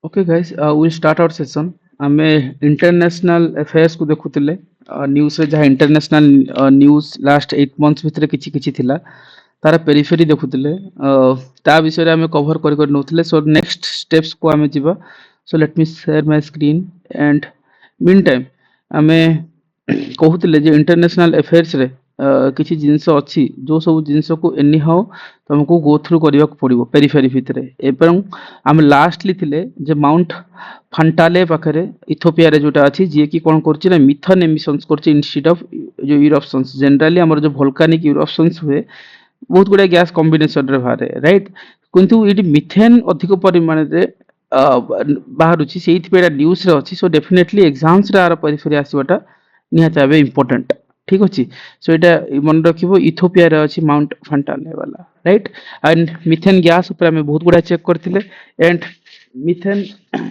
Okay, guys, we'll start our session. ଆମେ international affairs କୁ ଦେଖୁଥିଲେ ନ୍ୟୁଜରେ ଯାହା ଇଣ୍ଟରନ୍ୟାସନାଲ ନ୍ୟୁଜ ଲାଷ୍ଟ 8 months ଭିତରେ କିଛି କିଛି ଥିଲା ତାର ପେରିଫେରି ଦେଖୁଥିଲେ ତା ବିଷୟରେ ଆମେ କଭର କରି କରି ନଉଥିଲେ ସୋ ନେକ୍ସଟ ସ୍ଟେପ୍ସ କୁ ଆମେ ଯିବା so let me share my screen and mean time ଆମେ କହୁଥିଲେ ଯେ ଇଣ୍ଟରନ୍ୟାସନାଲ ଆଫେୟାର୍ସ ରେ କିଛି ଜିନିଷ ଅଛି ଯୋଉ ସବୁ ଜିନିଷକୁ ଏନି ହାଉ ତମକୁ ଗୋ ଥ୍ରୁ କରିବାକୁ ପଡିବ ପେରିଫେରି ଭିତରେ ଏବଂ ଆମେ ଲାଷ୍ଟଲି ଥିଲେ ଯେ ମାଉଣ୍ଟ ଫାଣ୍ଟାଲେ ପାଖରେ ଇଥିଓପିଆରେ ଯୋଉଟା ଅଛି ଯିଏ କି କ'ଣ କରୁଛି ନା ମିଥନ୍ ଏମିସନ୍ସ କରୁଛି ଇନଷ୍ଟିଟ୍ ଅଫ ଯୋଉ ଇରପ୍ସନ୍ସ ଜେନେରାଲି ଆମର ଯୋଉ ଭଲକାନିକ ଇରପ୍ସନ୍ସ ହୁଏ ବହୁତ ଗୁଡାଏ ଗ୍ୟାସ କମ୍ବିନେସନରେ ବାହାରେ ରାଇଟ୍ କିନ୍ତୁ ଏଠି ମିଥେନ୍ ଅଧିକ ପରିମାଣରେ ବାହାରୁଛି ସେଇଥିପାଇଁ ଏଇଟା ନ୍ୟୁଜରେ ଅଛି ସୋ ଡେଫିନେଟଲି ଏକ୍ସାମ୍ସରେ ଆର ପେରିଫେରି ଆସିବାଟା ନିହାତି ଭାବେ ଇମ୍ପୋର୍ଟାଣ୍ଟ ଠିକ ଅଛି ସୋ ଏଇଟା ମନେ ରଖିବ ଇଥିଓପିଆରେ ଅଛି ମାଉଣ୍ଟ ଫାଣ୍ଟାଲେ वाला राइट एंड मिथेन गैस ऊपर हमें बहुत गुड़ा चेक करथिले and methane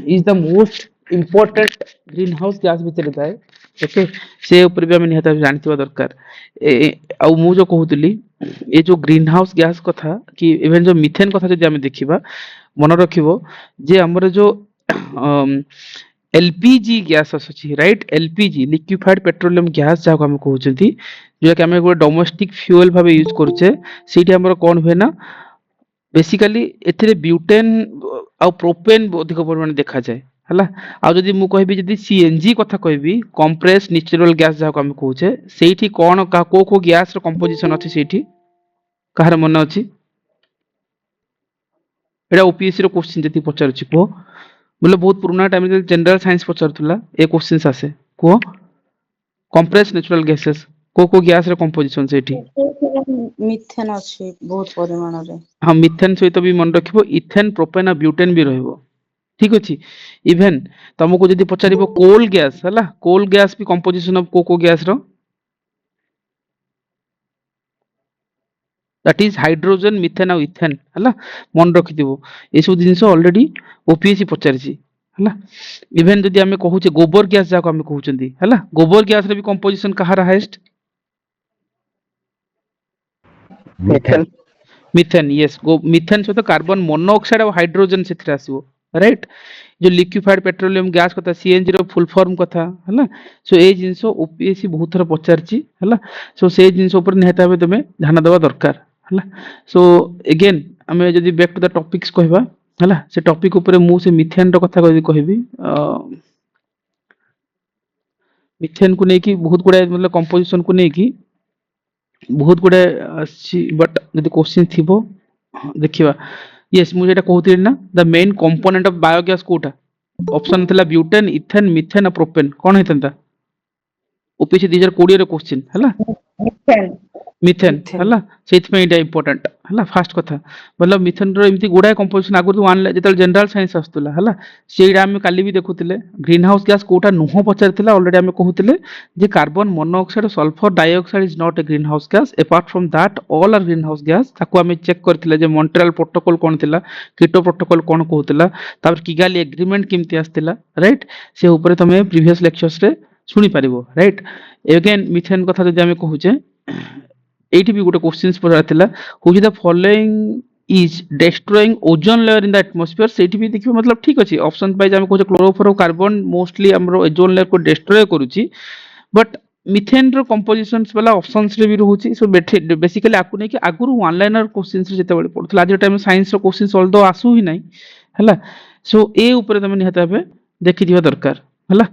is the most important green house gas भितर थाए ओके से ऊपर भी हमें निहत जानथिबा दरकार आ मु जो कहउतली ए जो ग्रीन हाउस गैस कथा कि इवन जो मिथेन कथा जदि हमें देखिबा मन रखिबो जे हमर जो एलपीजी गैस अछि right LPG liquefied petroleum gas जाको हम कहउचंती जो कि हमें गोटे डोमेस्टिक फ्यूएल भाबे यूज करूचे सीटी हमर कोन हुए ना बेसिकली एथिरे ब्यूटेन आ प्रोपेन अधिक परिमाण देखा जाए हला आ जदि मु कहबी जदि सीएनजी कथा कहबी कंप्रेस नेचुरल गैस जाको हम कहउचे सेठी कोन का को गैस रो कंपोजिशन अछि सेठी कहार मन अछि एटा ओपीएससी रो क्वेश्चन जति पचारछि को बोले बहुत पुराना टाइम रे जनरल साइंस पचारथुला ए क्वेश्चंस आसे को कंप्रेस नेचुरल गैसेस को गैस रो कंपोजिशन सेठी मिथेन अछि बहुत परिमाण रे हां मिथेन सहित भी मन रखिबो इथेन प्रोपेन आ ब्यूटेन भी रहइबो ठीक अछि इवन तुमको जदि पचारिबो कोल गैस हला कोल गैस भी कंपोजिशन ऑफ को गैस रो दैट इज हाइड्रोजन मिथेन और इथेन हला मन रखि दिबो ए सब जिंस ऑलरेडी ओपीएससी पचारछि हला इवन जदि हमें कहूचे गोबर गैस जाको हमें कहउचंदी हला गोबर गैस रे भी कंपोजिशन कहार हाईएस्ट मिथेन मिथेन यस गो मिथेन सहित कार्बन मोनोऑक्साइड और हाइड्रोजन सेथरे आसीबो राइट जो लिक्विफाइड पेट्रोलियम गैस कथा सीएनजी रो फुल फॉर्म कथा हला सो ए जिंस ओपीएससी बहुत थर पचारछि हला सो से जिंस ऊपर निहत भाबे तमे ध्यान देबा दरकार हला सो अगेन हमें जदि बैक टू द टॉपिक्स कहबा हला से टॉपिक ऊपर मु से मिथेन रो कथा कहबी मिथेन को नेकी बहुत गुडा मतलब कंपोजिशन को नेकी बहुत गुडे बट जदि क्वेश्चन थिबो देखिबा यस मुझे एटा कहउतिले ना the main component of biogas कोटा ऑप्शन थिला ब्यूटेन इथेन मिथेन और प्रोपेन कोन हेतंता ओपीसी 2020 रो क्वेश्चन हला मिथेन हला सेथ में एटा इंपोर्टेंट हला फास्ट कथा मतलब मिथेन रो एमती गुडा कंपोजिशन आगु वन जेतल जनरल साइंस आस्तुला हला सेडा हम काली भी देखुतिले ग्रीन हाउस गैस कोटा नुह पचारथिला ऑलरेडी हम कहउतिले जे कार्बन मोनोऑक्साइड और sulphur dioxide is not a greenhouse gas apart from that all are greenhouse gas ताको हम चेक करथिले जे मॉन्ट्रियल प्रोटोकॉल कोन थिला कीटो प्रोटोकॉल कोन कहउतिला तापर किगाली एग्रीमेंट केमती आस्तिला राइट से ऊपर तमे प्रीवियस लेक्चर्स रे सुनी परिबो राइट अगेन मिथेन कथा जदि हम कहउचे एठी भी गोटे क्वेश्चंस पड़ाथिला which the following is destroying ozone layer in the atmosphere सेठी भी देखिबो मतलब ठीक अछि ऑप्शन पाइ हम कहउचे क्लोरोफ्लोरोकार्बन मोस्टली हमरो ओजोन लेयर को डिस्ट्रॉय करूची बट मिथेन रो कंपोजिशंस वाला ऑप्शंस रे भी रहउची सो बेसिकली आकु नै कि आगुरु वन लाइनर क्वेश्चंस रे जते बळे पडथला आज टाइम साइंस रो क्वेश्चंस ऑल्दो आसु ही नै हला सो ए ऊपर तमे निहत भाबे देखि दिबा दरकार हला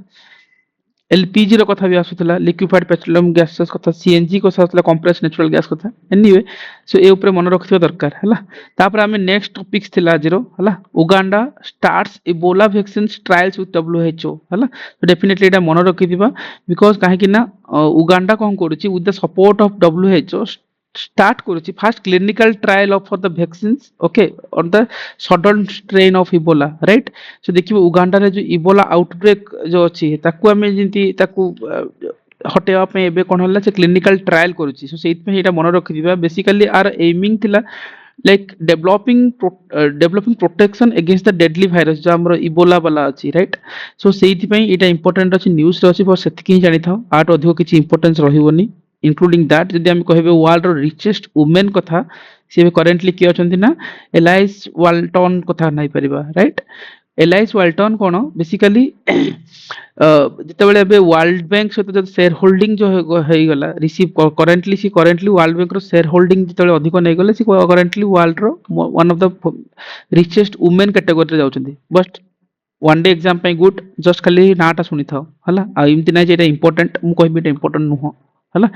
एलपीजी रो कथा भी आसुतला लिक्विफाइड पेट्रोलियम गैसेस कथा सीएनजी को साथला कंप्रेस नेचुरल गैस कथा एनीवे सो ए ऊपर मन रखथिबा दरकार हला तापर हमें नेक्स्ट टॉपिक्स थिला जीरो हला Uganda starts Ebola vaccine trials with WHO हला तो डेफिनेटली एटा मन रखि दिबा बिकॉज़ काहे कि ना उगांडा कोन करूची with the support of WHO start करूची first clinical trial of for the vaccines okay on the Sudan strain of Ebola right so देखिबो उगांडा रे जो इबोला आउटब्रेक जो अछि ताकू हमें जिंती ताकू हटेवा पे एबे कोन हल्ला से क्लिनिकल ट्रायल करूची सो सेइत पे एटा मन रखि दिबा बेसिकली आर एमिंग थिला like developing protection against the deadly virus जो हमर इबोला वाला अछि राइट सो सेइत पे एटा इंपोर्टेंट अछि न्यूज़ रे अछि बस सेति कि जानि थाओ आट अधिक किछि इंपोर्टेंस रहिबोनी इंक्लूडिंग दैट जदि हम कहबे वर्ल्ड रो रिचेस्ट वुमेन कथा से करेंटली के अछंती ना एलाइस वाल्टन कथा नै परिबा राइट एलाइस वाल्टन कौन बेसिकली जितेबाला वर्ल्ड बैंक सहित जो शेयर होल्डिंग जो गला रिसीव करेंटली सी करेंटली वर्ल्ड बैंक रो शेयर होल्डिंग जिते अधिक नहीं गले सी करेंटली वर्ल्ड रो one of the richest women category जाउछंती बट वन डे एग्जाम पे गुड जस्ट खाली नाटा शुणी था हला आ एमती नाही जे एटा इंपोर्टेंट मु कहबी एटा इंपोर्टेंट नुह हला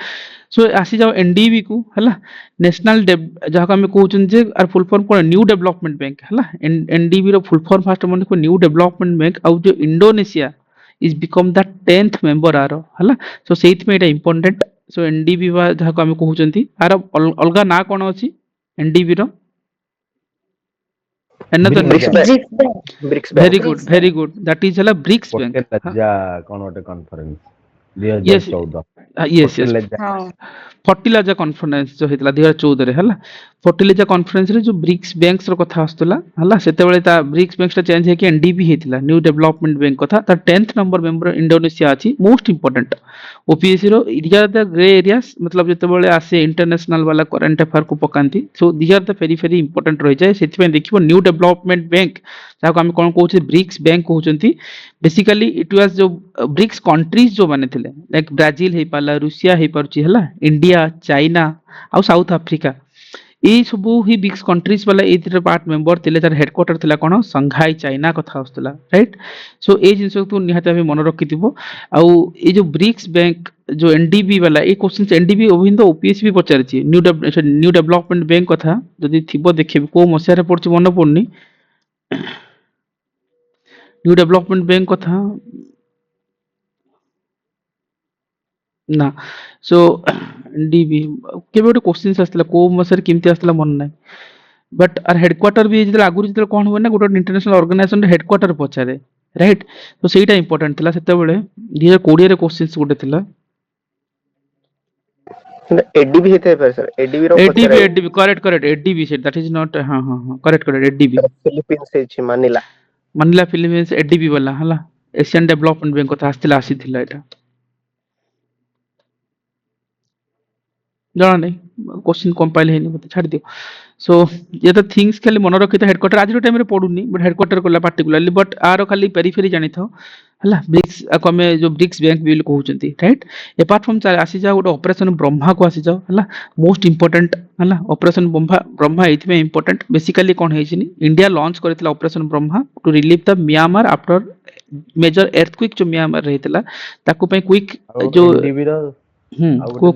सो आसी जाओ एनडीबी को हला नेशनल जहाँ को आम कहते जे आर फुल फॉर्म कौन न्यू डेवलपमेंट बैंक हला एनडीबी रो फुल फॉर्म फास्ट मन को न्यू डेवलपमेंट बैंक आउ जो Indonesia is become the 10th member आर हला सो सेइत में एटा इंपोर्टेंट सो एनडीबी बा जहाँ को आम कहते आर अलगा ना कौन अछि एनडीबी रो another BRICS name bank BRICS bank BRICS very bank good BRICS very bank good that is hela BRICS bank Patel Raja କଣ ଗୋଟେ conference yes 2014 yes Patel yes Raja हाँ फर्टिलाइजर कॉन्फ्रेंस जो होता 2014 है फर्टिलाइजर कॉन्फ्रेंस रे जो ब्रिक्स बैंक्स रो कथा आस्तला हला सेते बेले ता ब्रिक्स बैंक्स ता चेंज है कि एनडीबी हेतिला न्यू डेवलपमेंट बैंक कथा ता 10th नंबर मेंबर इंडोनेशिया अछि मोस्ट इंपोर्टेंट ओपीएससी रो एरिया द ग्रे एरियाज मतलब जेते बेले आसे इंटरनेशनल वाला करंट अफेयर को पकांती so these are the very very important रहि जाय सेति में देखिबो न्यू डेवलपमेंट बैंक जाको हम कोन कहउछे ब्रिक्स बैंक कहउचंती बेसिकली इट वाज जो ब्रिक्स कंट्रीज जो माने थिले लाइक ब्राजील हे पाला रूसिया हे परची हला इंडिया चाइना आउ साउथ अफ्रीका ये सबू ही ब्रिक्स कंट्रीज वाला ए पार्ट मेंबर थिले तार हेडक्वार्टर थिला कोन संघाई चाइना कथा आस्तला राइट सो ए जिंस तो निहाते हम मन रखिथिबो आउ ए जो ब्रिक्स बैंक जो एनडीबी वाला ए क्वेश्चन एनडीबी ओभिंद ओपीएस भी पचारची न्यू डेवलपमेंट बैंक कथा जदि थिबो देखिबो को मसिया रे पड़ची मन पड़नी न्यू डेवलपमेंट बैंक कथा ना सो डीबी केबे गोटे क्वेश्चन आसला को मसर केमती आसला मन नाही बट आर हेडक्वार्टर भी जेतला आगुरी जेतला कोन होय ना गोटे इंटरनेशनल ऑर्गेनाइजेशन रे हेडक्वार्टर पचारे राइट तो सेटा इंपोर्टेंट थिला सेते बेले 2020 रे क्वेश्चंस गोटे थिला एडीबी हेते पर सर एडीबी रो एडीबी पचरा ADB correct correct ADB set that is not हां हां हां करेक्ट करेक्ट एडीबी फिलीपींस से मानिला मनिला फिलीपींस एडीबी वाला हला एशियन डेवलपमेंट बैंक कथा आस्तिला आसीथिला एटा जाना नहीं क्वेश्चन कंपाइल है नहीं मत छाड़ दियो सो ये तो थिंग्स खाली मन रखि हेडक्वार्टर आज टाइम रे पडुनी बट हेडक्वार्टर कोला पार्टिकुलरली बट आरो खाली पेरिफेरी जानि थाओ हला ब्रिक्स को हमें जो ब्रिक्स बैंक भी कहउचंती राइट अपार्ट फ्रॉम आसी जाओ गोटे ऑपरेशन ब्रह्मा को आसी जाओ हला मोस्ट इंपोर्टेंट हला ऑपरेशन ब्रह्मा ब्रह्मा एथि में इंपोर्टेंट बेसिकली कोन हेछि नि इंडिया लॉन्च करथिला operation Brahma to relieve the Myanmar after major earthquake जो म्यांमार रहितला ताकू पे क्विक जो एनडीबी रो ଆଉ को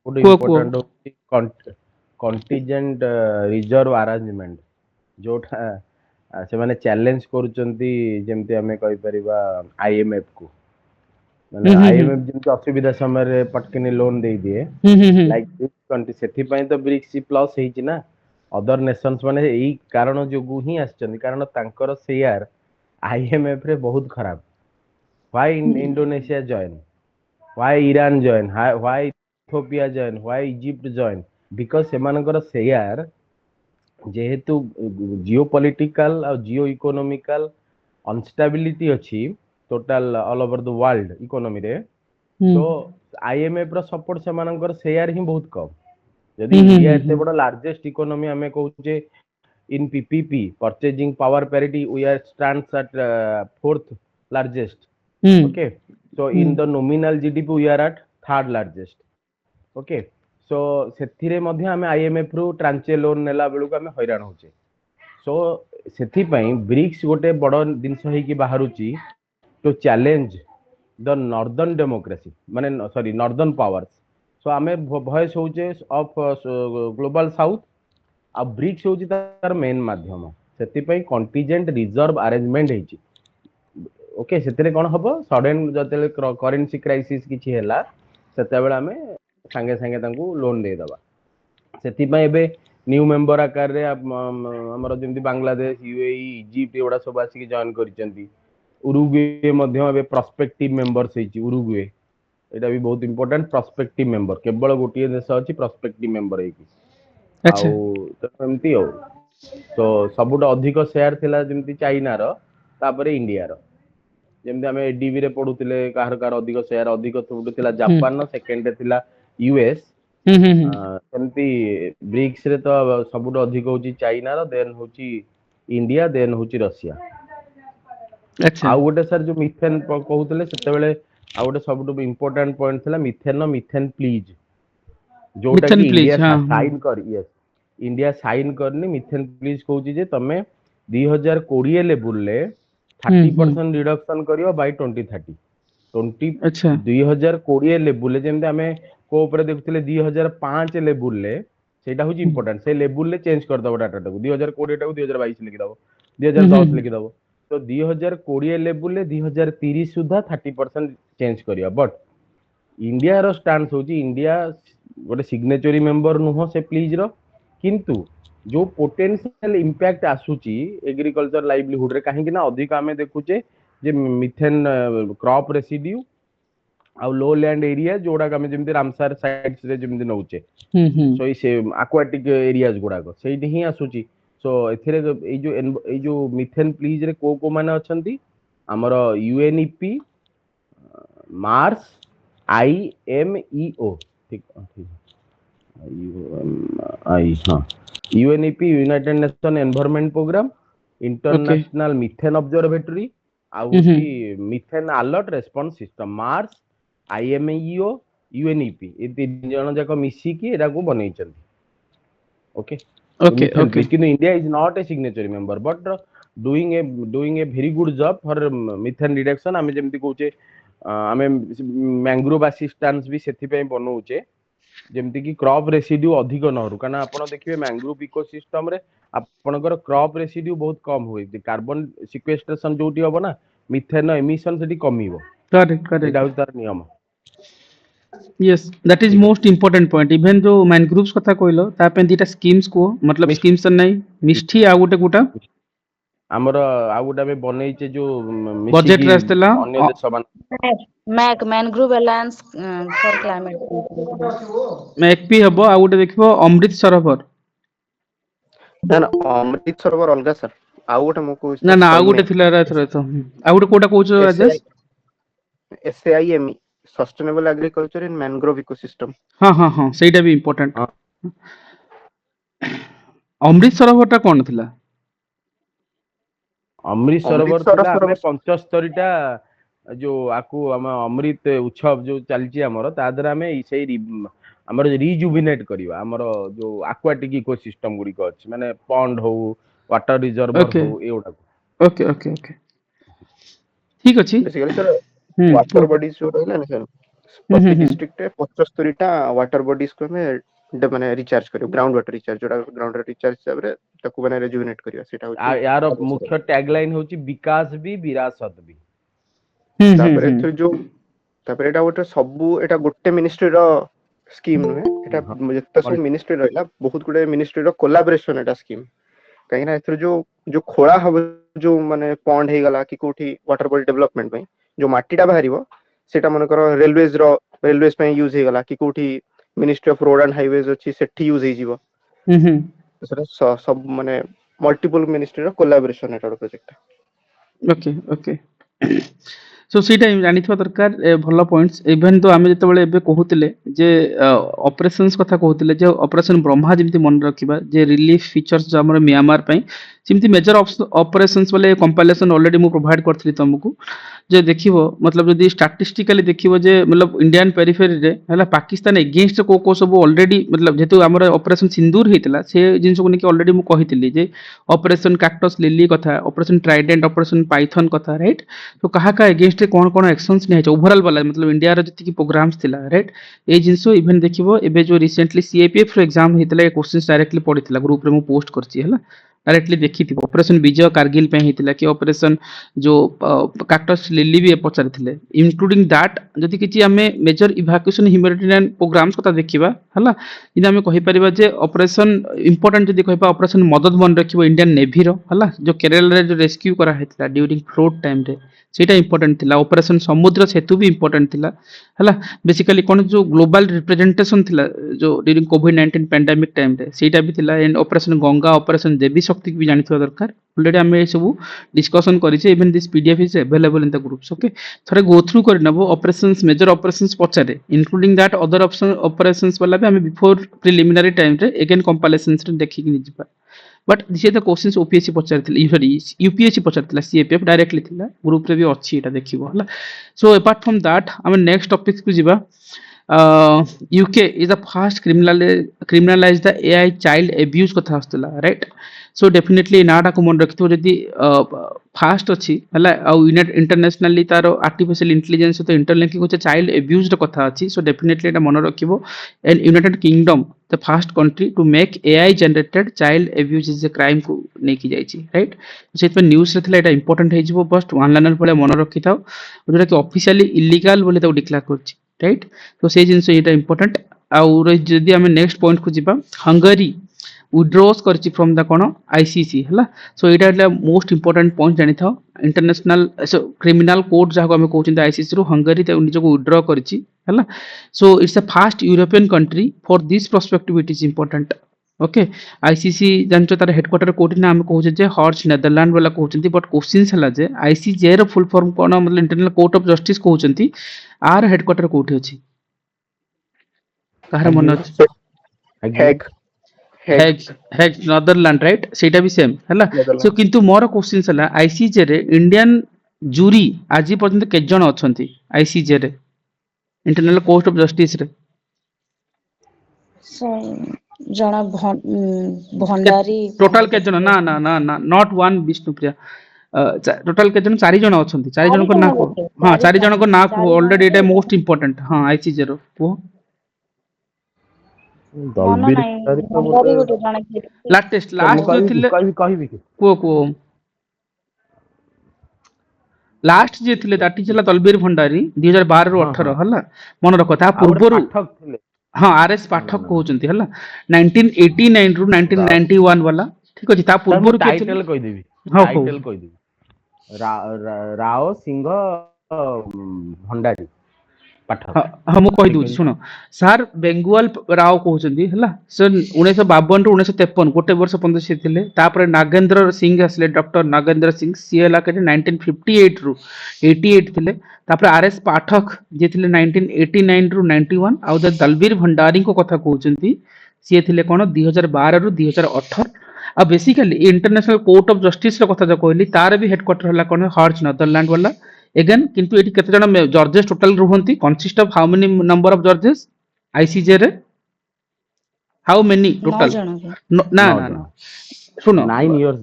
ଗୋଟେ को ଜିନିଷ ସବୁଠୁ को ଇମ୍ପୋର୍ଟାଣ୍ଟ ହଉଛି କଣ୍ଟିଜେଣ୍ଟ ରିଜର୍ଭ ଆରେଞ୍ଜମେଣ୍ଟ ଯୋଉଟା ସେମାନେ ଚ୍ୟାଲେଞ୍ଜ କରୁଛନ୍ତି ଯେମିତି ଆମେ କହିପାରିବା ଆଇଏମଏଫ କୁ ମାନେ ଆଇଏମଏଫ ଯେମିତି ଅସୁବିଧା ସମୟରେ ପଟକିନି ଲୋନ ଦେଇଦିଏ ଲାଇକ୍ ଦିସ୍ କଣ୍ଟ୍ରି ସେଥିପାଇଁ ତ ବ୍ରିକ୍ସ ପ୍ଲସ୍ ହେଇଛି ନା ଅଦର ନେସନ୍ସ ମାନେ ଏଇ କାରଣ ଯୋଗୁ ହିଁ ଆସିଛନ୍ତି କାରଣ ତାଙ୍କର ସେୟାର ଆଇଏମଏଫ ରେ ବହୁତ ଖରାପ why Indonesia join why Iran join why Ethiopia join why Egypt join because ସେମାନଙ୍କର ସେୟାର ଯେହେତୁ ଜିଓ ପଲିଟିକାଲ ଆଉ ଜିଓ ଇକୋନୋମିକାଲ ଅନଷ୍ଟାବିଲିଟି ଅଛି total all over the world economy ରେ तो आईएमएफ ର ସପୋର୍ଟ ସେମାନଙ୍କର ସେୟାର ହିଁ ବହୁତ କମ ଯଦି ଇଣ୍ଡିଆ ଏତେ ବଡ ଲାର୍ଜେଷ୍ଟ ଇକୋନୋମି ଆମେ କହୁଛେ in PPP purchasing power parity we are stands at fourth largest okay so in the nominal GDP we are at third largest okay so ସେଥିରେ ମଧ୍ୟ ଆମେ IMF ରୁ ଟ୍ରାଞ୍ଚେ ଲୋନ ନେଲା ବେଳକୁ ଆମେ ହଇରାଣ ହଉଛେ so ସେଥିପାଇଁ ବ୍ରିକ୍ସ ଗୋଟେ ବଡ ଜିନିଷ ହେଇକି ବାହାରୁଛି to challenge the northern democracy ମାନେ sorry northern powers so ଆମେ voice ହଉଛେ of global south ଆଉ ବ୍ରିକ୍ସ ହଉଛି ତାର ମେନ୍ ମାଧ୍ୟମ ସେଥିପାଇଁ କଣ୍ଟିଜେଣ୍ଟ ରିଜର୍ଭ ଆରେଞ୍ଜମେଣ୍ଟ ହେଇଛି ଓକେ ସେଥିରେ କଣ ହବ ସଡେନ ଯେତେବେଳେ କରେନ୍ସି କ୍ରାଇସିସ୍ କିଛି ହେଲା ସେତେବେଳେ ଆମେ ସାଙ୍ଗେ ସାଙ୍ଗେ ତାଙ୍କୁ ଲୋନ ଦେଇଦବା ସେଥିପାଇଁ ଏବେ ନ୍ୟୁ ମେମ୍ବର ଆକାରରେ ଆମର ଯେମିତି ବାଂଲାଦେଶ ୟୁଏଇ ଇଜିପ୍ଟ ଏଗୁଡା ସବୁ ଆସିକି ଜଏନ କରିଛନ୍ତି ଉରୁଗୁଏ ମଧ୍ୟ ଏବେ ପ୍ରସ୍ପେକ୍ଟିଭ ମେମ୍ବର୍ସ ହେଇଛି ଉରୁଗୁଏ ଏଇଟା ବି ବହୁତ ଇମ୍ପୋର୍ଟାଣ୍ଟ ପ୍ରସ୍ପେକ୍ଟିଭ ମେମ୍ବର କେବଳ ଗୋଟିଏ ଦେଶ ଅଛି ପ୍ରସ୍ପେକ୍ଟିଭ ମେମ୍ବର ହେଇକି ଆଉ ଏମିତି ଆଉ ତ ସବୁଠୁ ଅଧିକ ସେୟାର ଥିଲା ଯେମିତି ଚାଇନାର ତାପରେ ଇଣ୍ଡିଆର ଯେମିତି ଆମେ ଏଡିବି ରେ ପଢୁଥିଲେ କାହାର କାହାର ଅଧିକ ସେୟାର ଅଧିକ ସବୁଠୁ ଥିଲା ଜାପାନର ସେକେଣ୍ଡ ରେ ଥିଲା ୟୁଏସ ସେମିତି ବ୍ରିକ୍ସ ରେ ତ ସବୁଠୁ ଅଧିକ ହଉଛି ଚାଇନାର ଦେନ୍ ହଉଛି ଇଣ୍ଡିଆ ଦେନ୍ ହଉଛି ରଷିଆ अच्छा ଆଉ ଗୋଟେ ସାର୍ ଯୋଉ ମିଥେନ୍ କହୁଥିଲେ ସେତେବେଳେ ଆଉ ଗୋଟେ ସବୁଠୁ ଇମ୍ପୋର୍ଟାଣ୍ଟ ପଏଣ୍ଟ ଥିଲା ମିଥେନ୍ ପ୍ଲିଜ, ଯୋଉଟା ମିଥେନ୍ କି ପ୍ଲିଜ ଇଣ୍ଡିଆ ହଁ ସାଇନ୍ କରି yes, ଇଣ୍ଡିଆ ସାଇନ୍ କରିନି। ମିଥେନ୍ ପ୍ଲିଜ କହୁଛି ଯେ ତମେ 2020 ଲେବୁଲରେ ହୁଁ 30% ରିଡକ୍ସନ କରିବ ବାଇ 2030। 20 ଆଚ୍ଛା 2020 ଲେବୁଲରେ ଯେମିତି ଆମେ କୋ ଉପରେ ଦେଖୁଥିଲେ 2005 ଲେବୁଲରେ, ସେଇଟା ହଉଛି ଇମ୍ପୋର୍ଟାଣ୍ଟ। ସେ ଲେବୁଲରେ ଚେଞ୍ଜ କରିଦବ ଡାଟାଟାକୁ, 2020 ଟାକୁ 2022 ଲେଖିଦବ, ହୁଁ ହୁଁ 2010 ଲେଖିଦବ। ତ 2020 ଲେବୁଲରେ 2030 ସୁଦ୍ଧା 30% ଚେଞ୍ଜ କରିବା। ବଟ୍ ଇଣ୍ଡିଆର ଷ୍ଟାନ୍ସ ହଉଛି ଇଣ୍ଡିଆ ଗୋଟେ ସିଗ୍ନେଚରୀ ମେମ୍ବର ନୁହଁ ସେ ପ୍ଲିଜ ର, କିନ୍ତୁ ଯୋଉ ପୋଟେନ୍ସିଆଲ ଇମ୍ପାକ୍ଟ ଆସୁଛି ଏଗ୍ରିକଲଚର ଲାଇଭଲିହୁଡ ରେ, କାହିଁକି ନା ଅଧିକ ଆମେ ଦେଖୁଛେ ଯେ ମିଥେନ୍ କ୍ରପ ରେସିଡ୍ୟୁ ଆଉ ଲୋ ଲ୍ୟାଣ୍ଡ ଏରିଆ ଯୋଉଟାକ ଆମେ ଯେମିତି ରାମସାର ସାଇଟ୍ସ ରେ ଯେମିତି ନଉଛେ, ହୁଁ ହୁଁ ସୋ ସେ ଆକ୍ୱାଟିକ ଏରିଆଜ ଗୁଡାକ ସେଇଠି ହିଁ ଆସୁଛି। ସୋ ଏଥିରେ ଏଇ ଯୋଉ ମିଥେନ୍ ପ୍ଲିଜ ରେ କୋଉ କୋଉ ମାନେ ଅଛନ୍ତି, ଆମର ୟୁଏନଇପି, ମାର୍ସ, IMEO, ଠିକ ହଁ, UNEP united nation environment programme, okay international methane observatory, ଆଉ ହୁଁ ହୁଁ ହଉଛି methane alert response system, MARS, IMEO, UNEP, ଏ 3 ଜଣ ଯାକ ମିଶିକି ଏଟାକୁ ବନେଇଛନ୍ତି। Okay, okay methane okay please, କିନ୍ତୁ India is not a signatory member, but doing a very good job for methane reduction. ଆମେ ଯେମିତି କହୁଛେ ଆମେ ମ୍ୟାଙ୍ଗ୍ରୋଭ ଆସିଷ୍ଟାନ୍ସ ବି ସେଥିପାଇଁ ବନଉଛେ, ଯେମିତି କି କ୍ରପ ରେସିଡ୍ୟୁ ଅଧିକ ନ ହଉ। କାରଣ ଆପଣ ଦେଖିବେ ମ୍ୟାଙ୍ଗ୍ରୋଭ ଇକୋସିଷ୍ଟମ ରେ ଆପଣଙ୍କର କ୍ରପ ରେସିଡ୍ୟୁ ବହୁତ କମ ହୁଏ, କାର୍ବନ ସିକ୍ୱେଷ୍ଟ୍ରେସନ ଯୋଉଠି ହବ ନା, ମିଥେନ ଏମିସନ ସେଠି କମିବ। करेक्ट ଏଇଟା करेक्ट ହଉଛି ତାର ନିୟମ। यस दैट इज ଠିକ मोस्ट इंपोर्टेंट पॉइंट इवन जो मैनग्रुव्स कथा कहलो ता पे दीटा स्कीम्स को मतलब ଅଛି। स्कीम्स नहीं मिष्ठी आ गोटे गोटा ଆମର ଆଉ ଗୋଟେ ଆମେ ବନେଇଛେ ଯୋଉ बजेट ମିଶିକି रे आस्तेला ଅନ୍ୟ ଦେଶ ମାନ MAC mangrove alliance for climate. मैकपी हबो आ गोटे देखिबो अमृत सरोवर ନା ନା ଅମୃତ ସରୋବର ଅଲଗା ସାର୍, ଆଉ ଗୋଟେ ମୁଁ କହୁଛି ना ସାର୍ ना आ ସଇନେ गोटे थिला एथरे तो आ गोटे कोटा कहउछ Rajesh SAIME sustainable agriculture in mangrove ecosystem. हां हां हां सेटा भी इंपोर्टेंट ହଁ, अमृत सरोवर टा कोन थिला ଅମୃତ ସରୋବର ଅମୃତସର ଥିଲା ଆମେ ସରୋବର 75ଟା ଯୋଉ ଆକୁ ଆମ ଅମୃତ ଉତ୍ସବ ଯୋଉ ଚାଲିଛି ଆମର, ତା ଦେହରେ ଆମେ ସେଇ ଆମର ରିଜୁଭିନେଟ କରିବା ଆମର ଯୋଉ ଆକ୍ୱାଟିକ ଇକୋସିଷ୍ଟମ ଗୁଡିକ ଅଛି, ମାନେ ପଣ୍ଡ ହଉ, ୱାଟର ରିଜର୍ଭର ओके ହଉ, ଏଗୁଡାକୁ। ओके ओके ओके ठीक अछि बेसिकली सर को वाटर बॉडीज जो रहला ना सर, प्रति डिस्ट्रिक्ट रे 75 टा वाटर बॉडीज को हमें माने रिचार्ज करियो, ग्राउंड वाटर रिचार्ज जोटा ग्राउंड वाटर रिचार्ज हिसाब रे ताकू माने रिजुविनेट करियो, सेटा होची यार ऑब्वियसली। मुख्य टैगलाइन हଉଛି विकास भी विरासत भी। तापर एथि जो तापर एटा गोटे सबु एटा गोटे मिनिस्ट्री रो स्कीम नुहे, एटा ହଁ, जत्ता सब मिनिस्ट्री रहला बहुत गुडे मिनिस्ट्री रो कोलैबोरेशन एटा स्कीम। कहीं ना एथि जो जो खोला हब जो माने पॉन्ड हे गला कि कोठी वाटर बॉडी डेवलपमेंट पे जो माटीटा बाहरिबो सेटा मन करो रेलवेज पे यूज हे गला कि कोठी ministry of road and highways अछि सेठी यूज हे जीवो। सेटा सब माने मल्टीपल मिनिस्ट्री रो कोलैबोरेशन एटा प्रोजेक्ट। ओके ओके सो सीटा जानिथवा दरकार भल पॉइंट्स इवन तो आमे जतबेले एबे कहूतिले जे ऑपरेशंस कथा कहूतिले जे ऑपरेशन ब्रह्मा जेमति मन रखिबा जे रिलीफ फीचर्स जो हमर म्यांमार पई जेमति मेजर ऑपरेशंस वाले कंपाइलेशन ऑलरेडी मु प्रोवाइड करथि तुमको जे देखिबो मतलब जदी स्टैटिस्टिकली देखिबो जे मतलब इंडियन पेरिफेरी रे हला पाकिस्तान अगेंस्ट को को सब ऑलरेडी मतलब जेतु हमर ऑपरेशन सिंदूर हेतला से जिंस को नेकी ऑलरेडी मु कहितली जे ऑपरेशन कैक्टस लिली कथा ऑपरेशन ट्राइडेंट ऑपरेशन पाइथन कथा राइट तो कहा का अगेंस्ट कौन कौन एक्शंस नहीं ओवरऑल वाला मतलब इंडिया रो जति की प्रोग्राम्स थिला राइट ए जिंसो इवन देखिबो एबे जो रिसेंटली सीएपीएफ रो एग्जाम हेतला ए क्वेश्चंस डायरेक्टली पडितला ग्रुप रे मु पोस्ट करछि हला डायरेक्टली देखि ऑपरेशन विजय कारगिल पे हेतला कि ऑपरेशन जो कैक्टस लिली भी पचारिथिले इंक्लूडिंग दैट जदि किछि हमें मेजर इवैक्यूएशन ह्यूमैनिटेरियन प्रोग्राम्स कथा देखिबा हला इना हमें कहि परिबा जे ऑपरेशन इंपोर्टेंट जदि कहबा ऑपरेशन मदद मन रखिबो इंडियन नेवी रो हला जो केरल रे जो रेस्क्यू करा हेतला ड्यूरिंग फ्लोड टाइम रे सेटा इंपोर्टेंट थिला ऑपरेशन समुद्र सेतु भी इंपोर्टेंट थिला हला बेसिकली कोन जो ग्लोबल रिप्रेजेंटेशन थिला जो ड्यूरिंग कोविड 19 पैंडेमिक टाइम रे सेटा भी थिला एंड ऑपरेशन गंगा ऑपरेशन देवी शक्ति भी जानिथवा दरकार ऑलरेडी हमें ए सब डिस्कशन करिसे even this PDF is available in the groups okay थरे गो थ्रू करनबो ऑपरेशंस मेजर ऑपरेशंस पचारे including that other option operations वाला भी हमें बिफोर प्रिलिमिनरी टाइम रे अगेन कंपाइलेशंस रे देखि कि निजिबा but this is the questions OPSC पचारथिले सॉरी यूपीएससी पचारथिला सीएपीएफ डायरेक्टली थिला ग्रुप रे भी अछि एटा देखिबो हला सो अपार्ट फ्रॉम दैट हम नेक्स्ट टॉपिक को जिबा UK is the first criminalize the AI child abuse कथा आस्तला राइट सो डेफिनेटली नाटा को मन रखिथो जदी फास्ट अछि हला आ इंटरनेशनली तारो आर्टिफिशियल इंटेलिजेंस तो इंटरलिंकिंग होचे चाइल्ड एब्यूज द कथा अछि सो डेफिनेटली एटा मन रखिबो and United Kingdom the first country to make AI generated child abuse is a crime को नेकी जाइछि राइट सेत पे न्यूज़ रे थला एटा इंपोर्टेंट हे जिवो बस्ट वन लाइनर पले मन रखिथाओ जोटा कि ऑफिशियली इलीगल बोले तो डिक्लेयर करछि राइट तो से जिंस एटा इंपोर्टेंट और जदी हमें नेक्स्ट पॉइंट को जिबा हंगरी विड्रॉस करछि फ्रॉम द कोन आईसीसी हला सो एटा એટલે मोस्ट इंपोर्टेंट पॉइंट जानि थाओ इंटरनेशनल क्रिमिनल कोर्ट जाको हमें कहउछन आईसीसी रो हंगरी ते निजको विड्रॉ करछि हला so it's a fast European country for this perspective it is important okay ICC जानचो तार हेडक्वार्टर कोठी ना हम कहउछे जे हॉर्च नेदरलैंड वाला कहउछंती बट क्वेश्चंस हला जे आईसीजे रो फुल फॉर्म कोन मतलब इंटरनेशनल कोर्ट ऑफ जस्टिस कहउछंती आर हेडक्वार्टर कोठी अछि कहार मन अछि हैग हैग हैग नेदरलैंड राइट सेटा भी सेम हला सो किंतु मोर क्वेश्चंस हला आईसीजे रे इंडियन जूरी आजि पर्यंत के जण अछंती आईसीजे रे इंटरनेशनल कोर्ट ऑफ जस्टिस रे So, जणा भंडारी टोटल के जण ना ना ना ना नॉट वन विष्णुप्रिया टोटल के जण चारि जण अछंती चारि जण को ना को हां चारि जण को ना को ऑलरेडी एटा मोस्ट इंपोर्टेंट हां आईसीजे रो वो दलबीर भंडारी गोटे जणा लास्ट जो थिले कहबी कि को लास्ट जे थिले दैट इज दलबीर भंडारी 2012 रो 18 हला मन रखो ता पूर्वरु पाठक थिले हां आरएस पाठक कहउचंती हला 1989 रु 1991 वाला ठीक अछि ता पूर्वरु के टाइटल कहि देबी हां टाइटल कहि देबी राव सिंह भंडारी पाठक हाँ मु कहि दउछि सुनो सर बेंगुआल राव कहउचंती हला सर 1952 रु 1953 गोटे वर्ष पंद से थिले तापर नागेंद्र सिंह आसले डॉक्टर नागेंद्र सिंह सीएला के 1958 रु 88 थिले तापर आरएस पाठक जे थिले 1989 रु 91 आउ द दलबीर भंडारी को कथा कहउचंती सी थिले कोन 2012 रु 2018 आ basically international court of justice रो कथा जो कहली तार भी हेडक्वार्टर हला कोन हॉर्च नेदरलैंड वाला again किंतु एटी केते जण जजेस टोटल रुहंती consist of how many number of जजेस आईसीजे रे हाउ मेनी टोटल ना ना ना सुनो 9 इयर्स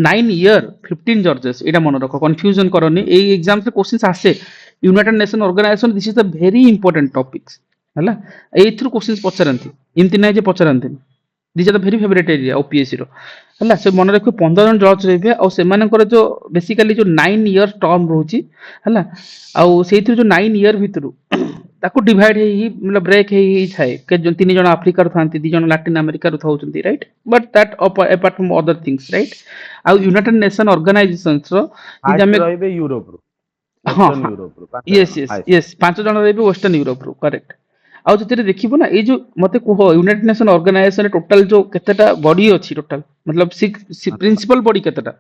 9 ईयर 15 जजेस एटा मन रखो कंफ्यूजन करनी ए एग्जाम से क्वेश्चंस आसे united nation organisation this is the very important topics हला ए थ्रू क्वेश्चंस पचरंती इमति नै जे पचरंती this are the very favourite area OPSC रो हला से मन रखो 15 जन जज रहबे और से मानकर जो बेसिकली जो 9 इयर टर्म रहउची हला और सेथि जो 9 इयर भितरु ताको डिवाइड हे मतलब ब्रेक हे थाए के जो तीन जन अफ्रीका रो थांती दी जन लैटिन अमेरिका रो थाउचंती right but that apart from other things right आ यूनाइटेड नेशन ऑर्गेनाइजेशंस रो आज रहबे यूरोप रो वेस्टर्न यूरोप रो यस यस यस पांच जन रहबे वेस्टर्न यूरोप रो करेक्ट आ जते देखिबो ना ए जो मते को यूनाइटेड नेशन ऑर्गेनाइजेशन रे टोटल जो केतेटा बॉडी अछि टोटल मतलब प्रिंसिपल बॉडी केतेटा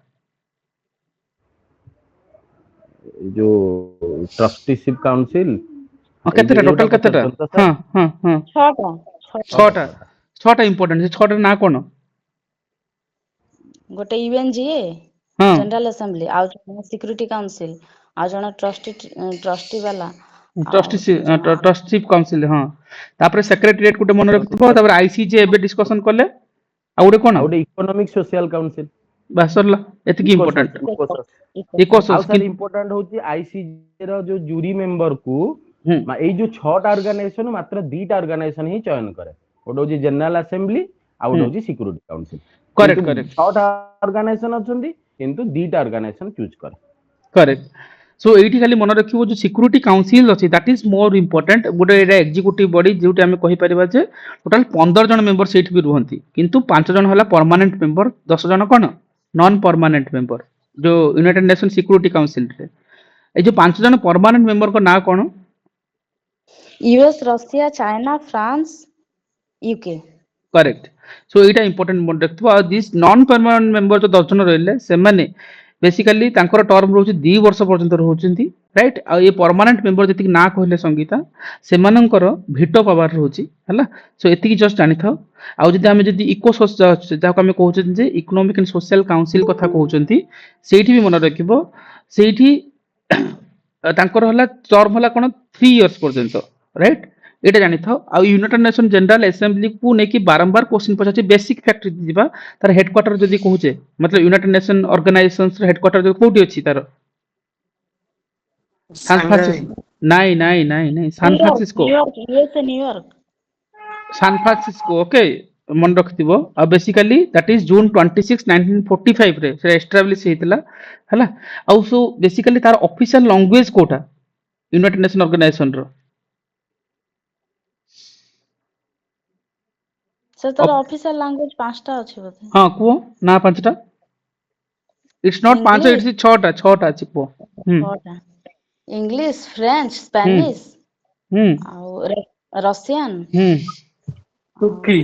जो ट्रस्टीशिप काउंसिल केतेटा टोटल केतेटा हां हां हां छटा इंपोर्टेंट छै छटा ना कोन गोटे यूएनजीए हां जनरल असेंबली आ सिक्योरिटी काउंसिल आ जणा ट्रस्टी वाला ट्रस्टीशिप काउंसिल हां तापर सेक्रेटरीएट कोटे मन रखिबो तापर आईसीजे एबे डिस्कशन करले आ उडे कोन उडे इकोनॉमिक सोशल काउंसिल बासरला एतकी इंपोर्टेंट इकोसोस सर इंपोर्टेंट होची आईसीजे रो जो जूरी मेंबर को ए जो 6टा ऑर्गेनाइजेशन मात्र 2टा ऑर्गेनाइजेशन ही चयन करे ओडो जी जनरल असेंबली आ ओडो जी सिक्योरिटी काउंसिल करेक्ट करेक्ट 6टा ऑर्गेनाइजेशन अछंती किंतु 2टा ऑर्गेनाइजेशन चूज करे करेक्ट सो एठी खाली मन रखिबो जो सिक्योरिटी काउंसिल अछि दैट इज मोर इंपोर्टेंट गोटे एटा एग्जीक्यूटिव बॉडी जोटे हमें कहि परिबा जे टोटल 15 जन मेंबर सेठ भी रुहंती किंतु 5 जन हला परमानेंट मेंबर 10 जन कोन नॉन परमानेंट मेंबर जो यूनाइटेड नेशन सिक्योरिटी काउंसिल रे ए जो 5 जन परमानेंट मेंबर को ना कोन US Russia China France UK correct so एटा इंपोर्टेंट मन रखिबो दिस नॉन परमानेंट मेंबर जो 10 जन रहले से माने बेसिकली तांकर टर्म रोचे 2 वर्ष पर्यंत रहउचंती राइट आ ये परमानेंट मेंबर जति ना कहले संगीता सेमानंकर भेटो पावर रहउची हला सो एति जस्ट जानि थाओ आ जदि हमें जदि इको जाको हमें कहउचन जे इकोनॉमिक एंड सोशल काउंसिल कथा कहउचंती सेठी भी मन रखिबो सेठी तांकर हला टर्म हला कोन 3 इयर्स पर्यंत राइट एटा जानि थाओ आ यूनाइटेड नेशन जनरल असेंबली को नेकी बारंबार क्वेश्चन पचाची बेसिक फैक्ट दिबा तार हेडक्वार्टर जदि कहउचे मतलब यूनाइटेड नेशन ऑर्गेनाइजेशंस हेडक्वार्टर जो कोठी अछि तार सान फ्रांसिस्को नहीं San Francisco New York USA New York San Francisco okay मन रखिथिबो आ बेसिकली दैट इज जून 26 1945 रे से एस्टैब्लिश हेतला हला आ सो बेसिकली तार official language Kota United nation organisation रो सर तार ऑफिशियल लैंग्वेज 5टा अछि बोधे हां को ना पांचटा इट्स नॉट पांच इंग्लिश इट्स छटा अछि को इंग्लिश फ्रेंच स्पेनिश हम्म आ रशियन तुर्की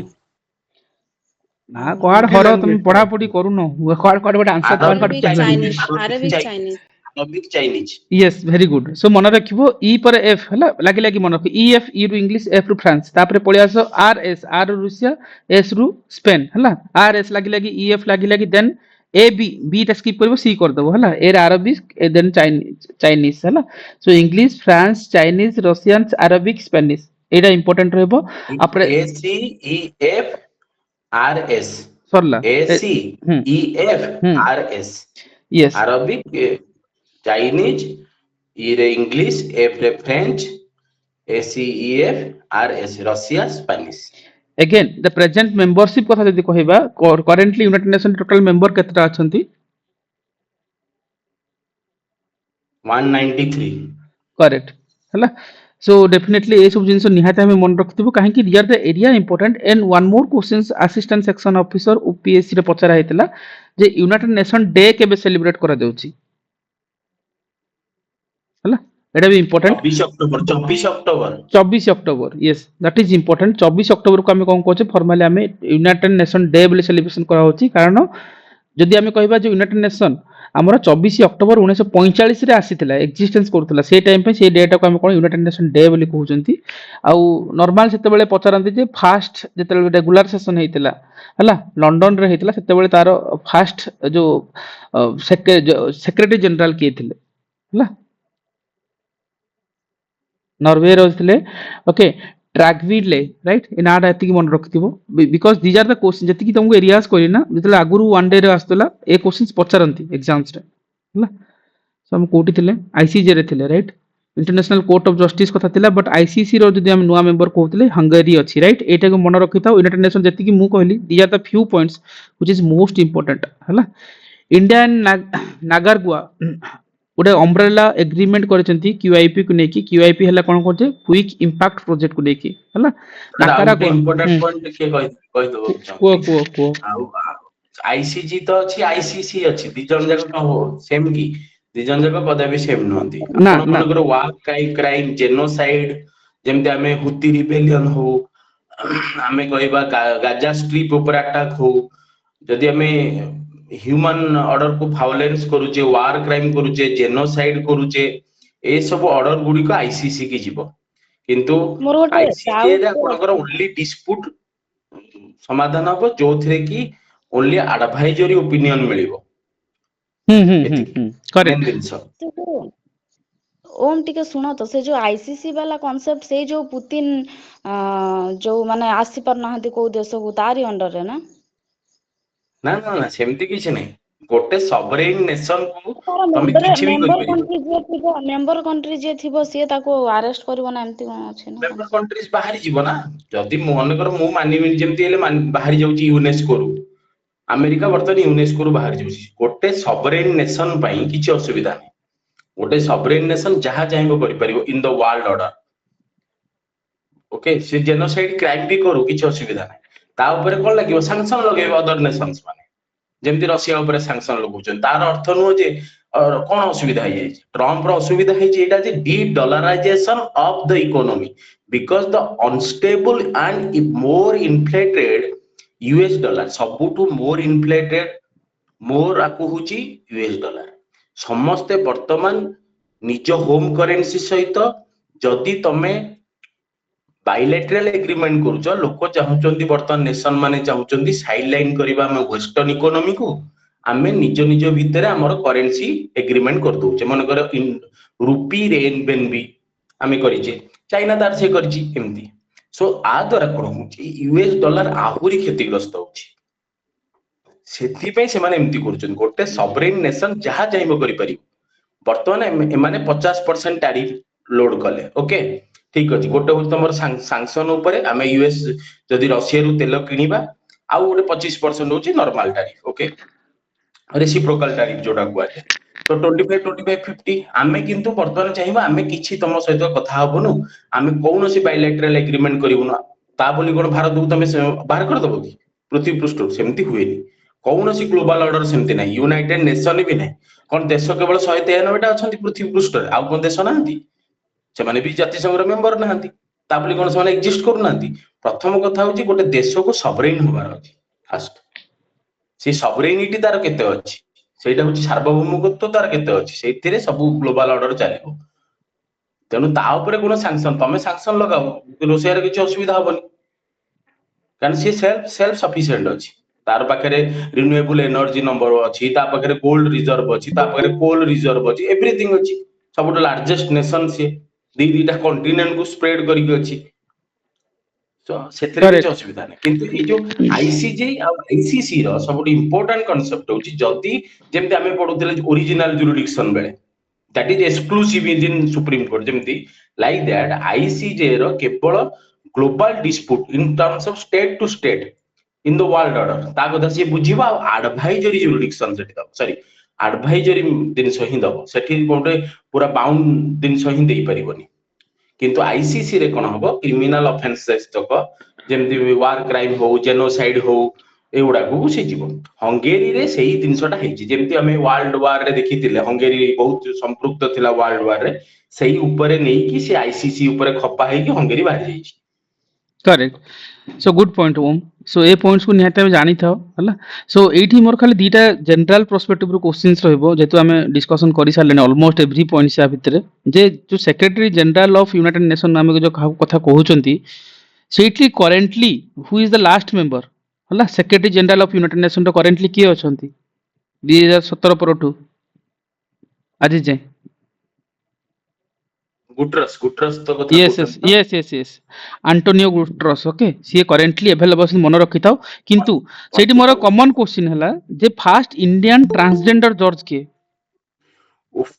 ना ଆଉ कोड हरो तुम पढ़ा पढ़ी करूनो code code but answer Arabic, code Chinese, Arabic, Chinese. Arabic, Chinese. Yes very good so मन रखिबो ई पर एफ हला लागी लागी मन रख ई एफ ई रु इंग्लिश एफ रु फ्रांस तापरे पळि आसो आर एस आर रु रूसिया एस रु स्पेन हला आर एस लागी लागी ई एफ लागी लागी देन ए बी बी टा स्किप करबो सी कर दबो हला A Arabic A then Chinese हला so English France Chinese Russian Arabic Spanish एटा इंपोर्टेंट रहबो आपरे A C E F R S. सरला A C E F R S. Yes Arabic, Chinese, E रे English, F रे French, A C E F R S Russia, Spanish. Again the present membership कथा जदि कहबा currently united nation total member केतटा अछंती 193. Correct हला so definitely ए सब जिंस निहाते हमें मन रखथिबो काहे कि rear the area important and one more questions assistant section officer OPSC रे पचरा हेतला जे यूनाइटेड नेशन डे केबे सेलिब्रेट करा जाउची हला एटा भी important 24 October 24 October 24 October yes that is important 24 October को हमें कोन कहचे फॉर्मली हमें यूनाइटेड नेशन डे बोले सेलिब्रेशन करा होची कारण जदि हमें कहबा जे यूनाइटेड नेशन हमर 24 अक्टोबर 1945 रे आसीथिला एक्जिस्टेंस करथुला से टाइम पे से डेटा को हम कोन यूनाइटेड नेशन डे बोली कहउचंती आ नॉर्मल सेते बेले पचारंती जे फास्ट जेते रेगुलर सेशन हेतिला हला लंदन रे हेतिला सेते बेले तार फास्ट जो सेक्रेटरी जनरल के थिले हला नॉर्वे रे थिले ओके ट्रैगविले राइट इन आड एति मन रखथिबो because these are the question जति कि तुमको एरियाज कोइ ना जतले आगुरु वन डे रे आस्तला ए क्वेश्चंस पचारंती एग्जाम्स रे हला सो हम कोठी थिले आईसीजे रे थिले right international court of justice कथा थिला बट आईसीसी रो जदि हम नुवा मेंबर कहउतले हंगेरी अछि राइट एटा को मन रखिताओ यूनाइटेड नेशन जति कि मु कहली these are the few points which is most important हला इंडिया एंड नागारगुआ गोटे अम्ब्रेला एग्रीमेंट करछंती क्यूआईपी को नेकी क्यूआईपी हला कोन करछे क्विक इंपैक्ट प्रोजेक्ट को नेकी हला नाकारा को इंपोर्टेंट पॉइंट के कहि दो को आईसीजी तो अछि आईसीसी अछि दी जन जाक हो सेम की दी जन जाक कदा भी सेम नहंती ना, कोन कोन वार क्राइम जेनोसाइड जेमते हमें हुती रिबेलियन हो हमें कहबा गाजा स्ट्रिप ऊपर अटैक हो जदि हमें ह्यूमन ऑर्डर को वायलेंस करूचे वार क्राइम करूचे जेनोसाइड करूचे ए सब ऑर्डर गुडी को आईसीसी की जीवो किंतु मोर गोटे आईसीसी रे डाउट आपनकर ओनली डिस्प्यूट समाधान हो जो थरे की ओनली एडवाइजरी ओपिनियन मिलिबो करेक्ट जिनस ओम टिके सुनो तो से जो आईसीसी वाला कांसेप्ट से जो पुतिन जो माने आसी पर नहंती को देश को तारी अंडर रे ना ना ना ना सेमती किछ नै गोटे सॉवरेन नेशन को तार तमे किछ भी मेंबर करि कंट्री जे थिबो मेंबर कंट्री जे थिबो से ताको अरेस्ट करबो ना एमती कोन अछि ना मेंबर कंट्रीज बाहरी जीव ना जदि मन कर मु मानिबिन जेमती हेले बाहरी जाउची यूनेस्को रू अमेरिका वर्तमान यूनेस्को रू बाहरी जाउची गोटे सॉवरेन नेशन पई किछ असुविधा नै गोटे सॉवरेन नेशन जहा चाहेबो करि परिबो in the world order okay से जेनोसाइड क्राइम भी करू किछ असुविधा नै ता ऊपर कोन लागिवो सैंक्शन लगेबो अदर नेशंस माने जेमती रशिया ऊपर सैंक्शन लगउछन तार अर्थ नो जे कोन असुविधा है ट्रम्प रो असुविधा है जे एटा जे de dollarisation of the economy because the unstable and more inflated US dollar सबुटू मोर इन्फ्लेटेड मोर आकु होची यूएस डॉलर समस्ते वर्तमान निज होम करेन्सी सहित जदि तमे बायलैटरल एग्रीमेंट करूछ लोक चाहूचंती वर्तमान नेशन माने चाहूचंती साइडलाइन करबा हम वेस्टर्न इकोनॉमी को आमे निज निज भितर हमर करेन्सी एग्रीमेंट कर दोचे मन कर रुपी रेनबेनबी आमे करिचे चाइना तार से करची एमती सो आ द्वारा कोन होची यूएस डॉलर आहुरी क्षतिग्रस्त होची सेति से माने एमती करूचन गोटे सॉवरेन नेशन जहा चाहबो करि पारि वर्तमान एमाने 50% टैरिफ लोड कले ओके ठीक अछि गोटे हो तमर सैंक्शन ऊपर आमे यूएस जदि रशिया रु तेल किनिबा आ गोटे 25% होची normal tariff okay reciprocal tariff जोडा कुआ तो 25 25 50 आमे किंतु वर्तमान चाहिबा आमे किछि तम सहित कथा हबनु आमे कोनोसी बायलैटरल एग्रीमेंट करिवुना ता बोली कोन भारत को तमे बाहर कर दबो कि पृथ्वी पृष्ठ सेमती हुएनी कोनोसी ग्लोबल ऑर्डर सेमती नाही यूनाइटेड नेशन भी नाही कोन देश केवल 193 टा अछंती पृथ्वी पृष्ठ आ कोन देश नाहंती से माने भी जाति संघ मेंबर नाहंती ता बोली कोन से एग्जिस्ट करू नाहंती प्रथम कथा होची गोटे देश को सॉवरेन होबार अछि फर्स्ट से सॉवरेनिटी तार केते अछि सेटा होची सार्वभौमिकत्व तार केते अछि सेथिरे सब ग्लोबल ऑर्डर चलिबो तेनु ता ऊपर कोनो सैंक्शन तमे सैंक्शन लगाओ रशिया रे किछ असुविधा होबनी कारण से सेल्फ सफिशिएंट अछि तार पाखरे रिन्यूएबल एनर्जी नंबर अछि ता पाखरे गोल्ड रिजर्व अछि ता पाखरे कोल रिजर्व अछि एवरीथिंग अछि सबटो लार्जेस्ट नेशन से दीटा कॉन्टिनेंट को स्प्रेड करी अछि तो सेतरे Correct. किछ असुविधा नै किंतु ए जो आईसीजे आ आईसीसी रो सबटो इंपोर्टेंट कांसेप्ट होछि जदी जेमते हमें पढुतले ओरिजिनल जुरिडिक्शन बेले that is exclusive in supreme court जेमती लाइक दैट आईसीजे रो केवल global dispute in terms of state to state in the world order ता कथा से बुझिबा एडवाइजरी जुरिडिक्शन सेठी दब सॉरी एडवाइजरी दिनस ही दब सेठी गोटे पूरा बाउंड दिनस ही देई परिबनी किंतु आईसीसी रे कोन हबो क्रिमिनल ऑफेंसेस तक जेमति वार क्राइम हो जेनोसाइड हो एउडा को से जीव हंगेरी रे सेही दिनसटा हेची जेमति हमें वर्ल्ड वार रे देखितिले हंगेरी बहुत संपृक्त थिला वर्ल्ड वार रे सेही ऊपर नै कि से आईसीसी ऊपर खपा है कि हंगेरी बाहर जाईची करेक्ट सो गुड पॉइंट ओम सो ए पॉइंट्स को निहाते जानी था हला सो एठी मोर खाली दीटा जनरल पर्सपेक्टिव रो क्वेश्चंस रहबो जेतु हमें डिस्कशन करि सारलेन ऑलमोस्ट एवरी पॉइंट से भितरे जे जो secretary general of united nation नाम जो कथा कहउचंती सेटली currently who is the last member हला secretary general of united nation रो करेंटली के अछंती 2017 परठू आज जे गुटरस तो कथा yes antonio guterres ओके सी करेंटली अवेलेबल मन रखि थाओ किंतु सेठी मोर कॉमन क्वेश्चन हला जे फर्स्ट इंडियन ट्रांसजेंडर जज के उफ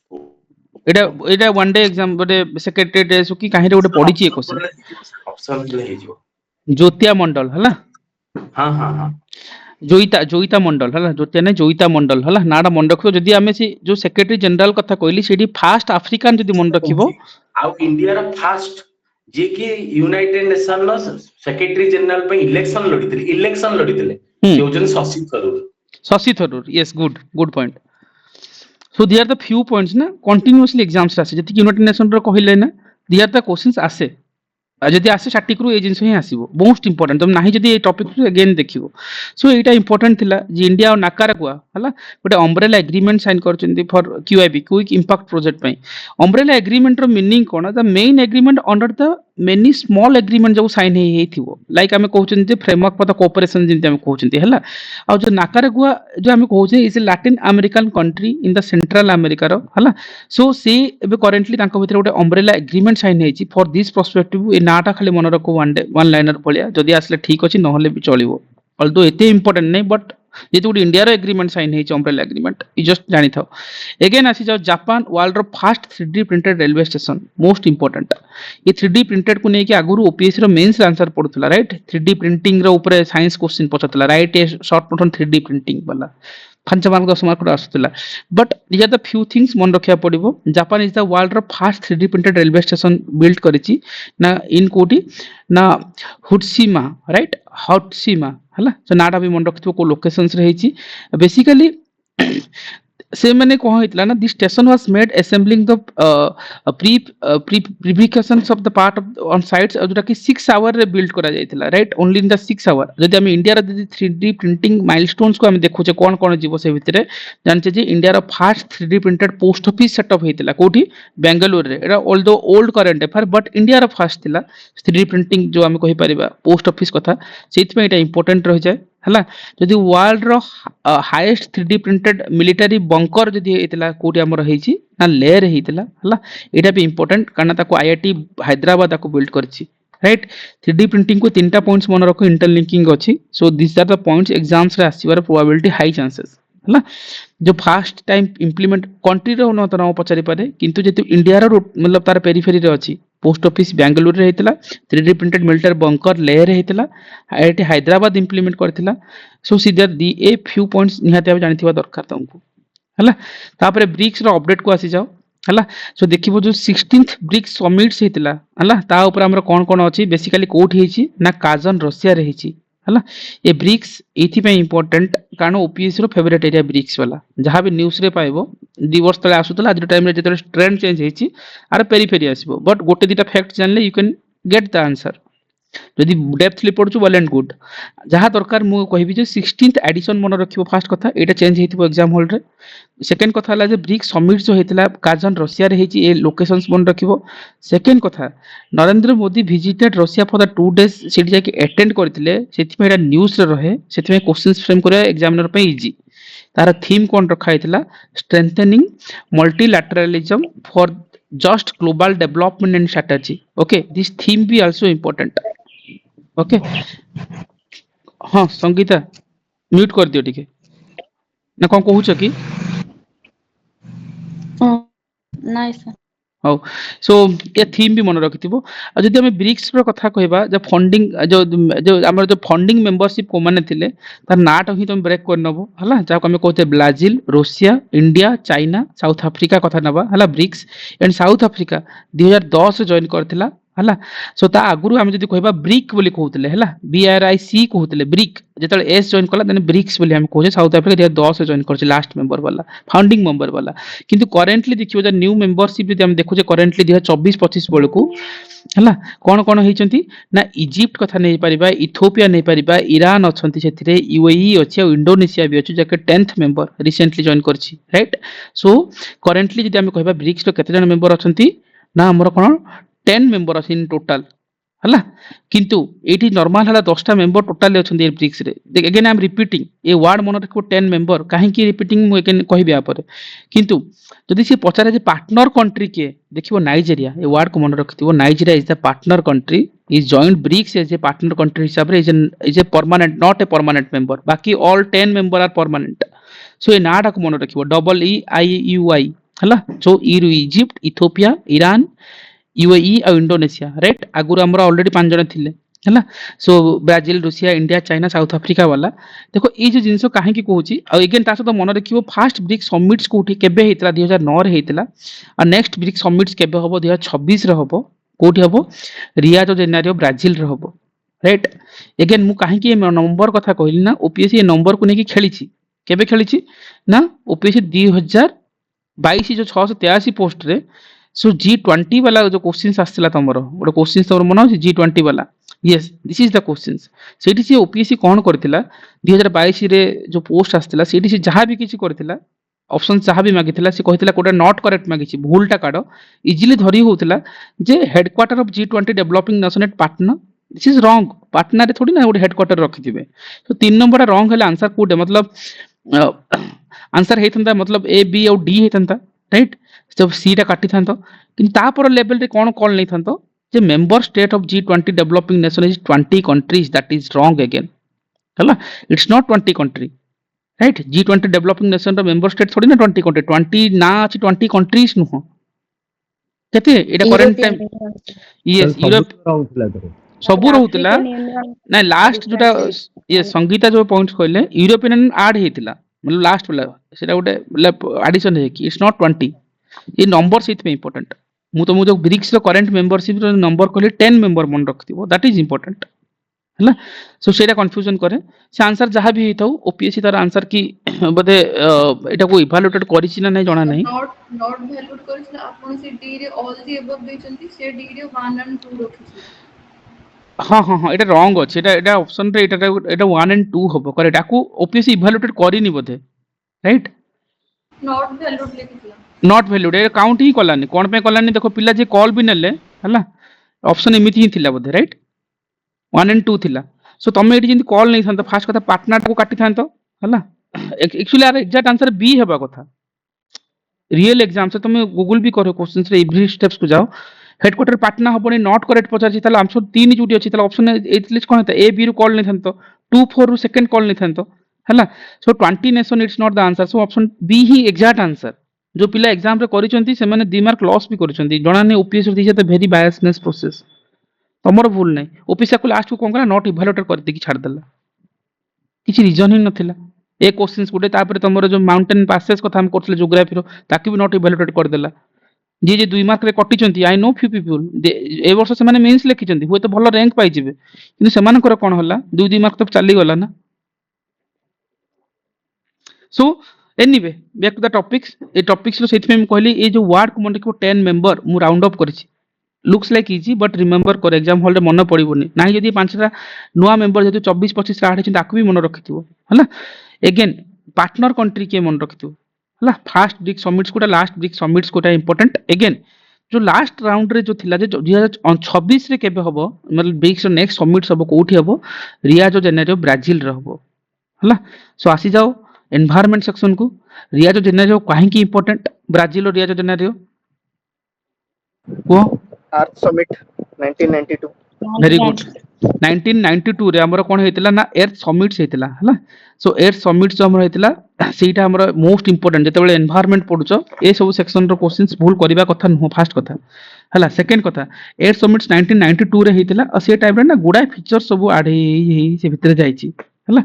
एटा वन डे एग्जाम बटे सेक्रेटरी डे सु की काहे रे गोटे पढिची क्वेश्चन ऑप्शन ले हे जो ज्योतिया मंडल हला हां हां हां जोईता मंडल हला ज्योतिया ने जोईता मंडल हला नाडा मन रखियो जदी हमें से जो सेक्रेटरी जनरल कथा कहली सेठी फर्स्ट अफ्रीकन जदी मन रखिबो आ इंडिया रा फर्स्ट जे कि यूनाइटेड नेशन नो सेक्रेटरी जनरल पे इलेक्शन लड़ीतिले से होजन Shashi Tharoor yes good point so they are the few points ना कंटीन्यूअसली एग्जाम्स आसे जति यूनाइटेड नेशन रो कहिले ना दे आर द क्वेश्चंस आसे जदि आसे स्टैटिक रू ए जिंस ही आसीबो मोस्ट इंपोर्टेंट तुम नाही जदि ए टॉपिक रू अगेन देखिबो सो एटा इंपोर्टेंट थिला जे इंडिया और नाकाराकुआ हला गोटे अम्ब्रेला एग्रीमेंट साइन करचंदी for QIP quick impact project पई अम्ब्रेला एग्रीमेंट रो मीनिंग कोन the main agreement under the many small agreement जो साइन हे थिवो लाइक हमें कहउचंदी जे फ्रेमवर्क फॉर द कोऑपरेशन जिंते हमें कहउचंदी हला आ जो नाकाराकुआ जो हमें कहउचे is a Latin American country in the Central America रो हला सो सी एबे करेंटली तांको भितर गोटे अम्ब्रेला एग्रीमेंट साइन हेची फॉर दिस पर्सपेक्टिव ए नाटा खाली मन रखो वन लाइनर भलिया जदि आसले ठीक अछि नहले भी चलिवो ऑल्दो एते इंपोर्टेंट नै बट जेतु गोटे इंडिया रो एग्रीमेंट साइन हेची अम्ब्रेला एग्रीमेंट ई जस्ट जानि थाओ अगेन आसी जाओ जापान वर्ल्ड रो first 3D printed railway station most important ये 3D प्रिंटेड को नेकी आगुरु ओपीएससी रो मेंस आंसर पडुतला राइट 3D प्रिंटिंग रो ऊपर साइंस क्वेश्चन पचतला right a short note on 3D printing वाला 5 मार्क 10 मार्क आसुतला but these are the few things मन रखिया पड़िबो जापान इज द वर्ल्ड रो first 3D printed railway station build करिछि ना इन कोटी ना हुटसीमा राइट हटसीमा हला सो नाडा भी मन रखितो को लोकेशंस रहिछि बेसिकली से मैंने कहा इतला ना, this station was made assembling the prefabrications of the part of on sites, जोटा कि 6 आवर रे बिल्ड करा जायतिला, right, only in the 6 hour. जदि हम इंडिया रे 3D प्रिंटिंग माइलस्टोन्स को हम देखुचे कोन कोन जीवो से भितरे, जानचे जे इंडिया रो first 3D printed post office setup हेतिला कोठी, बेंगलुरु रे। एटा although old current affair but India रो फर्स्ट थिला 3D प्रिंटिंग जो हम कहि परिबा पोस्ट ऑफिस कथा, सेति में एटा इंपोर्टेंट रह जाय हला। जदि वर्ल्ड रो highest 3D printed military bunker जदि हेतिला कोठी हमर हेछि ना, ले रे हेतिला हला। एटा भी इंपोर्टेंट कारण ताको आईआईटी हैदराबाद ताको बिल्ड करछि, राइट। 3D प्रिंटिंग को तीनटा पॉइंट्स मन रखो, इंटरलिंकिंग अछि, so this are the points exams रे आसीबार प्रोबेबिलिटी हाई चांसेस हला। जो फर्स्ट टाइम इंप्लीमेंट कंट्री रो न तो पचारि पारे, किंतु जेतु इंडिया रो मतलब तार पेरिफेरी रे अछि, पोस्ट ऑफिस बेंगलुरु रे हेतिला, 3D प्रिंटेड मिलिटरी बंकर ले रे हेतिला, आईआईटी हैदराबाद इंप्लीमेंट करथिला। सो सीधर दी ए फ्यू पॉइंट्स निहाते आप जानिथिबा दरकार तुमको हला। तापरे ब्रिक्स रो अपडेट को आसी जाओ हला। सो देखिबो जो 16th ब्रिक्स समिट्स हेतिला हला, ता ऊपर हमर कोन कोन अछि, बेसिकली कोठी हेछि ना काजन रशिया रे हेछि हला। ए ब्रिक्स एथि पे इंपोर्टेंट कारण ओपीएससी रो फेवरेट एरिया ब्रिक्स वाला, जहां भी न्यूज रे पाइबो 2 वर्ष तले आसुतला, आज टाइम रे जेतले ट्रेंड चेंज हेछि आर पेरिफेरी आसीबो, बट गोटे दिटा फैक्ट जानले you can get the answer. जदि डेप्थली पढुछु वेल एंड गुड, जहां दरकार मु कहिबि जे 16th एडिशन मन रखिबो। फर्स्ट कथा एटा चेंज हेतिबो एग्जाम हॉल रे। सेकंड कथा हला जे ब्रिक्स समिट जो हेतिला काजन रशिया रे हेछि, ए लोकेशंस मन रखिबो। सेकंड कथा, Narendra Modi visited Russia for the 2 days, सेठी जाके अटेंड करथिले, सेति पे एटा न्यूज रे रहे, सेति में क्वेश्चंस फ्रेम करे एग्जामिनर पे इजी। तार थीम कोन रखा हेतिला, strengthening multilateralism for just global development and strategy. Okay, this theme भी आल्सो इंपोर्टेंट। ओके, हाँ संगीता म्यूट कर दियो टिके ना, कौन कहूछ कि नाइ सर। हौ। सो ये थीम भी मन रखिथिबो। आ जदि हम ब्रिक्स रो कथा कहबा, जो फंडिंग जो जो हमर जो फंडिंग मेंबरशिप को माने थिले, तार नाट ही तुम ब्रेक कर नबो हला। जा को हम कहते Brazil, Russia, India, China, South Africa कथा नबा हला। ब्रिक्स एंड साउथ अफ्रीका 2010 रे जॉइन करथिला हला। सो ता आगुरु हम जदि कहबा ब्रिक बोली कहउतले हला, BRIC कहउतले, ब्रिक जेतले एस जॉइन कला देन ब्रिक्स बोली हम कहजे। साउथ अफ्रीका 2010 रे जॉइन करछि, लास्ट मेंबर वाला, फाउंडिंग मेंबर वाला। किंतु करेंटली देखियो जे न्यू मेंबरशिप जदि हम देखु जे करेंटली 2024-25 बेलकू हला, कोन कोन हेचंती ना, इजिप्ट कथा नै परिबा, इथियोपिया नै परिबा, ईरान अछंती, सेथिरे यूएई अछि और इंडोनेशिया भी अछि, जके 10th मेंबर रिसेंटली जॉइन करछि, राइट। सो करेंटली जदि हम कहबा ब्रिक्स रो केते जन मेंबर अछंती ना, हमर कोन 10 मेंबर अछि इन टोटल हला। किंतु एठी नॉर्मल हला 10टा मेंबर टोटल अछंती ब्रिक्स रे। Again I am repeating, a word मन रखो 10 मेंबर, काहे की रिपीटिंग मु अगेन कहबी आ पर। किंतु जदि से पचारे जे पार्टनर कंट्री के देखिबो, नाइजेरिया, ए वर्ड को मन रखिथिबो, Nigeria is the partner country, is joint BRICS as a partner country हिसाब रे, is a permanent, not a permanent member. बाकी all 10 member are permanent. So ए नाटा को मन रखिबो, EEIUI हला। So Egypt, Ethiopia, Iran, UAE और इंडोनेशिया, राइट। आगुर हमर ऑलरेडी 5 जन थिले हला। So Brazil, Russia, India, China, South Africa वाला। देखो ए जो जिंसो काहे की कहूची, आ अगेन ता सहित मन रखिबो, फर्स्ट ब्रिक्स समिट्स कोठी केबे हेतला, 2009 रे हेतला। आ नेक्स्ट ब्रिक्स समिट्स केबे हबो, 2026 रे हबो। कोठी हबो, रियो दे जेनेरियो, ब्राजील रे हबो, राइट। अगेन मु काहे की नंबर कथा कहली ना, ओपीएससी ए नंबर को नेकी खेलीची, केबे खेलीची ना, ओपीएससी 2022 जो 683 पोस्ट रे। सो G20 वाला जो क्वेश्चंस आस्थिला तमरो, गोटे क्वेश्चंस तमरो मन अछि G20 वाला, yes this is the questions. सेठी से ओपीएससी कोन करथिला 2022 रे जो पोस्ट आस्थिला, सेठी से जहां भी किछि करथिला, ऑप्शन जहां भी मागिथिला, से कहिथिला कोटा नॉट करेक्ट मागिछि, भूलटा काढो, इजीली धरि होउथिला जे headquarter of G20 developing nation at Patna. This is wrong, Patna रे थोड़ी ना गोटे हेडक्वार्टर रखिथिबे। तो 3 नंबर रॉन्ग हेले आंसर कोडे, मतलब आंसर हेतंता, मतलब ए बी और डी हेतंता, राइट। जब सी टा काटी थांतो, किंतु तापर लेवल रे कोन कॉल नै थांतो जे member state of G20 developing nation is 20 countries, that is wrong again हला। It's not 20 country, right. G20 developing nation रो मेंबर स्टेट थोड़ी ना 20 कंट्री, 20 ना अछि, 20 कंट्रीज नुह केते। एटा करंट टाइम, यस यूरोप सब रहउतला ना। लास्ट जोटा ये संगीता जो पॉइंट्स कहले, यूरोपियन ऐड हेतिला, मतलब लास्ट वाला सेटा गोटे मतलब एडिशन है कि इट्स नॉट 20। ये नंबर से इतने इंपोर्टेंट। मु जो ब्रिक्स रो करंट मेंबरशिप रो नंबर कहले 10 मेंबर मन रखथिबो, दैट इज इंपोर्टेंट। है सो सेटा कंफ्यूजन करे से आंसर जहाँ भी हेताउ ओपीएससी तार आंसर की बोधे एटा को इभालुएटेड करिछि ना नहीं जणा नहीं नॉट वैल्यूड करछि आपण से डी रे ऑल दी अबव देचंती से डी रे 1 एंड 2 रखिछि हाँ हाँ हाँ एटा रॉन्ग अछि एटा ऑप्शन रे एटा 1 एंड 2 हबो करेक्ट आकु ओपीएससी इभालुएटेड करिनि बोधे राइट नॉट वैल्यूड लिखितला नॉट वैल्यूड ए काउंट ही कलानी कोन पे कलानी देखो पिला जे कॉल भी नेले हला ऑप्शन एमिति ही थिला बोधे राइट 1 एंड 2 थिला सो तमे एटी जेंति कॉल नै थांतो फास्ट कथा पार्टनर को काटी थांतो हला एक्चुअली आर एग्जैक्ट आंसर बी हेबा कथा रियल एग्जाम से तुम गूगल भी करो क्वेश्चंस रे एवरी स्टेप्स को जाओ हेडक्वार्टर पार्टनर हबनी नॉट करेक्ट पचार ताले आंसर 3 जुटी अछि ताले ऑप्शन एटलीस्ट कोन हेता ए बी रू कॉल नै थांतो 2 4 रू सेकंड कॉल नै थांतो हला so 20 nation it's not the answer so option B ही एग्जैक्ट आंसर जो पिला एग्जाम रे करिसंती से माने 2 मार्क लॉस भी करिसंती जणा नै ओपीएस रे दिसे त वेरी बायसनेस प्रोसेस तमरो भूल नै ओपीएस को लास्ट को कोन करा नॉट इवैल्यूएटेड कर दे की छाड़ देला किछि रीजन ही नथिला ए क्वेश्चंस गुटे तापर तमरो जो माउंटेन पासेस कथा हम करथले ज्योग्राफी रो ताकि भी नॉट इवैल्यूएटेड कर देला जे 2 मार्क रे कटिचंती आई नो फ्यू पीपल ए वर्ष से माने मेंस लिखिचंती होय तो भलो रैंक पाई जिवे किंतु सेमान कर कोन होला 2 मार्क तो चली गला ना so anyway back to the topics ए टॉपिक्स रो सेति में कहली ए जो वर्ड को मन को 10 मेंबर मु राउंड अप करछि looks like easy but remember कर एग्जाम हॉल रे मन पड़िबोनी नाही जदी पांचटा नुवा मेंबर जदी 24 25 रा आडे ताकू भी मन रखिथिबो हला अगेन पार्टनर कंट्री के मन रखिथिबो हला फर्स्ट ब्रिक समिट्स कोटा लास्ट ब्रिक समिट्स कोटा इंपोर्टेंट अगेन जो लास्ट राउंड रे जो थिला जे 2026 रे केबे हबो मतलब ब्रिक्स नेक्स्ट समिट्स हबो कोठी हबो रियो de जेनेरियो ब्राजील रे हबो हला सो आसी जाओ एनवायरनमेंट सेक्शन को रियो de जेनेरियो काहे की इंपोर्टेंट ब्राजील और रियो de जेनेरियो को अर्थ समिट 1992 वेरी गुड 1992 रे हमर कोन हेतिला ना एर्थ समिट्स हेतिला हला सो एर्थ समिट्स जो हमर हेतिला सेटा हमर मोस्ट इंपोर्टेंट जेतेबेले एनवायरनमेंट पढुचो ए सब सेक्शन रो क्वेश्चंस भूल करबा कथा न फर्स्ट कथा हला सेकंड कथा एर्थ समिट्स 1992 रे हेतिला आ से टाइम रे ना गुडा फीचर सब आड हे से भितर जाईची हला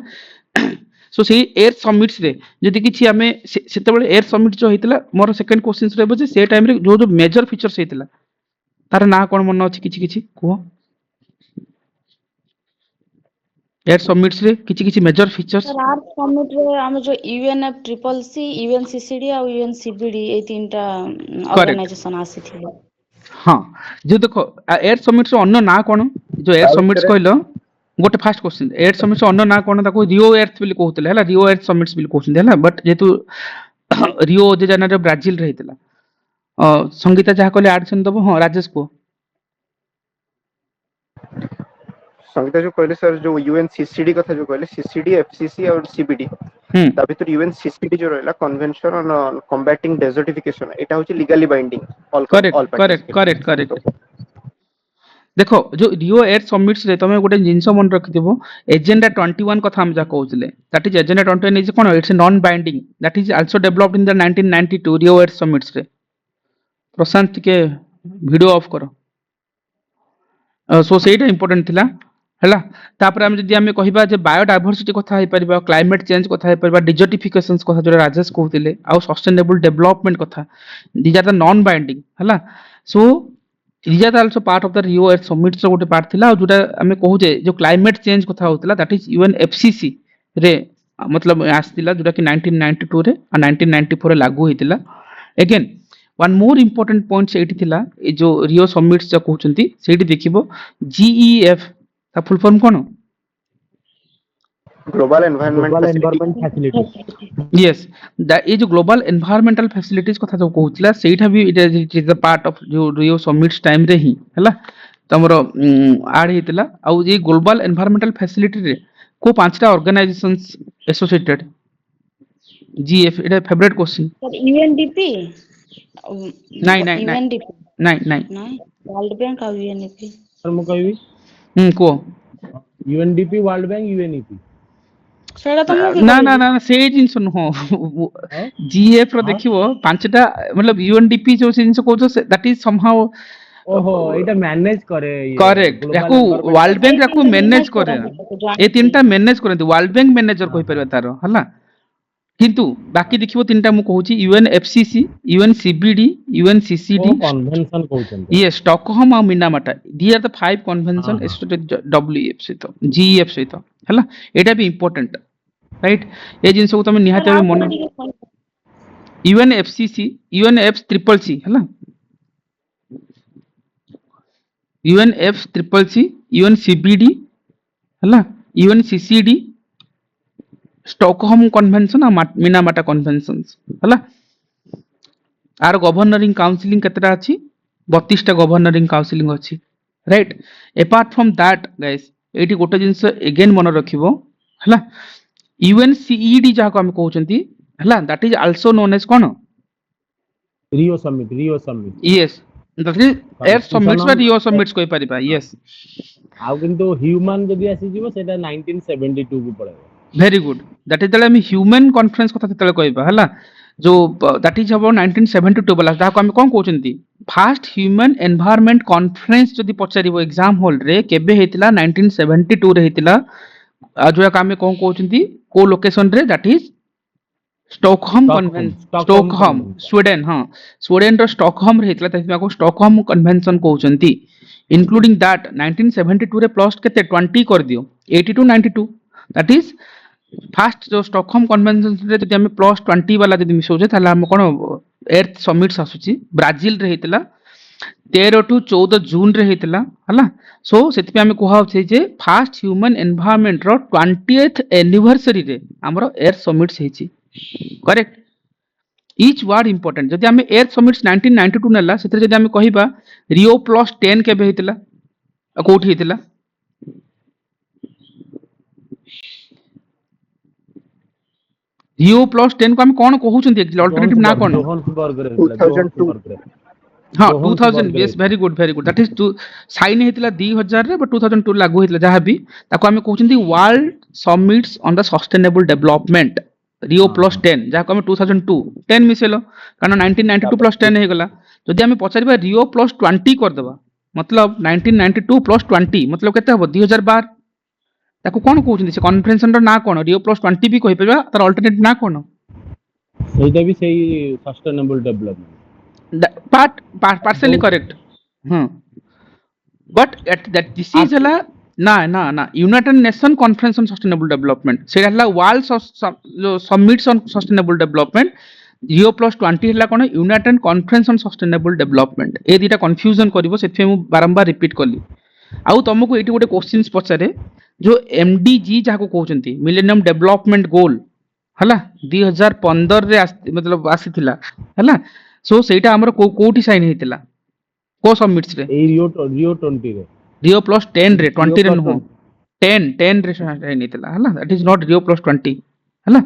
सो से एर्थ समिट्स रे जदि किछि हमें सेतेबेले एर्थ समिट जो हेतिला मोर सेकंड क्वेश्चंस रे बजे से टाइम रे जो मेजर फीचर्स हेतिला तार ना कोन मन अछि किछि किछि को एयर समिट्स रे किछि किछि मेजर फीचर्स सर आर समिट रे हम जो यूएनएफ ट्रिपल सी यूएनसीसीडी और यूएनसीबीडी ए तीनटा ऑर्गेनाइजेशन आसी थिले हां जो देखो एयर समिट्स रो अन्य ना कोन जो एयर समिट्स कहलो गोटे फास्ट क्वेश्चन एयर समिट्स अन्य ना कोन ताको रियो एर्थ बिल कहउतले हला रियो एर्थ समिट्स बिल कहउछन हला बट जेतु रियो जे जाना रे ब्राजील रे हेतला संगीता जहा कहले आडसन दबो हां राजेश को संगीता जो कहले सर जो यूएनसीसीडी कथा जो कहले सीसीडी एफसीसी और सीबीडी ता भीतर यूएनसीसीडी जो रहला कन्वेंशन ऑन कॉम्बैटिंग डेजर्टिफिकेशन एटा होची लीगली बाइंडिंग ऑल करेक्ट देखो जो रियो एर्थ समिट्स रे तमे गोटे जिंस मन रखिथिबो एजेंडा 21 कथा हम जा कहउतले दैट इज एजेंडा 21 इज कोन it's non binding that is also developed in the 1992 Rio Earth summits रे प्रशांत के वीडियो ऑफ करो सो सेटा इंपोर्टेंट थिला हला तापर हम जदी हमें कहिबा जे बायोडायवर्सिटी कथा हे परबा क्लाइमेट चेंज कथा हे परबा डिजर्टिफिकेशंस कथा जो राजेश कहउतिले आ सस्टेनेबल डेवलपमेंट कथा these are the non binding हला so these are also part of the Rio Earth summits रो गोटे पार्ट थिला जोटा हमें कहू जे जो क्लाइमेट चेंज कथा होतला दैट इज यूएनएफसीसी रे मतलब आस्तिला जोटा कि 1992 रे आ 1994 रे लागू हेतिला again one more important point सेठी थिला ए जो रियो समिट्स जो कहउचंती सेठी देखिबो जीईएफ ता फुल फॉर्म कोन global environment facility yes the ए जो ग्लोबल एनवायरमेंटल फैसिलिटीज कथा जो कहउतला सेठा भी it is the part of जो रियो समिट्स टाइम रे ही हला तमरो आड हेतिला आ जे ग्लोबल एनवायरमेंटल फैसिलिटी रे को पांचटा organisations associated GEF it favourite question sir UNDP नहीं वर्ल्ड बैंक और यूएनईपी सर मु कहबी को यूएनडीपी वर्ल्ड बैंक यूएनईपी सेटा तो मु ना ना ना से जिंस न जीएफ रो देखिबो पांचटा मतलब यूएनडीपी जो जिंस कहजो दैट इज समहाउ ओहो एटा मैनेज करे करेक्ट याकू वर्ल्ड बैंक याकू मैनेज करे ए तीनटा मैनेज करंती वर्ल्ड बैंक मैनेजर कहि परबा तारो हला किंतु बाकी देखिबो तीनटा मु कहूची यूएनएफसीसी यूएनसीबीडी यूएनसीसीडी कन्वेंशन कहउछन ये स्टॉकहोम और Minamata these are the 5 convention हाँ, हाँ। डब्ल्यूएफ सहित जीईएफ सहित हला एटा भी इंपोर्टेंट राइट ए जिंस को तमे निहाते ସାର୍ भाବେ ଆଉ मन ଥରେ ଟିକେ କହିବେ? यूएनएफसीसी यूएनएफ ट्रिपल सी हला यूएनएफ ट्रिपल सी यूएनसीबीडी हला यूएनसीसीडी स्टॉकहोम कन्वेंशन और मिनामाटा कन्वेंशन हला आर गवर्नरिंग काउंसिलिंग केतरा अछि 32 टा गवर्नरिंग काउंसिलिंग अछि right apart from that guys eighty गोटे जिंस अगेन मन रखिबो हला यूएनसीईडी जहा को हम कहउचंती हला that is also known as कोन Rio summit yes that is air summits बा रियो समिट्स कोइ परिबा यस आउ किंतु ह्यूमन जदी आसी जीवो सेटा 1972 को पड़ेगा वेरी गुड दैट इज हम ह्यूमन कॉन्फ्रेंस कथा तले कहबा हला जो दैट इज अबाउट 1972 वाला जहा को हम कोन कहउचंती फर्स्ट ह्यूमन एनवायरनमेंट कॉन्फ्रेंस जदी पचारिबो एग्जाम हॉल रे केबे हेतिला 1972 रे हेतिला जो का हम कोन कहउचंती को लोकेशन रे that is Stockholm convention Stockholm Sweden हां स्वीडन रो स्टॉकहोम रे हेतिला तथि को स्टॉकहोम कन्वेंशन कहउचंती इंक्लूडिंग दैट 1972 रे प्लस केते 20 कर दियो 80 टू 92 दैट इज फर्स्ट जो स्टॉकहोम कन्वेंशन रे जदि हम प्लस 20 वाला जदि मिसौजे ताला हम कोन एर्थ समिट्स आसुची ब्राजिल रे हेतिला 13 टू 14 जून रे हेतिला हला सो सेति पे हम कोहा छै जे फर्स्ट ह्यूमन एनवायरनमेंट रो 20th एनिवर्सरी रे हमरो एर्थ समिट्स हेची करेक्ट each word important जदि हम एर्थ समिट्स 1992 नेला सेते जदि हम कहिबा रियो प्लस 10 केबे हेतिला कोठी हेतिला रियो प्लस 10 को हम कोन कहउचंती अल्टरनेटिव ना कोन जोहान्सबर्ग रे 2002 हाँ 2000 yes very good that is to sign हेतिला 2000 रे बट 2002 लागू हेतिला जहा भी ताको हम कहउचंती world summits on the sustainable development Rio plus 10 जहा को हम 2002 10 मिसेलो कारण 1992 प्लस 10 हे गला जदि हम पचारिबा रियो प्लस 20 कर देबा मतलब 1992 प्लस 20 मतलब केते हबो 2012 ताको कोन कहउचंती से कॉन्फ्रेंस रो ना कोन रियो प्लस 20 भी कहि परबा तार अल्टरनेटिव ना कोन सेटा भी सही sustainable development partially correct but that this is hela na united nation conference on sustainable development se hela world summits on sustainable development rio plus 20 hela kono united conference on sustainable development ए दिटा confusion करिवो सेथे मु बारंबार repeat करली आउ तुमको eighty गोटे क्वेश्चंस पचारे जो एमडीजी जहा को कहउचंती मिलेनियम डेवलपमेंट गोल हला 2015 रे मतलब आसीथिला हला सो सेटा हमर कोठी साइन हेतिला को समिट्स रे ए रियो 20 रे रियो प्लस 10 रे 20 रे नो 10 रे साइन हेतिला हला that is not Rio plus 20 हला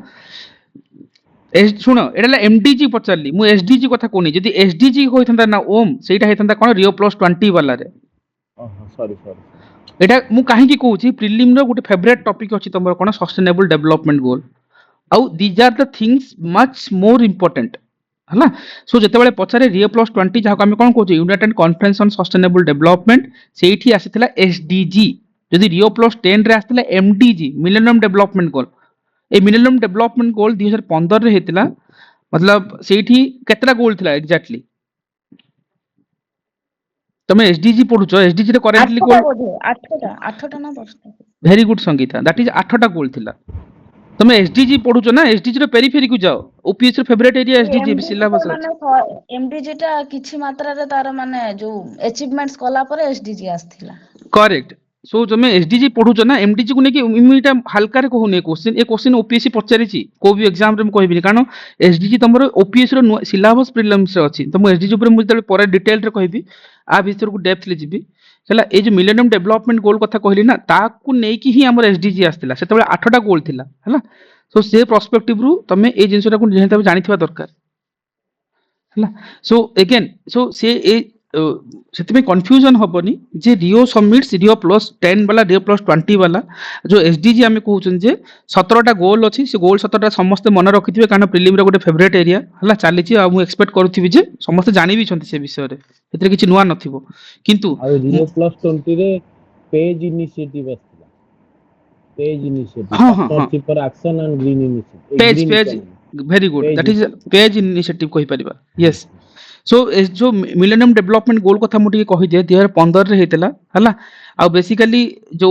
एस सुनो एडला एमडीजी पचारली मु एसडीजी कथा कोनी जदी एसडीजी होइथंदा ना ओम सेटा हेतंदा कोन रियो प्लस 20 वाला रे सॉरी एटा मु काहे की कहूची प्रिलिम रो गुटे फेवरेट टॉपिक अछि तमर कोन सस्टेनेबल डेवलपमेंट गोल आउ these are the things much more important हला सो जते बेले पचारे रियो प्लस 20 जहा को हम कोन कहूची united conference on sustainable development सेठी आसीथिला एसडीजी जदी रियो प्लस 10 रे आसीथिला एमडीजी मिलेनियम डेवलपमेंट गोल ए मिलेनियम डेवलपमेंट गोल 2015 रे हेतिला मतलब सेठी केतरा गोल थिला एग्जैक्टली तमे एसडीजी पढुचो एसडीजी रे करेंटली गोल 8टा ना 10टा very good Sangeeta that is 8टा गोल थिला तमे एसडीजी पढुचो ना एसडीजी रे पेरिफेरी को जाओ ओपीएस रे फेवरेट एरिया एसडीजी सिलेबस माने एमडीजी टा किछि मात्रा रे तार माने जो अचीवमेंट्स कला पर एसडीजी आस्थिला करेक्ट सो तमे एसडीजी पढुचो ना एमडीजी को नेकी इमिटा हल्का रे कहू ने क्वेश्चन ए क्वेश्चन ओपीएससी पचारिची को भी एग्जाम रे म कहबिनी कारण एसडीजी तमरो ओपीएस रो सिलेबस प्रीलिम्स रे अछि तम एसडीजी ऊपर मु पर डिटेल रे कहबी आ भीतर को डेप्थ ले जिबी हला ए जो मिलेनियम डेवलपमेंट गोल कथा कहली ना ताकू नेकी ही हमर एसडीजी आस्थिला सेतबे 8टा गोल थिला हला सो से पर्सपेक्टिव रु तमे ए जिंसटा को जेहता जानिथिबा दरकार हला सो अगेन सो से ए सेति में कंफ्यूजन होबनी जे रियो समिट्स रियो प्लस 10 वाला रियो प्लस 20 वाला जो एसडीजी हमें कहउछन जे 17टा गोल अछि से गोल 17टा समस्त मन रखिथिबे कारण प्रीलिम रे गोटे फेवरेट एरिया हला चालीची आ मु एक्सपेक्ट करथिबी जे समस्त जानि भी छथि से विषय रे एतरे किछि नुवा नथिबो किंतु आ रियो प्लस 20 रे पेज इनिशिएटिव आस्थिला पेज इनिशिएटिव हाँ, हाँ, हाँ। Partnership for action and green initiative page very good, Page that is page initiative कहि परिबा. Yes, so जो मिलेनियम डेवलपमेंट गोल कथा मु टिके कहि दे 2015 रे हेतला हला. आ बेसिकली जो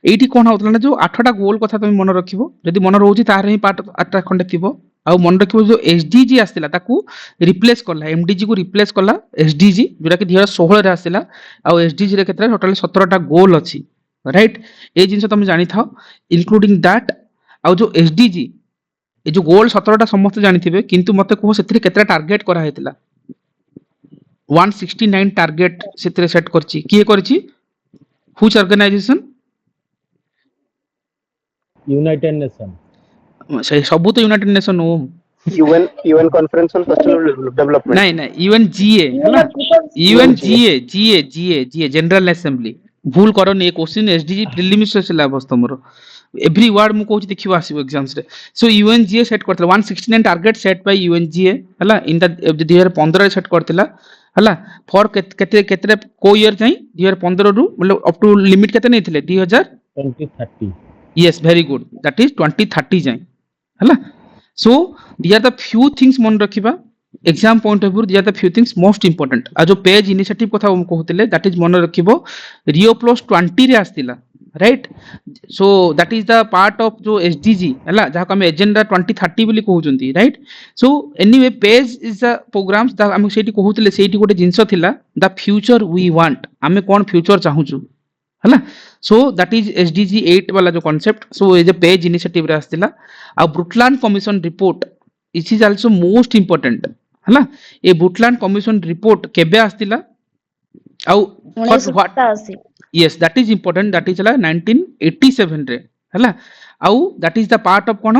एठी कोन होतला ना जो 8टा गोल कथा तुम मन रखिबो, जदि मन रहउची तार ही पार्ट 8टा खंडे थिबो. आ मन रखिबो जो एसडीजी आस्तिला ताकू रिप्लेस करला, एमडीजी को रिप्लेस करला एसडीजी जोटा कि 2016 रे आस्तिला. आ एसडीजी रे केतरा टोटल 17टा गोल अछि, राइट. ए जिंस तुम जानि थाओ इंक्लूडिंग दैट. आ जो एसडीजी ए जो गोल 17टा समस्त जानिथिबे, किंतु मते कहो सेतरे केतरा टारगेट करा हेतिला. 169 टारगेट सेतरे सेट करछि. किए करछि? Which organisation? United Nation. से सबु तो यूनाइटेड नेशन हो. UN conference on sustainable development. नहीं नहीं, यूएनजीए हला. UNGA general assembly. भूल करो ने क्वेश्चन एसडीजी प्रीलिम्स सिलेबस तमरो एवरी वर्ड मु कहूची देखिबो आसीबो एग्जाम्स रे. सो यूएनजीए सेट करथला 169 टारगेट सेट बाय यूएनजीए हला इन द 2015 रे सेट करथला हला. फॉर केते को ईयर चाहि 2015 रु मतलब अप टू लिमिट केते नैथिले 2030. yes, very good, that is 2030 जाए हला. so these are the few things मन रखिबा exam point of view. these are the few things most important. आ जो पेज इनिशिएटिव कथा हम कहउतिले that is मन रखिबो रियो प्लस 20 रे आस्तिला, right. So that is the part of जो एसडीजी हला जहा हम एजेंडा 2030 बोली कहउचंती, right. So anyway PAGE is the programmes the हम सेठी कहउतिले सेठी गोटे जिंस थिला द फ्यूचर वी वांट. हमें कोन फ्यूचर चाहूछु हला. सो दैट इज एसडीजी 8 वाला जो कांसेप्ट. सो ए जे पेज इनिशिएटिव रे आस्तिला. आ Brundtland commission report it is also most important हला. ए ब्रुटलैंड कमिशन रिपोर्ट केबे आस्तिला आ what 1987 yes, that is important, that is 1987 रे हला. आउ that is the part of cone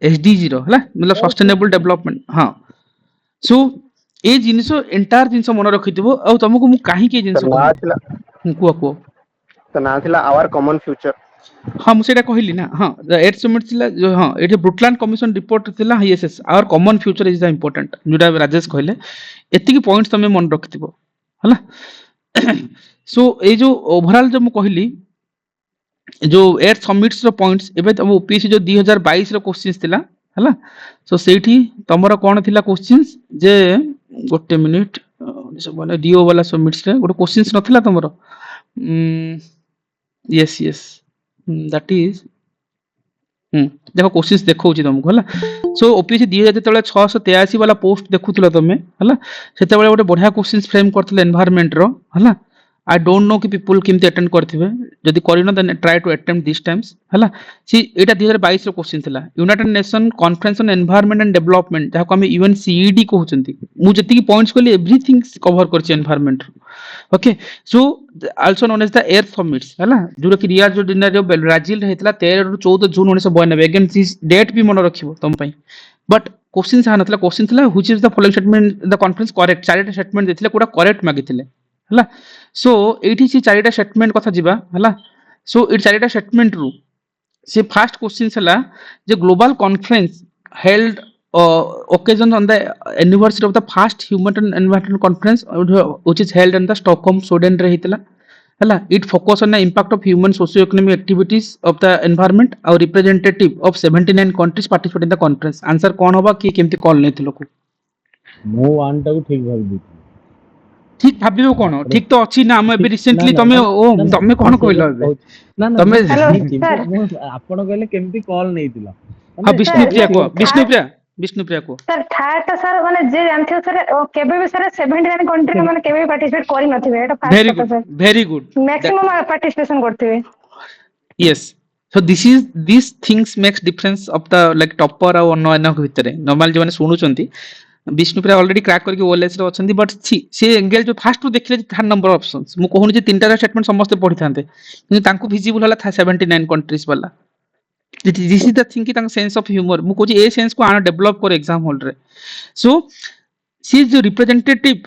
SDG रो हला मतलब सस्टेनेबल डेवलपमेंट. हां, सो ए जिंसो एंटायर जिंसो मन रखिथिबो. आ तुमको मु काहे के जिंसो ना थिला को तो ना थिला आवर कॉमन फ्यूचर. हां मु सेटा कहली ना. हां, द 8 समिट थिला जो. हां, एटे ब्रुटलैंड कमिशन रिपोर्ट थिला. Yes yes, our common future is the important जोटा राजेश कहले. एतिकी पॉइंट्स तमे मन रखिथिबो हला. सो ए जो ओवरऑल जो मु कहली जो 8 समिट्स रो पॉइंट्स एबे तम ओपीएससी जो 2022 रो क्वेश्चंस थिला हला. सो सेठी तमरो कोन थिला क्वेश्चंस जे गोटे मिनिट सब वाला डीओ वाला समिट्स रे गोटे क्वेश्चंस नथिला तमरो. यस यस, दैट इज देखो क्वेश्चंस देखौची तुमको हला. सो ओपीएससी 2683 वाला पोस्ट देखुतलो तमे हला. सेते बेले गोटे बढ़िया क्वेश्चंस फ्रेम करथिले एनवायरनमेंट रो हला. आई डोंट नो कि पीपल केमते अटेंड करथिबे. जदि करिनो then try to attempt this times हला. सी एटा 2022 रो क्वेश्चन थिला. United Nation conference on environment and development जहा को हम यूएनसीईडी कहउचंती. मु जति की पॉइंट्स कहली एवरीथिंग कवर करछि environment. Okay, so also known as the earth summits हला जो कि रिया जो डिनर जो ब्राजील रे हेतला 13 रु 14 जून 1992. अगेन दिस डेट भी मन रखिबो तम पई. बट क्वेश्चन सा नथला. क्वेश्चन थिला which is the following statement the conference correct. चारिटा स्टेटमेंट देथिले कोडा करेक्ट मागिथिले हला. सो एठी सी चारिटा स्टेटमेंट कथा जिबा हला. सो ए चारिटा स्टेटमेंट रु से फर्स्ट क्वेश्चन हला जे global conference held occasion on the anniversary of the first human and environmental conference which is held in the Stockholm, Sweden रे हितला हला. it focus on the impact of human socio-economic activities of the environment और representative of 79 countries participate in the conference. Answer कोन होबा कि केमती call नेथिलो को मो one टाକୁ ठीक भाबी दी. ठीक भाबियो कोन ठीक तो अछि ना. हम अभी रिसेंटली तमे तमे कोन कहलो अबे ना ना तमे आपण कहले केमती कॉल नैतिला. हां विष्णुप्रिया को सर थार्ड सर माने जे जानथियो सर केबे भी सर 79 कंट्री माने केबे भी पार्टिसिपेट करि नथिबे. एटा fast sir very good maximum participation करथिबे. yes, so these things makes difference of the like topper और अन्य भितरे नॉर्मल जो माने सुनुचंती. विष्णुप्रिया ऑलरेडी क्रैक करके ओएलएस रे अछंती. बट से एंगल जो फर्स्ट टू देखले थर्ड नंबर ऑप्शंस मु कहूनी जे तीनटा स्टेटमेंट समस्त पढि थांते किंतु तांको विजिबल हला था 79 कंट्रीज वाला. दिस इज द थिंग कि तांको सेंस ऑफ ह्यूमर मु कहूची ए सेंस को आना डेवलप कर एग्जाम हॉल रे. So C is representative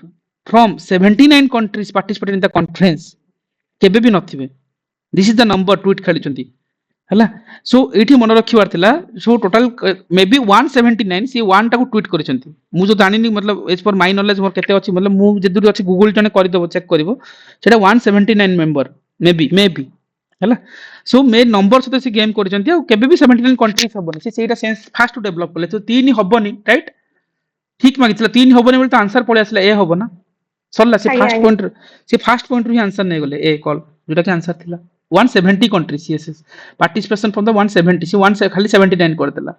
from 79 countries participate in the conference केबे भी नथिबे. दिस इज द नंबर ट्वीट खेलिचंती हला. सो एठी मन रखिवार थिला. सो टोटल मे बी 179 सी 1 टाको ट्वीट करिसंती. मु जो जानिनी मतलब एज पर माय नॉलेज मोर केते अछि मतलब मु जेदुरी अछि गूगल जने करि दबो चेक करिवो सेटा 179 मेंबर मे बी ହେଲା सो मे नंबर सहित से गेम करछंती आ केबे भी 79 कंट्रीज हबनी से सेटा सेंस फास्ट डेवलप कले तो 3 हबनी राइट ठीक मागितला 3 हबनी बोले तो आंसर पळे आसला ए हबो ना सरला से ଆଜ୍ଞା फास्ट पॉइंट रू ही आंसर नै गले ए कॉल जोटा के आंसर थिला 170 countries CSS participation from the 170 से 1 खाली 79 कर देला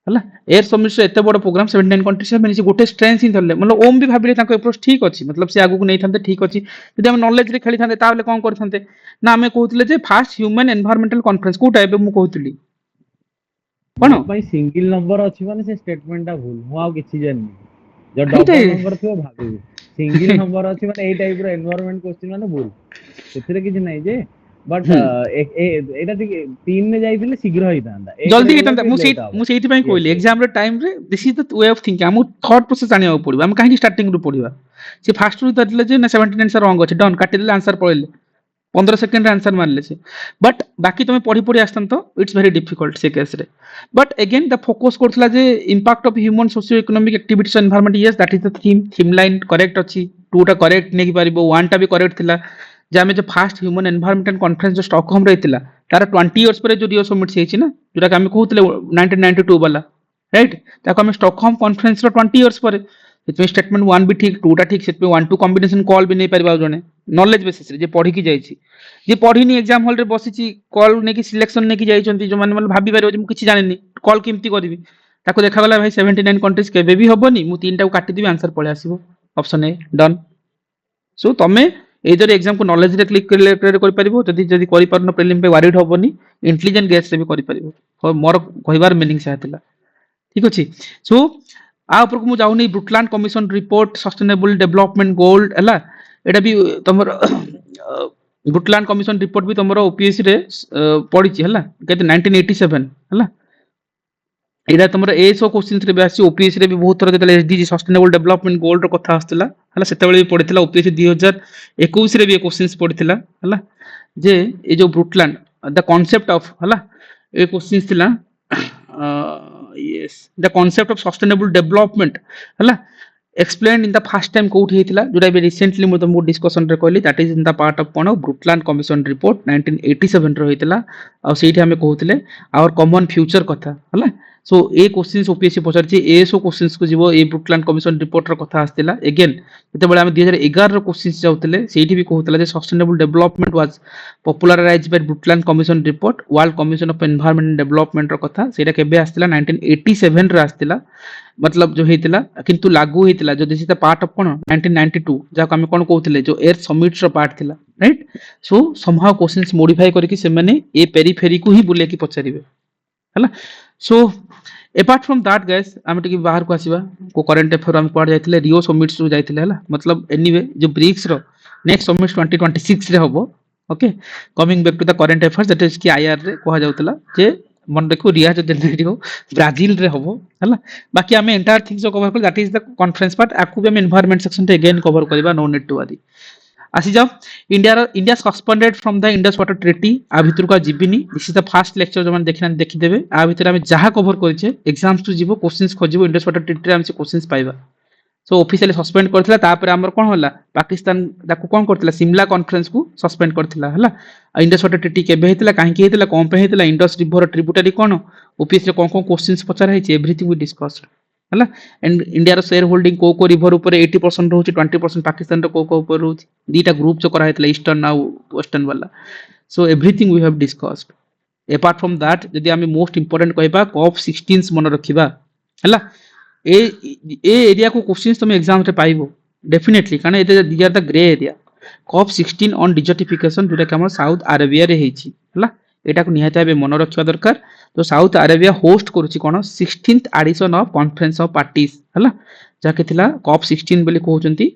ହେଲା एयर समिट से एते बड़ प्रोग्राम 79 कंट्रीज में से गोटे स्ट्रेंथ ही थले मतलब ओम भी भाबिले ताको अप्रोच ठीक अछि मतलब से आगु को नै थांते ठीक अछि यदि हम नॉलेज रे खेली थांते ताबले कोन करथांते ना हमें कहउतले जे फास्ट ह्यूमन एनवायरमेंटल कॉन्फ्रेंस को टाइप मु कहउतली कोन भाई सिंगल नंबर अछि माने से स्टेटमेंट टा भूल मु आउ किछि जाननी जो हेते डबल नंबर थियो भाबी सिंगल नंबर अछि माने ए टाइप रो एनवायरनमेंट क्वेश्चन माने भूल सेथिरे किछि नै जे बट एटा तीन ने जाइथिले शीघ्र होई तांदा जल्दी हेतंता मु सेति पई कहली एग्जाम रे टाइम रे this is the way of thinking हम थॉट प्रोसेस आनिया पड़िबा हम काहे स्टार्टिंग रू पड़िबा से फास्ट रू तटले जे ना 79 आंसर रॉन्ग अछि डन काटि देले आंसर पळले 15 सेकंड रे आंसर मारले से बट बाकी तुम पढ़ी पढ़ी आस्तन तो इट्स वेरी डिफिकल्ट से केस रे बट अगेन द फोकस करथला जे impact of human socio economic activities environment yes that is the theme line correct अछि टू टा करेक्ट नै कि पारिबो वन टा भी करेक्ट थिला जे हमें जो फास्ट ह्यूमन एनवायरनमेंटल कॉन्फ्रेंस जो स्टॉकहोम रे थिला तार 20 इयर्स पर जो रियो समिट से ना जोटा कि हमें कहउतले 1992 वाला राइट ताको हमें स्टॉकहोम कॉन्फ्रेंस रो 20 इयर्स पर इतमे स्टेटमेंट 1 भी ठीक 2 टा ठीक सेट पे 1 2 कॉम्बिनेशन कॉल भी नै परिबा जने नॉलेज बेसिस रे जे पढ़ी की जाई छी जे पढ़ी नि एग्जाम हॉल रे बसी छी कॉल नै कि सिलेक्शन नै कि जाई छंती जो माने मतलब भाबी पारो जे मु किछि जानिनी कॉल केमती करबी ताको देखा गला भाई 79 कंट्रीज केबे भी हबनी मु तीन टा को काटि देबी आंसर पळे आसीबो ऑप्शन ए डन सो तमे एदर एग्जाम को नॉलेज रे क्लिक कर परिबो जदी जदी करि परनो प्रीलिम पे वरीड होबनी इंटेलिजेंट गेस से भी करि परिबो और मोर कहिबार मीनिंग से हतिला ठीक अछि सो आ ऊपर को मु जाउनी Brundtland commission report sustainable development goal हला एटा भी तमर ब्रुटलैंड कमीशन रिपोर्ट भी तमर ओपीएससी रे पढी छी हला केते 1987 हला एटा तमर एसो क्वेश्चन रे बेसी ओपीएससी रे भी बहुत तरह जेतले एसडीजी सस्टेनेबल डेवलपमेंट गोल रो कथा आस्तला हला सेतेबेले भी पढितला ओपीएससी 2021 रे भी क्वेश्चंस पढितला हला जे ए जो ब्रुटलैंड द कांसेप्ट ऑफ हला ए क्वेश्चंस थिला yes the concept of sustainable development हला explained in the first time कोउठ हेतिला जोटा बे रिसेंटली मो तुमको डिस्कशन रे कहली that is in the part of कोन ब्रुटलैंड कमीशन रिपोर्ट 1987 रो हेतिला आ सेठी हमें कहउतले आवर कॉमन फ्यूचर कथा हला सो ए क्वेश्चंस ओपीएससी पचारची एसो क्वेश्चंस को जीवो ए ब्रुटलैंड कमीशन रिपोर्ट रो कथा आस्तिला अगेन जते बेले हम 2011 रो क्वेश्चंस जाउतले सेठी भी कहउतला जे sustainable development was popularised by Brundtland commission report world commission of environment and development रो कथा सेटा केबे आस्तिला 1987 रे आस्तिला मतलब जो हेतिला किंतु लागू हेतिला जो this is the part of कोन 1992 जाको हम कोन कहउतले जो एयर समिट रो पार्ट थिला right so somehow questions modify करके से माने ए पेरीफेरी को ही बुले की पचारिबे हला so apart from that guys हम टिके बाहर को आसीबा को करंट अफेयर हम पढ़ जाइतिले रियो समिट सु जाइतिले हला मतलब एनीवे जो ब्रिक्स रो नेक्स्ट समिट 2026 रे होबो okay coming back to the current affairs that is की आईआर रे कहा जाउतला जे मन देखो रिया जो दिल्ली हो ब्राजील रे होबो हला बाकी हमें एंटायर थिंग्स जो कवर कर that is the conference part आकु भी हम एनवायरनमेंट सेक्शन रे अगेन कवर करबा नो नीड टू वरी आसी जाओ India suspended from the Indus water treaty आ भितर का जीबिनी this is the first lecture जो मन देखिना देखि देबे आ भितर हम जहा कवर करछे एग्जाम्स टू जीवो क्वेश्चंस खोजिबो इंडस वाटर ट्रीटी रे हम से क्वेश्चंस पाइबा सो ऑफिशियली सस्पेंड करथिला तापर हमर कोन होला पाकिस्तान दाकु कोन करथिला शिमला कॉन्फ्रेंस को सस्पेंड करथिला हला इंडस वाटर ट्रीटी केबे हेतिला काहे कि हेतिला कोन पे हेतिला इंडस रिवर ट्रिब्यूटरी कोन ऑफिस रे कोन क्वेश्चंस पचार है एवरीथिंग वी डिस्कस्ड हला एंड इंडिया रो शेयर होल्डिंग को रिवर ऊपर 80% रहउची 20% पाकिस्तान रो को ऊपर रहउची दीटा ग्रुप जो करा हेतिला ईस्टर्न आ वेस्टर्न वाला so everything we have discussed apart from that जदी हमें मोस्ट इंपोर्टेंट कहबा कॉप 16 मन रखिबा हला ए एरिया को क्वेश्चंस तुम एग्जाम रे पाइबो डेफिनेटली कारण एते these are the grey area COP 16 on desertification जोटा कि हमर साउथ अरेबिया रे हेची हला एटा को निहाते बे मन रखिबा दरकार तो साउथ अरेबिया होस्ट करूची कोन 16th edition of conference of parties हला जाके थिला कॉप 16 बोली कहउचंती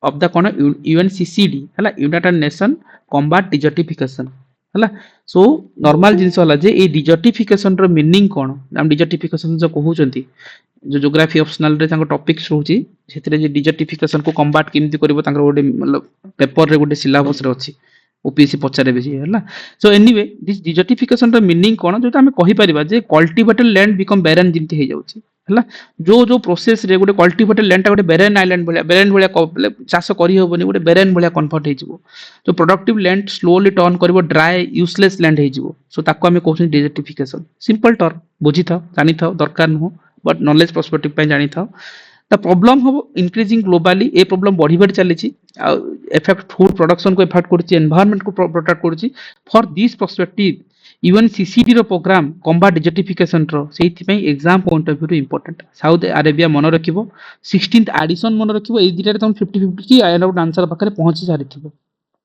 ऑफ द कोन यूएनसीसीडी हला यूनाइटेड नेशन कॉम्बैट डिजर्टिफिकेशन हला सो नॉर्मल जिंस होला जे ए डिजर्टिफिकेशन रो मीनिंग कोन हम डिजर्टिफिकेशन जो कहउचंती जो ज्योग्राफी ऑप्शनल रे तांको टॉपिक्स रहउची सेतरे जे डिजर्टिफिकेशन को कॉम्बैट केमती करबो तांकर गोटे मतलब पेपर रे गोटे सिलेबस रे अछि ओपीएससी पचारे बेसी हला सो एनीवे दिस डिजर्टिफिकेशन रो मीनिंग कोन जोटा हम कहि परिबा जे कल्टीवेटेड लैंड बिकम बैरन जिंती हे जाउची हला जो जो प्रोसेस रे गोटे कल्टिवेटेड लैंड गोटे बेरेन भलिया चाष करी होबनी गोटे बेरेन भलिया कन्वर्ट हेजिवो जो प्रोडक्टिव लैंड स्लोली टर्न करिवो ड्राई यूजलेस लैंड हेजिवो सो ताको हमें कहउछन डिजर्टिफिकेशन सिंपल टर्म बुझी थाओ जानि थाओ दरकार नुह बट नॉलेज पर्सपेक्टिव पे जानि थाओ द प्रॉब्लम हो इंक्रीजिंग ग्लोबली ए प्रॉब्लम बढ़ी बढ़ी चली इफेक्ट फूड प्रोडक्शन को इफेक्ट करुच्ची एनवायरनमेंट को प्रोटेक्ट करुच्ची फॉर दिस पर्सपेक्टिव यूएनसीसीडी रो प्रोग्राम कॉम्बैट डिजर्टिफिकेशन रो सेहि पई exam point of view important Saudi Arabia मन रखिबो 16th एडिशन मन रखिबो ए दिटा तुम 50-50 की आंसर पाखरे पहुंची सारिथिबो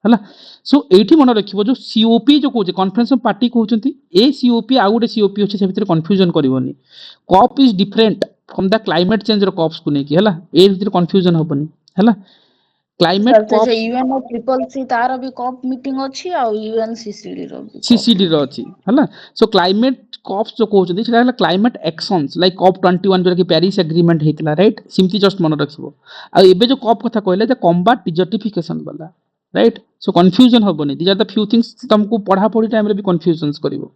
हला सो एठी मन रखिबो जो सीओपी जो कहउचे कॉन्फ्रेंस ऑफ पार्टी कहउचंती ए सीओपी आ गुटे सीओपी होचे से भितर कंफ्यूजन करबोनी COP is different from the climate change रो कॉप्स को नेकी हला ए भितर कंफ्यूजन होबनी हला क्लाइमेट सर से कॉप यूएनओ ट्रिपल सी तार भी कप मीटिंग अछि आ यूएनसीसीडी रो भी सीसीडी रो अछि हला सो क्लाइमेट कॉप्स जो कहउचंती सेटा हला क्लाइमेट एक्शंस लाइक कॉप 21 जो कि पेरिस एग्रीमेंट हेतिला राइट सिम्पली जस्ट मन रखिबो आ एबे जो कॉप कथा कहले जे कॉम्बैट डिजर्टिफिकेशन वाला राइट सो कंफ्यूजन होबनी these are the few things तुमको पढ़ा पढ़ी टाइम रे भी कंफ्यूजन्स करिवो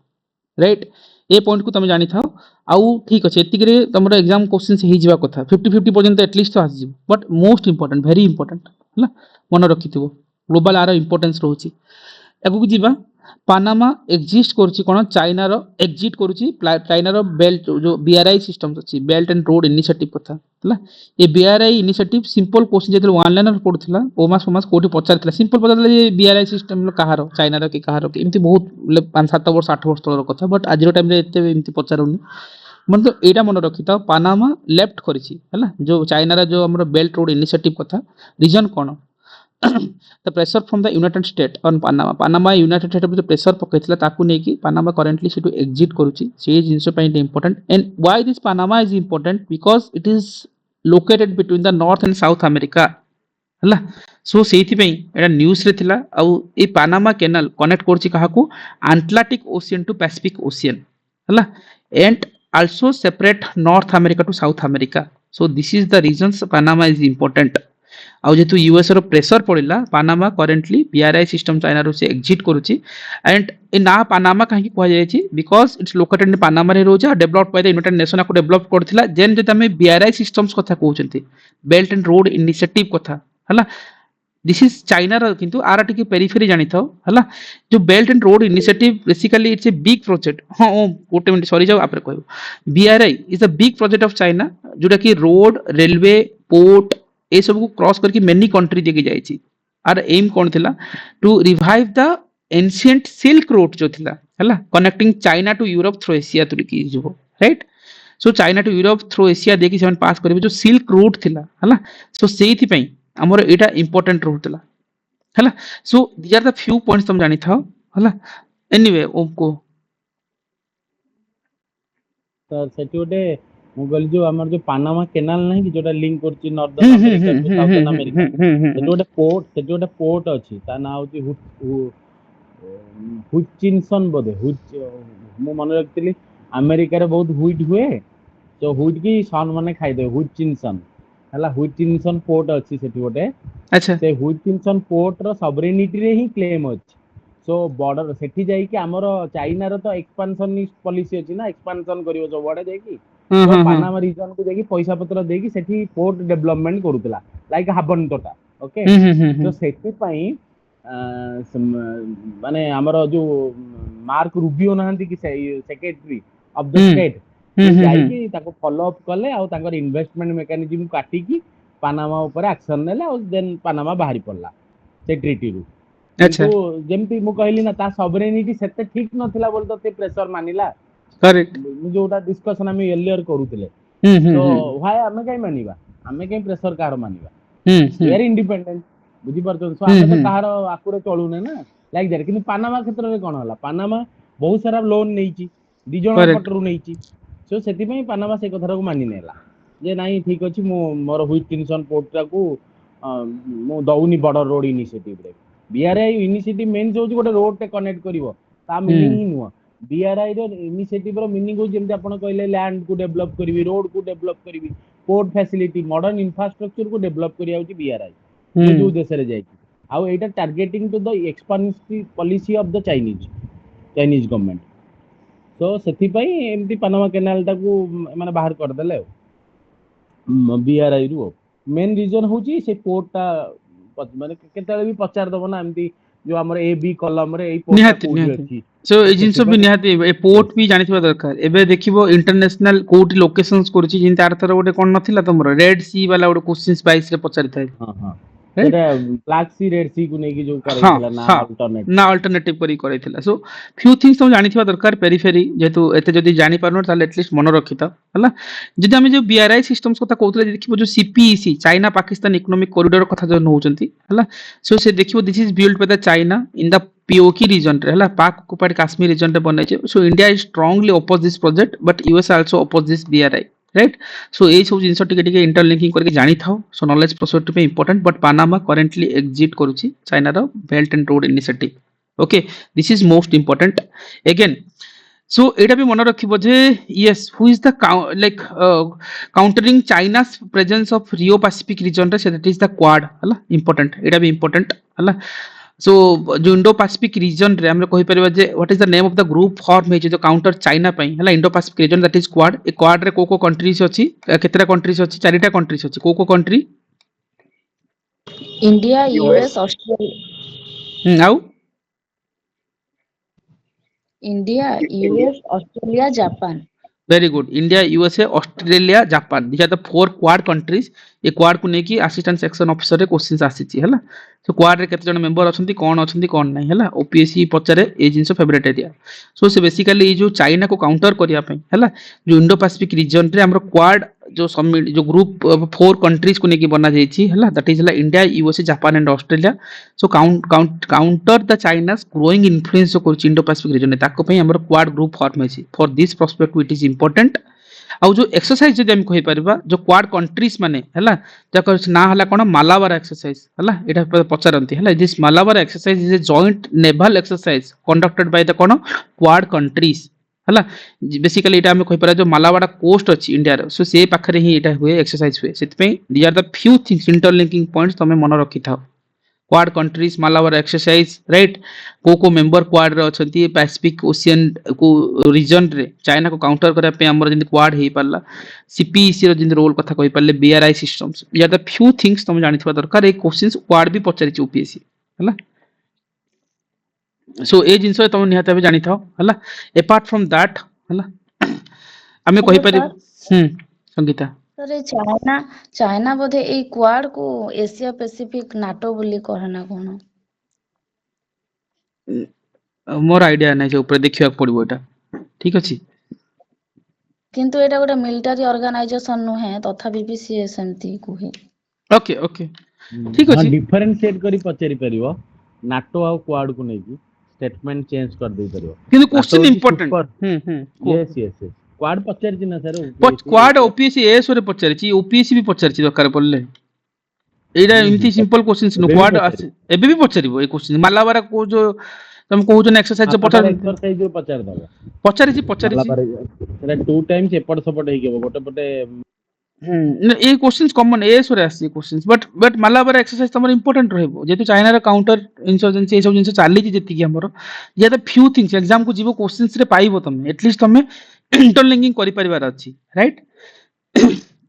राइट ए पॉइंट को तुम जानि थाओ आउ ठीक अछि एतिक रे तुमर एग्जाम क्वेश्चंस हे जिवा कथा 50-50 पर्यंत एटलीस्ट तो आसी but most important very important हला मन रखिथिबो ग्लोबल आर इंपोर्टेंस रहउची एगु जीवा पानामा एग्जिस्ट करूची कोन चाइना रो एग्जिट करूची चाइना रो बेल्ट जो बीआरआई सिस्टम्स अछि बेल्ट एंड रोड इनिशिएटिव कथा हला ए बीआरआई इनिशिएटिव सिंपल क्वेश्चन जेतल वन लाइनर पडुथिला ओमास कोठी पचारथिला सिंपल पचारथिला जे बीआरआई सिस्टम कहारो चाइना रो कि कहारो कि एमती बहुत 5-7 वर्ष 8 वर्ष तलर कथा बट आज रो टाइम रे एते एमती पचारुनी मन तो एटा मन रखिता पानामा लेफ्ट करिछि हला जो चाइना रो जो हमरो बेल्ट रोड इनिशिएटिव कथा रीजन कोन the pressure from the United States on Panama United States जो pressure पकैथिला ताकू नै कि Panama currently सेटू exit करूची से जिंस पई important and why this Panama is important because it is located between the North and South America हला सो सेथि पई एटा न्यूज़ रे थिला आ ए Panama canal connect करूची काहाकू Atlantic Ocean to Pacific Ocean हला and also separate North America to South America so this is the reasons Panama is important आउ जेतु US रो प्रेशर पड़िला Panama currently BRI system China रो से exit करूची and ए ना पानामा काहे कहै जाय छी because it's located in Panama रे रोजा developed by the United nation को डेवलप करथिला जेन जे तमे बीआरआई सिस्टम्स कथा कहउचंती बेल्ट एंड रोड इनिशिएटिव कथा हला दिस इज चाइना रो किंतु आरा टिके पेरिफेरी जानि थाओ हला जो belt and road initiative basically it's a big project हां ओ गोटे मिनिट सॉरी जाओ आपरे कहू BRI is a big project of China जोटा कि रोड रेलवे पोर्ट ए सब को क्रॉस करके मेनी कंट्री देके जायछि आर एम कोन थिला to revive the ancient silk route जो थिला हला connecting China to Europe through Asia through की जो right so China to Europe through Asia देकी सेवन पास करबे जो सिल्क रूट थिला हला सो सेहि पई हमर एटा इंपोर्टेंट रूट थिला हला so these are the few points तुम जानि थाओ हला एनीवे ओको सर सेठी ओटे मु कहली जो हमर जो पानामा कैनाल नहीं कि जोटा लिंक करछि northern America to southern America सेठी ओटे पोर्ट अछि ता ना होछि हुचिनसन बोधे मु मन रखतिली अमेरिका रे बहुत हुइट हुए तो हुइट की सन माने खाइ दे हुचिनसन हला हुचिनसन पोर्ट अछि सेठी ओटे अच्छा से हुचिनसन पोर्ट रो सॉवरेनिटी रे ही क्लेम अछि सो बॉर्डर सेठी जाई कि हमर चाइना रो तो एक्सपेंशनिस्ट पॉलिसी अछि ना एक्सपेंशन करियो जो बडे जाई कि तो पानामा रीजन को देखि पैसा पत्र देकी सेठी पोर्ट डेवलपमेंट करूतला लाइक हाबन तोटा ओके तो सेठी पई माने हमर जो मार्क रूबियो नहंती कि सेक्रेटरी ऑफ द स्टेट जाई कि ताको फॉलो अप कले आ ताकर इन्वेस्टमेंट मैकेनिज्म काटी कि पानामा ऊपर एक्शन नेले और देन पानामा बाहरी पड़ला से ट्रीटी रु अच्छा तो जेमती मु कहली ना ता सॉवरेनिटी सेते ठीक नथिला बोल तो ते प्रेशर मानिला करेक्ट जोटा डिस्कशन हम एलियर करूतिले तो व्हाई हमें काई मानिबा हमें काई प्रेशर कार मानिबा वेरी इंडिपेंडेंट बुझी परछन सो हमें तो कहार आकुरे चलुने ना लाइक दैट किंतु पानामा क्षेत्र रे कोन होला पानामा बहुत सारा लोन नेइची दि जण पटरु नेइची सो सेति पई पानामा से कथरा को मानि नेला जे नाही ठीक अछि मो मोर हुइटिनसन पोर्ट को मो दउनी बॉर्डर रोड इनिशिएटिव रे बीआरआई इनिशिएटिव मेन जो गोटे रोड टे कनेक्ट करिवो ता मीनिंग ही नुवा बीआरआई रो इनिशिएटिव रो मीनिंग हो जेमते आपण कहले लैंड को डेवलप करबी रोड को डेवलप करबी पोर्ट फैसिलिटी मॉडर्न इंफ्रास्ट्रक्चर को डेवलप करिया होची बीआरआई जो देश रे जाई आ एटा targeting to the expensive policy of the Chinese government तो सेति पई एमती पानामा कैनाल ता को माने बाहर कर देले BRI ରୁ मेन रीजन होची से पोर्ट टा माने केतेले भी पचार दबो ना एमती जो हमर ए बी कॉलम रे एई पोर्ट टा निहाती कोठी निहाती अछि सो तो ए जिनस भी निहाती ए पोर्ट भी जानिथिबा दरकार एबे देखिबो इंटरनेशनल कोठी लोकेशंस करूची जिन तार थर गोटे कोन नथिला तमरो रेड सी वाला गोटे क्वेश्चंस 22 रे पचारि थाए हां हां राइट सेटा ब्लैक सी रेड सी को नेकी जो हाँ करैथिला ना हाँ अल्टरनेट ना अल्टरनेटिव करी करैथिला सो फ्यू थिंग्स तुम जानिथिबा दरकार पेरिफेरी जेतु एते जदी जानि पारनो ताले एटलीस्ट मन रखिता हला जदी हम जो बीआरआई सिस्टम्स कथा कहउतले देखिबो जो CPEC China Pakistan economic corridor कथा जो नउचंती हला सो से देखिबो this is build by the China in the PoK region रे हला पाक ऑक्युपाइड कश्मीर रीजन रे बनै छै so India is strongly oppose this project but US also oppose this BRI right so ए सब जिंस टिके टिके इंटरलिंकिंग करके जानि थाओ सो नॉलेज प्रोसेस पे important but Panama currently exit करूची चाइना रो belt and road initiative okay this is most important again so एटा भी मन रखिबो जे yes who is the like countering China's presence of रियो पैसिफिक रीजन रे दैट इज द क्वाड हला इंपोर्टेंट एटा भी इंपोर्टेंट हला सो जो इंडो पैसिफिक रीजन रे हमरे कहि परबा जे what is the name of the group form हे जो काउंटर चाइना पई हला Indo Pacific region that is Quad ए क्वाड रे को कंट्रीज अछि केतेरा कंट्रीज अछि चारिटा कंट्रीज अछि को country India US US Australia आउ India India US Australia Japan very good India USA Australia Japan this are the four Quad countries ये क्वाड को नेकी असिस्टेंट सेक्शन ऑफिसर रे क्वेश्चंस आसीची हला सो क्वाड रे केते जण मेंबर अछंती कोन नाही हला ओपीएससी पचारे ए जिंस फेवरेट एरिया सो से बेसिकली जो चाइना को काउंटर करिया पई हला जो इंडो पैसिफिक रीजन रे हमरो क्वाड जो समिट जो ग्रुप फोर कंट्रीज को नेकी बना जाईची हला दैट इज हला India USA Japan and Australia so counter the China's growing influence को इंडो पैसिफिक रीजन ने ताको पई हमरो क्वाड ग्रुप फॉर्म हेची for this perspective it is important आउ जो एक्सरसाइज जदि हम कहि परबा जो क्वाड कंट्रीज माने हला जकर ना हला कोन मालाबार एक्सरसाइज हला एटा पचारंती हला this Malabar exercise is a joint naval exercise conducted by the कोन क्वाड कंट्रीज हला बेसिकली एटा हम कहि परबा जो मालाबार कोस्ट अछि इंडिया रो सो से पाखरे ही एटा हुए एक्सरसाइज हुए सेति पे these are the few things interlinking points तमे मन रखि थाओ Quad countries Malabar exercise right को मेंबर क्वाड रे अछंती पैसिफिक ओशियन को रीजन रे चाइना को काउंटर करे पे हमर जिंद क्वाड हे पारला सीपीईसी रो जिंद रोल कथा कहि परले बीआरआई सिस्टम्स या द फ्यू थिंग्स तुम जानिथबा दरकार ए क्वेश्चंस क्वाड भी पचारि छि यूपीएससी हला सो ए जिंस तुम निहाते भी जानि थाओ हला अपार्ट फ्रॉम दैट हला हमें कहि हेलो पारि सर संगीता सर ये चाइना चाइना बोधे ए क्वाड को एशिया पैसिफिक नाटो बोली कहे ना कोन मोर आइडिया नै जे ऊपर देखिया पड़िबो एटा ठीक अछि किंतु एटा गोटे मिलिटरी ऑर्गेनाइजेशन नु है तथापि भी सी सेमती कुहे ओके ओके ठीक हां अछि डिफरेंशिएट करी पचारि परिबो नाटो आ क्वाड को नेकी स्टेटमेंट चेंज कर दे परिबो किंतु question important yes yes Quad पचारि छि ना सर क्वाड ओपीएससी एस रे पचारिछि ओपीएससी भी पचारिछि दरकार पड़ले एटा इमती सिंपल क्वेश्चंस नो क्वाड एबे भी पचारिबो ए क्वेश्चन मालाबार को जो तुम कहू जो एक्सरसाइज पचार एक्सरसाइज जो पचार दबो पचारिछि सेटा टू टाइम्स एपट सपट हे गेबो गोटे पटे ए क्वेश्चंस कॉमन एस रे आसी क्वेश्चंस बट मालाबार एक्सरसाइज तमर इंपोर्टेंट रहबो जेतु चाइना रे काउंटर इंसर्जेंसी ए सब जिंस चाली छि जेति कि हमर या द फ्यू थिंग्स एग्जाम को जीवो क्वेश्चंस रे पाइबो तमे एटलीस्ट तमे इंटरलिंकिंग करि परिवार अछि राइट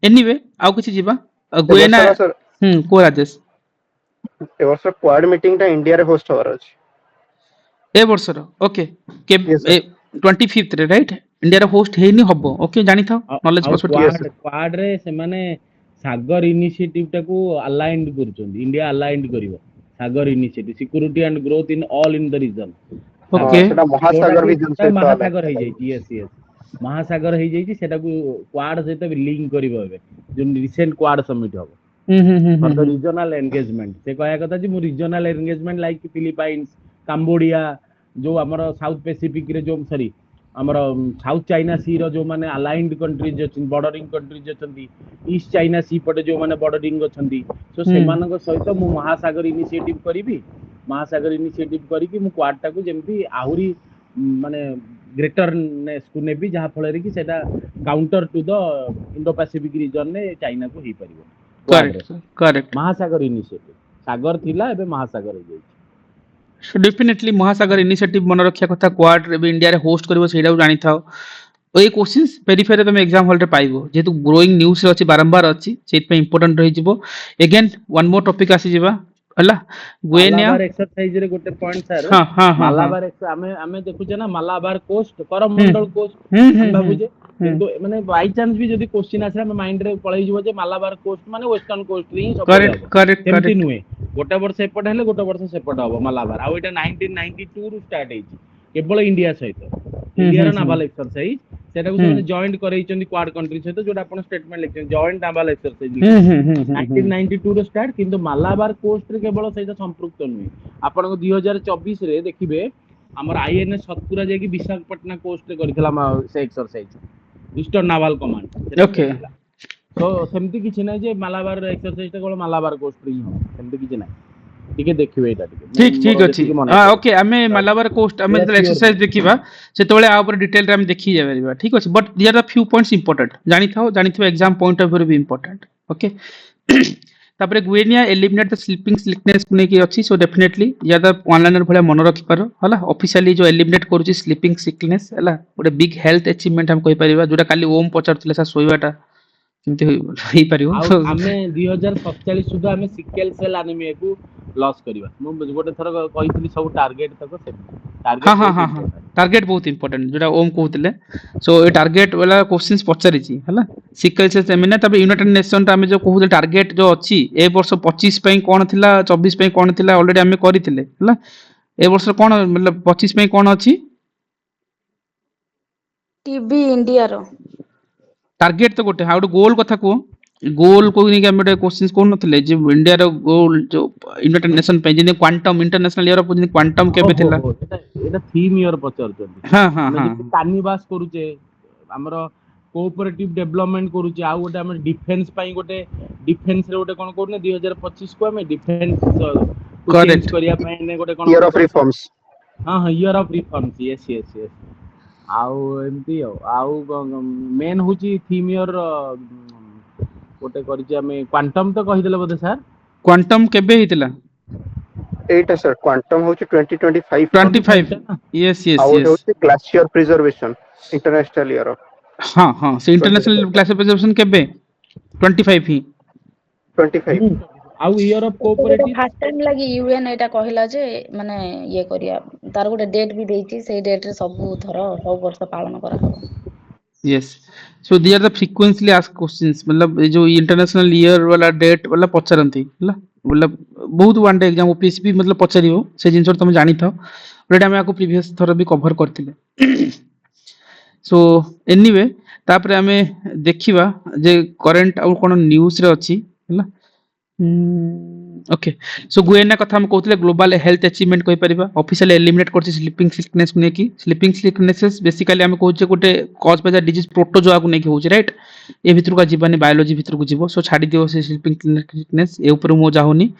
एनीवे आउ किछि जीवा गोएना सर को राजेश ए वर्ष क्वाड मीटिंग टा इंडिया रे होस्ट होवर अछि ए वर्षर ओके के Yes, sir. 25th रे राइट इंडिया रे होस्ट हेनी हबो ओके जानि थाओ नॉलेज पर्सपेक्टिव क्वाड रे से माने सागर इनिशिएटिव टाको अलाइन्ड करछन इंडिया अलाइन्ड करिवो Sagar initiative security and growth in all in the region okay सेटा महासागर विजन से महासागर हे जाई यस यस महासागर हे जाई सेटा को क्वाड सहित लिंक करिवो एबे जो रिसेंट क्वाड समिट हबो फॉर द रीजनल एंगेजमेंट से कहया कथा जी मु regional engagement like Philippines Cambodia जो हमर साउथ पैसिफिक रे जो सॉरी हमर साउथ चाइना सी रो जो माने अलाइन्ड कंट्रीज अछन बॉर्डरिंग कंट्रीज अछंती ईस्ट चाइना सी पटे जो माने बॉर्डरिंग अछंती सो से मानक सहित मु महासागर इनिशिएटिव करिवि महासागर इनिशिएटिव करी कि मु क्वाड टाको जेमती आहुरी माने ग्रेटरनेस को नेबी जहा फଳରେ कि सेटा counter to the Indo Pacific region ने चाइना को ही परिबो करेक्ट महासागर इनिशिएटिव सागर थिला एबे महासागर हो जाई सो डेफिनेटली महासागर इनिशिएटिव मन रखिया कथा क्वाड रे इंडिया रे होस्ट करबो सेडा जानि थाओ ए क्वेश्चंस वेरीफाई तुम एग्जाम हॉल रे पाइबो जेतु ग्रोइंग न्यूज रे अछि बारंबार अछि सेट पे इंपोर्टेंट रहि जिवो अगेन वन मोर टॉपिक आसी जिबा हला गुएनिया मालाबार एक्सरसाइज रे गोटे पॉइंट सर हां हां हां मालाबार आमे देखुचे ना मालाबार कोस्ट करमंडल कोस्ट हम भाबुजे किंतु माने बाय चांस भी जदी क्वेश्चन आसे हम माइंड रे पळै जिवो जे मालाबार कोस्ट माने वेस्टर्न कोस्ट री सब करेक्ट करेक्ट सेमती करेक्ट नुए गोटे वर्ष एपट हेले गोटे वर्ष सेपट हबो मालाबार आ एटा 1992 रु स्टार्ट हेछि केवल इंडिया सहित इंडिया रो नावल एक्सरसाइज सेटा को से जॉइंट करैचंदी क्वाड कंट्री सहित जोटा आपण स्टेटमेंट लिखछन जॉइंट नावल एक्सरसाइज 1992 रो स्टार्ट किंतु मालाबार कोस्ट रे केवल सहित संपृक्त नुए आपण को 2024 रे देखिबे हमर आईएनएस सतपुरा जे कि विशाखापट्टनम कोस्ट रे करथिला से exercise eastern novel command okay तो सेमती किछि नै जे मालाबार एक्सरसाइज टा केवल मालाबार कोस्ट रे ही हो सेमती किछि नै ठीक है देखिबे एटा ठीक ठीक अछि हां ओके हमें मालाबार कोस्ट हमें जब एक्सरसाइज देखिबा सेतोले आ ऊपर डिटेल रे हम देखि जाबा ठीक अछि but there are few points important जानिथो एग्जाम पॉइंट ऑफ व्यू भी इंपोर्टेंट ओके तापरे Guinea eliminate the sleeping sickness को नेकी अछि सो डेफिनेटली यादा ऑनलाइन भले मन रखि पारो हला ऑफिशियली जो एलिमिनेट करूची स्लीपिंग सिकनेस हला गोटे बिग हेल्थ अचीवमेंट हम कहि परिबा जोटा काली ओम पचारथिले सा सोइबाटा किमते होई परिबो हमें 2047 सुधा हमें सिकेल सेल एनीमिया को लॉस करबा मु गोटे थर कहितली सब टारगेट तक से टारगेट हां हां हां टारगेट बहुत इंपोर्टेंट जोटा ओम कहउतले सो ए टारगेट वाला क्वेश्चंस पचारि छी हला सिकल सेल सेमिना तबे यूनाइटेड नेशन ता हमें जो कहउले टारगेट जो अछि ए वर्ष 25 पई कोन थिला 24 पई कोन थिला ऑलरेडी हमें करिथिले हला ए वर्ष कोन मतलब 25 पई कोन अछि टीबी इंडिया रो टारगेट तो गोटे हाउ गोल कथा को गोल को नहीं हम क्वेश्चंस कोन नथिले जे इंडिया रो गोल जो यूनाइटेड नेशन पे जे quantum international year of quantum केबे थिला एटा थीम ईयर पचरचंदी हां हां हां कानिवास करूचे हमरो कोऑपरेटिव डेवलपमेंट करूचे आ गोटे हम डिफेंस पई गोटे डिफेंस रे गोटे कोन करने 2025 को हम डिफेंस करेक्ट करिया पई ने गोटे कोन ईयर ऑफ रिफॉर्म्स हां हां year of reforms yes yes yes आउ एमती आउ मेन होची थीम ईयर गोटे करिचे हमें क्वांटम तो कहि देले बोधे सर क्वांटम केबे हितला एटा सर क्वांटम होची 2025 25 यस यस आउट यस होची glacier preservation international year of हां हां से इंटरनेशनल क्लासिफिकेशन केबे 25 ही 25 आउ year of cooperative first time लगी यूएन एटा कहला जे माने ये करिया तार गोटे डेट भी देइची सेही डेट रे सब थर सब वर्ष पालन करा हो yes so they are the frequently asked questions मतलब ये जो इंटरनेशनल ईयर वाला डेट वाला पचारंती हला मतलब बहुत वन डे एग्जाम ओपीएससी भी मतलब पचारियो से जिंस तुम जानि था ऑलरेडी हम आपको प्रीवियस थर भी कवर करथिले सो एनीवे तापरे हमें देखिबा जे करंट और कोन न्यूज़ रे अछि हला ओके सो गुएना कथा हम कहतले ग्लोबल हेल्थ अचीवमेंट कहि परिबा ऑफिशियली एलिमिनेट करछि स्लीपिंग सिकनेस ने की स्लीपिंग सिकनेसेस बेसिकली हम कहउछे गोटे cause by the disease protozoa को ने की होछि राइट ए भितर का जीवन बायोलॉजी भितर को जीवो सो छाडी दियो से स्लीपिंग सिकनेस ए ऊपर मो जाहुनी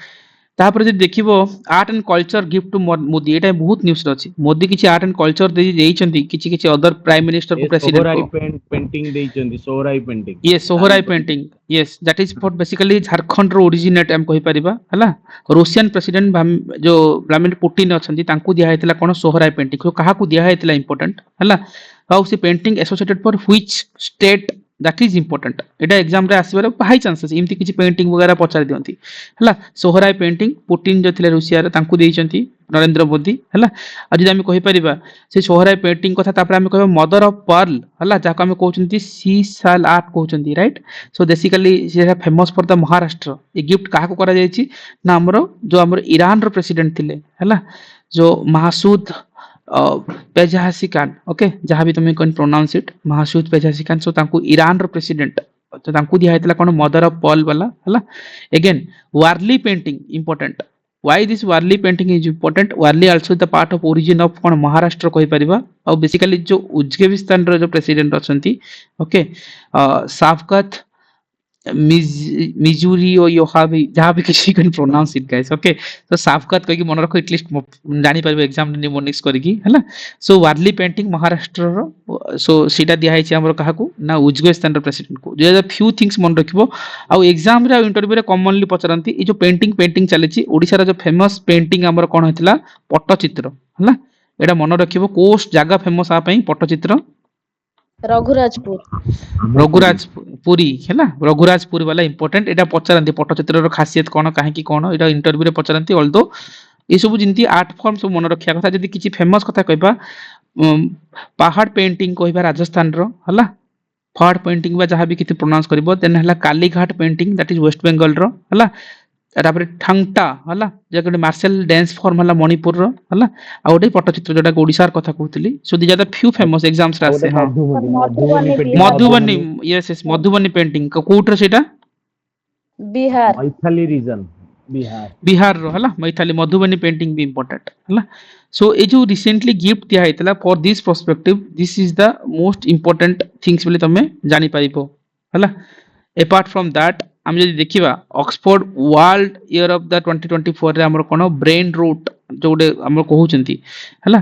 तापर जे देखिबो art and culture gift to Modi एटा बहुत न्यूज़ रे अछि मोदी किछि आर्ट एंड कल्चर दे देइचंती किछि किछि अदर प्राइम मिनिस्टर को प्रेसिडेंट को पेंटिंग देइचंती Sohrai painting yes Sohrai painting yes that is for basically Jharkhand रो ओरिजिनेट हम कहि परिबा हला रूसियन प्रेसिडेंट जो व्लादिमीर पुतिन अछंती तांकू दिया हेतला कोन सोहराई पेंटिंग को काहा को दिया हेतला इंपोर्टेंट हला हाउ से painting associated for which state that is important Etah exam रे आसीबार हाई चांसेस इमती किछि पेंटिंग वगैरह पचार दियंती हला सोहराई पेंटिंग पुतिन जो थिले रूसिया रे तांकू देइचंती नरेंद्र मोदी हला आज हम कहि परिबा से सोहराई पेंटिंग कथा तापर हम कहबा मदर ऑफ पर्ल हला जाको हम कहउचंती सी साल आर्ट कहउचंती राइट सो बेसिकली से famous for the Maharashtra a gift काहा को करा जायछि ना हमरो जो हमरो ईरान रो प्रेसिडेंट थिले हला जो मासूद पेजासिकान ओके जहां भी तुम can pronounce it Masoud Pezeshkian so तांकू ईरान रो प्रेसिडेंट तो तांकू दिया हेतला कोन मदर ऑफ पर्ल वाला हला again Warli painting important why this warli painting is important warli also the part of origin of कोन महाराष्ट्र कहि परिबा और बेसिकली जो उज्बेकिस्तान रो जो प्रेसिडेंट अछंती ओके साफकत मिजूरी और योहाबी जहां भी किसी can pronounce it guys okay तो साफकत कहि मन रखो एटलीस्ट जानि परबे एग्जाम निमोनिक्स करिकी हला सो वारली पेंटिंग महाराष्ट्र रो सो सीटा दिया है हमर काहा को ना उज्बेकिस्तान रो प्रेसिडेंट को जे फ्यू थिंग्स मन रखिबो आ एग्जाम रे इंटरव्यू रे कॉमनली पचरंती ई जो पेंटिंग चलेची ओडिसा रो जो फेमस पेंटिंग हमर कोन होतिला पट्टचित्र हला एटा मन रखिबो कोस जागा फेमस आ पई पट्टचित्र रघुराजपुर रघुराज पुरी है रघुराज पुरी वाला इंपोर्टेंट एटा पचारती पट्टचित्र रो खासियत कोन काहे कि कोन एटा इंटरव्यू रे पचारती ऑल्दो ये सब जिंती आर्ट फॉर्म सब मन रखिया कथा जदी किछि फेमस कथा कहबा पहाड़ पेंटिंग कहबा राजस्थान रो हला पहाड़ पेंटिंग बा जहां भी किछि प्रोनाउंस करबो देन हला Kalighat painting that is West Bengal रो हला तापर ठंगटा हला जे गोटे मार्शल डांस फॉर्म हला मणिपुर रो हला आ गोटे पट्टचित्र जोटा ओडिसा कथा कहतली so these are the few famous exams रा से हां Madhubani yes yes Madhubani painting कोउटर सेटा बिहार मैथिली रीजन बिहार बिहार रो हला मैथिली मधुबनी पेंटिंग भी इंपोर्टेंट हला सो ए जो रिसेंटली गिफ्ट दिया हैतला for this perspective this is the most important things बोले तमे जानि पाइबो हला अपार्ट फ्रॉम दैट हम जदि देखिबा Oxford world year of the 2024 रे हमर कोन ब्रेन रूट जोडे हमर कहउचंती हला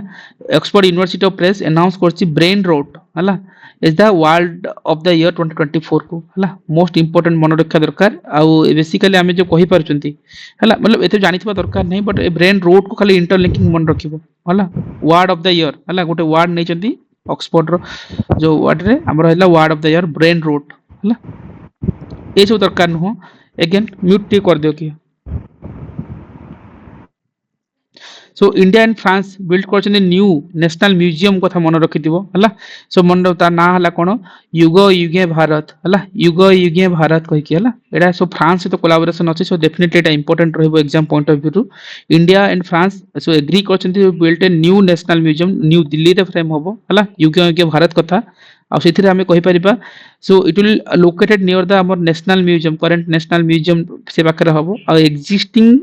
Oxford university of press announce करछि ब्रेन रूट हला is the world of the year 2024 को हला मोस्ट इंपोर्टेंट मन रखा दरकार आ बेसिकली हमें जो कहि परचंती हला मतलब एते जानिथिबा दरकार नहीं बट ए ब्रेन रूट को खाली इंटरलिंकिंग मन रखिबो हला वर्ड ऑफ द ईयर हला गोटे वर्ड नै चंती ऑक्सफोर्ड रो जो वर्ड रे हमर हला word of the year brain rot हला ये सब दरकार न हो अगेन म्यूट टी कर दियो कि so India and France build करछन न्यू नेशनल म्यूजियम कथा मन रखिथिबो हला सो मन ता ना हला कोन युग युगे भारत हला युग युगे भारत कहि कि हला एडा सो फ्रांस से तो कोलैबोरेशन अछि सो डेफिनेटली एटा इंपोर्टेंट रहबो exam point of view to India and France so agree करछन build a new national museum New Delhi रे फ्रेम होबो हला युग युगे भारत कथा आ सेथिरे हमें कहि परिबा so it will located near the हमर national museum current national museum से पाखरे होबो आ existing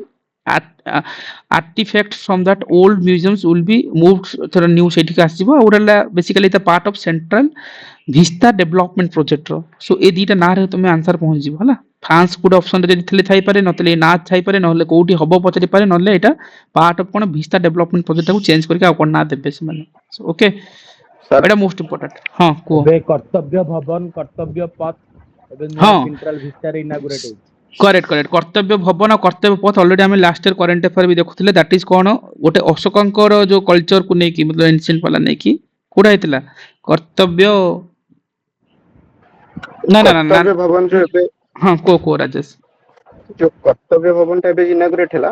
artifacts from that old museums will be moved to the new city ka asibo orala basically the part of central vista development project ro so e dita na re tume answer पहुंच जिवो हला France good option रे थिले Thai पारे नतले ना Thai पारे नहले कोठी हबो पचरी पारे नहले एटा part of cone vista development project को चेंज करके आ कोन ना देबे से माने सो ओके एटा मोस्ट इंपोर्टेंट हां को बे कर्तव्य भवन कर्तव्य पथ एबे हाँ सेंट्रल विस्ता रे इनागुरेट हो करेक्ट करेक्ट कर्तव्य भवन और कर्तव्य पथ ऑलरेडी हमें लास्ट ईयर करंट अफेयर भी देखुथिले दैट इज कोन गोटे अशोकंकर जो कल्चर को नेकी मतलब एंशिएंट वाला नेकी कोडा हेतला कर्तव्य ना ना ना कर्तव्य भवन जो एबे हां को राजेश जो कर्तव्य भवन टा एबे इनागुरेट हला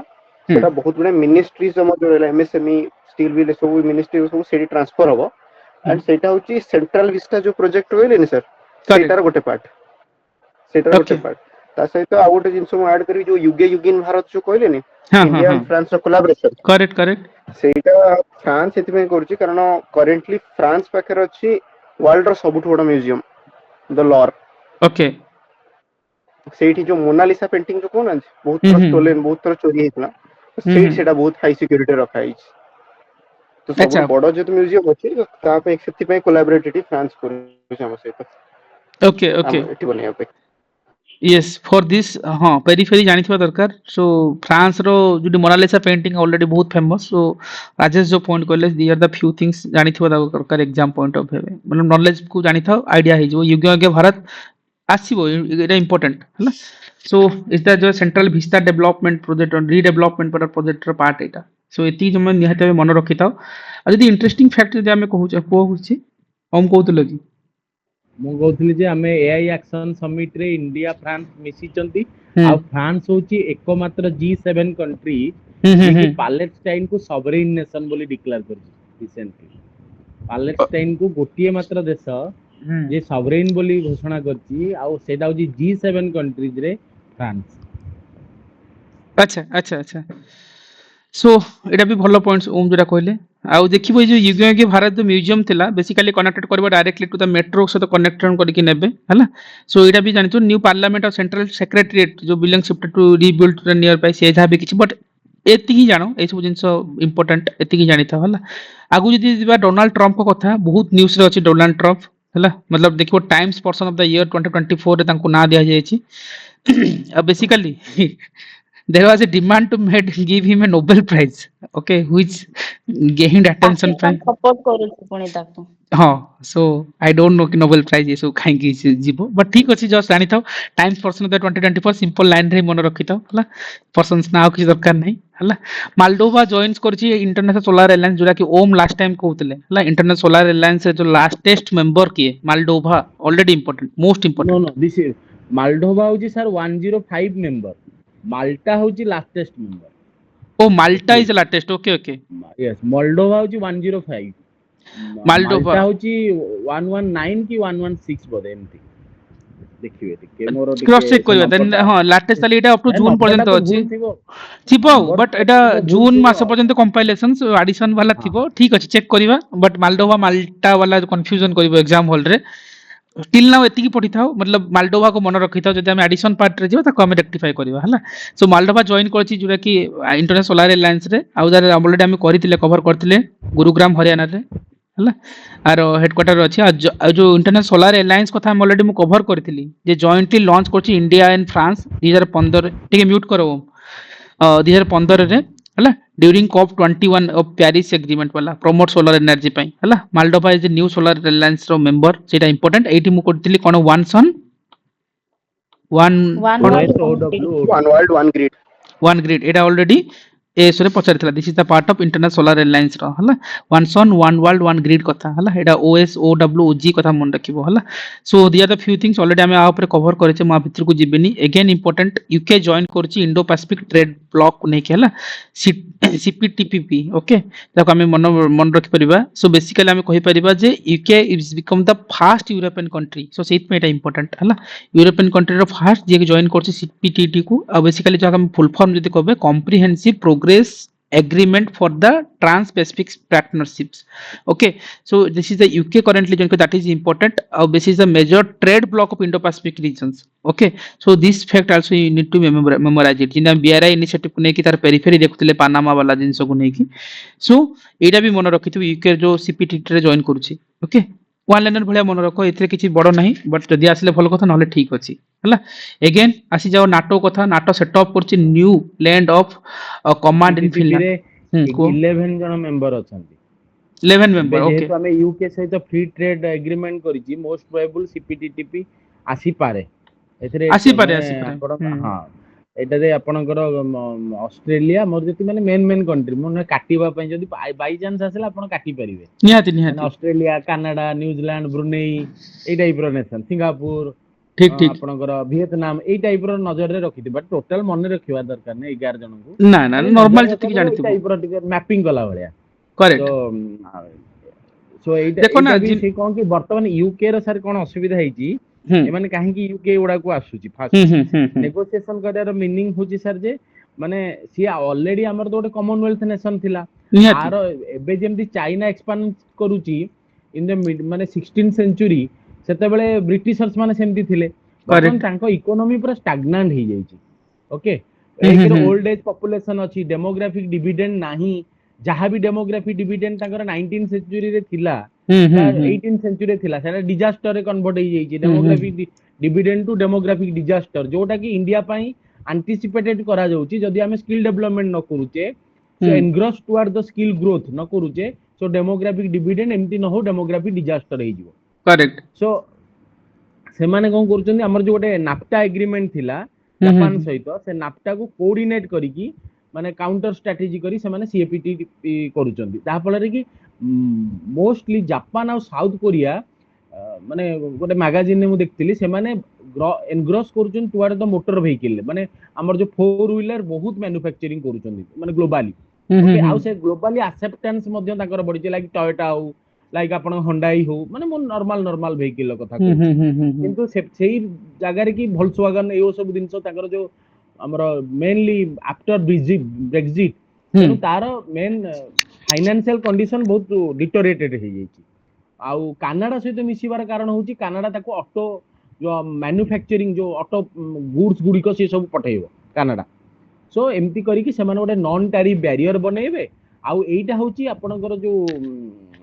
सेटा बहुत बडे मिनिस्ट्री सम जो रहला एमएसएमई स्टील विल सब मिनिस्ट्री सब सेठी ट्रांसफर होबो एंड सेटा होची सेंट्रल विस्टा जो प्रोजेक्ट होइले नि सर सेटार गोटे पार्ट सेटार गोटे पार्ट ता सहित आ गोटे जिंस मु ऐड करी जो युगे युगिन भारत जो कहले नि इंडिया एंड फ्रांस रो कोलैबोरेशन करेक्ट करेक्ट सेटा फ्रांस एथिमे करछि कारण करेंटली फ्रांस पाखर अछि वर्ल्ड रो सबुठ बडा म्यूजियम द लॉर ओके सेठी जो मोनालिसा पेंटिंग जो कोन बहुत तरह स्टोलन बहुत तरह चोरी हेतला सेठ सेटा बहुत हाई सिक्योरिटी रखा हिच तो सब बडो जो म्यूजियम अछि ता पे एक्सेप्ट पे कोलैबोरेटिव फ्रांस कर हम सहित ओके ओके एठी बनिया पे यस फॉर दिस हाँ पेरीफेरी जानिथिबा दरकार सो फ्रांस रो जो मोनालिसा पेंटिंग ऑलरेडी बहुत फेमस सो राजेश जो पॉइंट कहले दी आर द फ्यू थिंग्स जानिथिबा दरकार एग्जाम पॉइंट ऑफ व्यू मतलब नॉलेज को जानिथाओ आईडिया हे जो युग युग भारत आसीबो एटा इंपोर्टेंट हला सो इज द जो सेंट्रल विस्ता डेवलपमेंट प्रोजेक्ट और रीडेवलपमेंट प्रोजेक्ट रो पार्ट एटा सो एती जो मैं निहत मन रखिताओ आ जदी इंटरेस्टिंग फैक्ट जदी हमें कहूछि हम कहउतले कि मु कहउतली जे हमें एआई एक्शन समिट रे इंडिया फ्रांस मिसी चंती आ फ्रांस होची एकमात्र G7 कंट्री जे पैलेस्टाइन को सॉवरेन नेशन बोली डिक्लेयर करछि रिसेंटली पैलेस्टाइन को गोटिए मात्र देश जे सॉवरेन बोली घोषणा करछि आ सेटा होची G7 कंट्रीज रे फ्रांस अच्छा अच्छा अच्छा सो एटा भी भलो पॉइंट्स ओम जोटा कहले आउ देखिबो जो युग युग भारत जो म्यूजियम थिला बेसिकली कनेक्टेड करबो डायरेक्टली टू द मेट्रो से तो कनेक्टेड करके नेबे हला सो एटा भी जानितो न्यू पार्लियामेंट और सेंट्रल सेक्रेटरीट जो belong shifted to rebuild to the near by से जा भी किछि बट एति ही जानो ए सब जिंस इंपोर्टेंट एति ही जानिथा हला आगु जदी दिबा डोनाल्ड ट्रम्प को कथा बहुत न्यूज़ रे अछि डोनाल्ड ट्रम्प हला मतलब देखिबो Time's person of the year 2024 रे तांको ना दिया जाय छि basically there was a demand to give him a Nobel Prize, okay, which gained attention. support करू पुणी ताको हाँ सो आई डोंट नो कि नोबेल प्राइज ये सब कहीं जीव बट ठीक अच्छे जस्ट जानी था टाइम्स पर्सन 2024 सिंपल लाइन रे मन रखी था हला पर्सन्स ना किसी दरकार नहीं हला मालडोवा जॉइन्स करछि इंटरनेशनल सोलार अलायंस जोरा कि ओम लास्ट टाइम कहउतले हला इंटरनेशनल सोलार अलायंस जो लास्टेस्ट मेंबर किए Moldova already important most no important no this is Moldova होची सर 105 मेंबर माल्टा होची लास्टेस्ट मेंबर ओ माल्टा देखिए is lastest okay okay yes Moldova होची 105 मालडोवा माल्टा होची 119 की 116 बोधे एमती देखिए टिके मोर क्रॉस टिके चेक से करिवा देन नंबरटा हां लास्टेस्ट ताली एटा अप टू ए जून नंबरटा पर्यंत तो अछि भूल थिबो थिबो बट नंबरटा एटा तो भूल जून मास थिबो पर्यंत कंपाइलेशन एडिशन वाला हां थिबो ठीक अछि चेक करिवा बट मालडोवा माल्टा वाला कंफ्यूजन करिवो एग्जाम हॉल रे टिल नाउ एतिकी पढ़ी थाओ मतलब मालडोवा को मन रखी थाओ जदि हम एडिशन पार्ट रे जियो ताको हम रेक्टिफाई करिवा हला सो मालडोवा जॉइन करछि जोरा कि इंटरनेशनल सोलार अलायंस रे आउ दारे ऑलरेडी हम करितिले कवर करतिले गुरुग्राम हरियाणा रे हला आर हेडक्वार्टर अछि जो इंटरनेशनल सोलार अलायंस कथा हम ऑलरेडी मु कवर करतिली जे जॉइंटली लॉन्च करछि इंडिया एंड फ्रांस 2015 ठीक है म्यूट करो 2015 रे हला during COP 21 of Paris agreement वाला प्रमोट सोलर एनर्जी पई हला Moldova is new solar alliance रो मेंबर सेटा इंपोर्टेंट एटी मु करतिली कोन वन सन वन वन कोन world one OSOW grid one world one grid one grid एटा ऑलरेडी एस रे पचारथिला this is the part of International solar alliance रो हला one sun one world one grid कथा हला एटा OSOWG कथा मन रखिबो हला सो दियर द फ्यू थिंग्स ऑलरेडी हम आ ऊपर कवर करेछे मा भितर को जिबेनी अगेन इंपोर्टेंट यूके जॉइन करछि इंडो पैसिफिक ट्रेड ब्लॉक को नेके हला CPTPP ओके ताको हम मन रखि परिबा सो बेसिकली हम कहि परिबा जे UK is become the fast European country so सेट में एटा इंपोर्टेंट हला यूरोपियन कंट्री रो फास्ट जे जॉइन करछि CPTPP को बेसिकली जो हम फुल फॉर्म जदि कहबे comprehensive progress agreement for the trans-pacific partnerships okay so this is the uk currently joined that is important this is the major trade block of indo-pacific regions okay so this fact also you need to memorize it Jinnah BRI initiative को नेकी तार periphery देखुतले Panama वाला जिंस को नेकी so एटा भी मन रखिथु uk जो CPTT रे जॉइन करूची okay वन लाइनर भलिया मन रखो एथिरे किछि बड़ नाही बट जदि आसले भल कथा नहले ठीक अछि हला अगेन आसी जाओ नाटो कथा नाटो सेटअप करछि new land of command in CPTPP रे फिनलैंड को 11 जन मेंबर अछंती 11 ଏବେ मेंबर ओके ଯେହେତु ଆମେ ୟୁକେ ସହିତ ଫ୍ରି ଟ୍ରେଡ୍ ଏଗ୍ରିମେଣ୍ଟ କରିଛି ମୋଷ୍ଟ ପ୍ରୋବାବୁଲ CPTPP ଆସିପାରେ ଏଥିରେ आसी पारे ମାନେ ଆପଣ ହଁ ଏଟାରେ ଆପଣଙ୍କର ଅଷ୍ଟ୍ରେଲିଆ ମୋର ଯେତି ମାନେ ମେନ୍ କଣ୍ଟ୍ରି ମାନେ କାଟିବା ପାଇଁ ଯଦି ବାଇ ଚାନ୍ସ ଆସିଲା ଆପଣ କାଟି ପାରିବେ निहाती ମାନେ निहाती ଅଷ୍ଟ୍ରେଲିଆ କାନାଡା ନ୍ୟୁଜିଲାଣ୍ଡ ବ୍ରୁନେଇ ଏଇ ଟାଇପର ନେସନ ସିଙ୍ଗାପୁର ठीक ठीक ଆପଣଙ୍କର ଭିଏତନାମ ଏଇ ଟାଇପର ନଜରରେ ରଖିଥିବେ ବଟ୍ ଟୋଟାଲ ମନେ रखिबा दरकार नहीं 11 जनଙ୍କୁ ना ना नॉर्मल जति की जानिथु ଟାଇପର ଟିକେ ମ୍ୟାପିଂ କଲା ଭଳିଆ करेक्ट सो एइटा देखो ना एइटा भी जिन से कोन कि वर्तमान यूके रो सर कोन असुविधा हेची एमाने काहे कि यूके उडा को आसुची फास्ट नेगोशिएशन करार मीनिंग होची सर जे माने सी ऑलरेडी हमर तो गोटे कॉमनवेल्थ नेशन थिला निहाती आरो एबे जेमति चाइना एक्सपांड करूची इन द माने 16th सेंचुरी सेते बेले ब्रिटिशर्स माने सेमति थिले वर्तमान करेक्ट तांको इकोनॉमी पूरा स्टैग्नेंट हे जाईची ओके एक ओल्ड एज पॉपुलेशन अछि डेमोग्राफिक डिविडेंड नाही जहाँ भी डेमोग्राफी डिविडेंड तांकर 19th सेंचुरी रे थिला 18th सेंचुरी थिला सेटा डिजास्टर रे कन्वर्ट हे जाईची demographic dividend to demographic disaster जोटा कि इंडिया पई एंटीसिपेटेड करा जाउची जदी हमें स्किल डेवलपमेंट न करूचे so engross toward the skill growth न करूचे सो डेमोग्राफिक डिविडेंड एमती न हो डेमोग्राफिक डिजास्टर हे जिवो करेक्ट सो सेमाने कोन करूचंदी हमर जो गोटे नाफ्टा एग्रीमेंट थिला जापान सहित से नाफ्टा को कोऑर्डिनेट करिकी माने काउंटर स्ट्रेटजी करी से माने सीएपीटी करूचंदी ता फଳରେ कि मोस्टली जापान और साउथ कोरिया माने गोटे मैगजीन ने मु देखतिली से माने एनग्रॉस करूचन टुवर्ड द मोटर व्हीकल माने हमर जो फोर व्हीलर बहुत मैन्युफैक्चरिंग करूचंदी माने ग्लोबली ओके आउ से ग्लोबली एक्सेप्टेंस मध्ये ताकर बढी लाइक टोयोटा हो लाइक आपण होंडाई हो माने मो नॉर्मल व्हीकल कथा किंतु सेही जगह रे कि वोल्क्सवैगन एओ सब दिनसो ताकर जो हमर मेनली आफ्टर ब्रेक्जिट तेणु तार मेन फाइनेंशियल कंडीशन बहुत डिटोरेटेड हो जाइए आउ कनाडा सहित मिसिबार कारण होची कनाडा ताको ऑटो जो मैन्युफैक्चरिंग जो ऑटो गुड्स गुडी को से सब पठेइबो कनाडा सो एमती करी कि सेमान गोटे नॉन टैरिफ बैरियर बनेबे आउ एटा होची आपनकर जो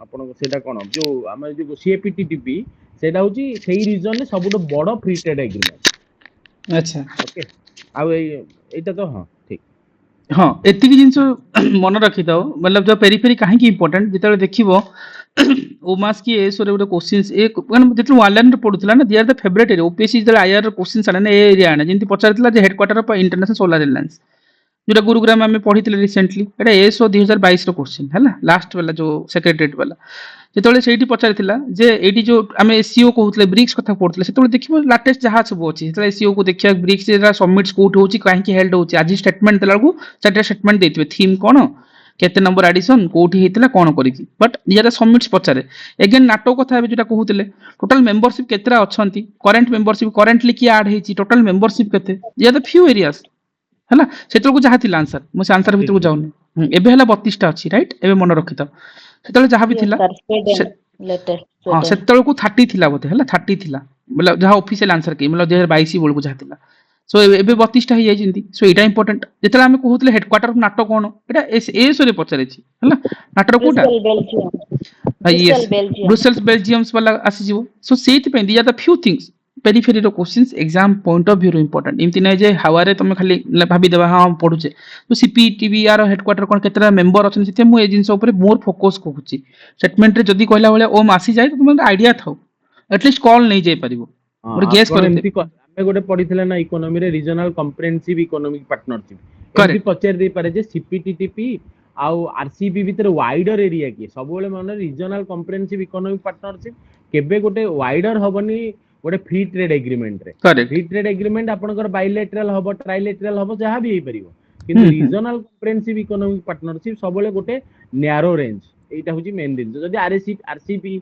आपन सेटा कोन जो हम जो सीएपीटीपी सेटा होची सेही रीजन ने सबुठ बड़ फ्री ट्रेड एग्रीमेंट अच्छा ओके आउ एटा तो हां ठीक हाँ एतिकी जिंस मन रखी थाओ मतलब जो पेरिफेरी काहे की इंपोर्टेंट जेतेले देखिबो ओमास की एस रे गोटे क्वेश्चंस एक माने जेतु ऑनलाइन रे पढुतला ना they are the favourite area OPSC जे आईआर रे क्वेश्चंस आने ए एरिया आने जेंति पचारतला जे headquarter of International Solar Alliance जोटा गुरुग्राम आमे पढितले रिसेंटली एटा एसओ 2022 रो क्वेश्चन हला लास्ट वाला जो सेक्रेटरीट वाला जेतले सेठी पचारतिला जे एटी जो आमे एससीओ कहउतले ब्रिक्स कथा पढुतले सेतले देखिबो लेटेस्ट जहा सब अछि सेतले एससीओ को देखिया ब्रिक्स रे सबमिट्स कोट होची काहे कि हेल्ड होची आज स्टेटमेंट देला को चारटा स्टेटमेंट देतिबे थीम कोन केते नंबर एडिशन कोठी हेतिला कोन करिकी बट यार सबमिट्स पचारे अगेन नाटो कथा जोटा कहउतले टोटल मेंबरशिप केतरा अछंती करंट मेंबरशिप करंटली की ऐड हेची टोटल मेंबरशिप केते या द फ्यू एरियाज है सेतल को जहा थिला आंसर मो से आंसर भीतर को जाउनी एबे हला 32 टा अछि राइट एबे मन रखिता सेतल जहा भी Yes, थिला sir. Sweden. Latest. हां Sweden. सेतल को 30 थिला बोते हला 30 थिला मतलब जहा ऑफिशियल आंसर के मतलब 2022 बोल को जहा थिला सो एबे 32 टा हे जाय जिंती सो एटा इंपोर्टेंट जेतला हम कहउतले हेडक्वार्टर ऑफ नाटो कोन एटा एस रे पचारे छी हला नाटो कोटा Brussels, Belgium. yes Brussels, Belgium. Brussels Belgiums वाला आसी जीवो सो सेति पे दिया द फ्यू थिंग्स पेरिफेरी रो questions exam point of view रो इंपोर्टेंट एमति नै जे हावारे तमे खाली भाबी देबा हां पढुचे तो सीपीटीवी यार हेडक्वार्टर कोन केतरा मेंबर अछन सेते मु ए जिंस ऊपर मोर फोकस कहूची स्टेटमेंट रे जदी कहला वाला ओम आसी जाय तो तुम आईडिया थाउ एटलीस्ट कॉल नै जाय परिबो और गेस आपण करते एमती हमें गोटे पढिथिले ना इकोनॉमी रे regional comprehensive economic partnership Correct. एमती पचार दे पारे जे सीपीटीटीपी आउ आरसीपी भीतर वाइडर एरिया की सब बेले माने रीजनल कॉम्प्रिहेंसिव इकोनॉमिक पार्टनरशिप केबे गोटे वाइडर हबनी गोटे फ्री ट्रेड एग्रीमेंट रे करेक्ट फ्री ट्रेड एग्रीमेंट आपनकर बायलैटरल हबो ट्राइलैटरल हबो जहां भी हेई परिबो किंतु रीजनल कॉम्प्रिहेंसिव इकोनॉमिक पार्टनरशिप सब बेले गोटे नैरो रेंज एटा होची मेन दिन जदी आरसीपी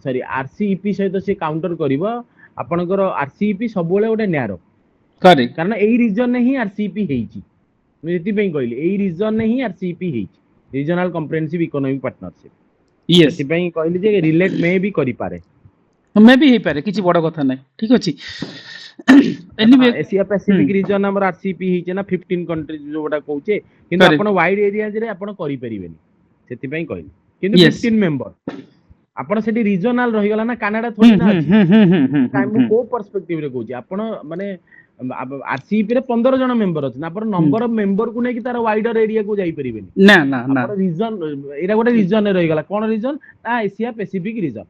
सॉरी आरसीईपी सहित से काउंटर करिवो आपनकर आरसीईपी सब बेले गोटे नैरो करेक्ट कारण एई रीजन ने ही आरसीईपी हेइची मैं एति पई कहली एई रीजन ने ही आरसीईपी हेइची regional comprehensive economic partnership yes एति पई कहली जे रिलेट में भी करि पारे मैं भी हे पारे किछि बड़ कथा नै ठीक अछि एनीवे एशिया पैसिफिक रीजन हमर आरसीईपी हेइचे ना 15 कंट्रीज जोटा कहूचे किंतु Correct. आपण वाइड एरियाज रे आपण करि परिबेनी सेति पई कहली किंतु Yes. 15 मेंबर आपण सेठी रीजनल रहि गला ना कनाडा थोड़ी ना अछि टाइम को पर्सपेक्टिव रे कहूची आपण माने आरसीईपी रे 15 जण मेंबर अछि आपण नंबर ऑफ मेंबर को नै कि तार वाइडर एरिया को जाई परिबेनी ना ना ना आपण रीजन एरा गोटे रीजन रे रहि गला कोन रीजन ना एशिया पैसिफिक रीजन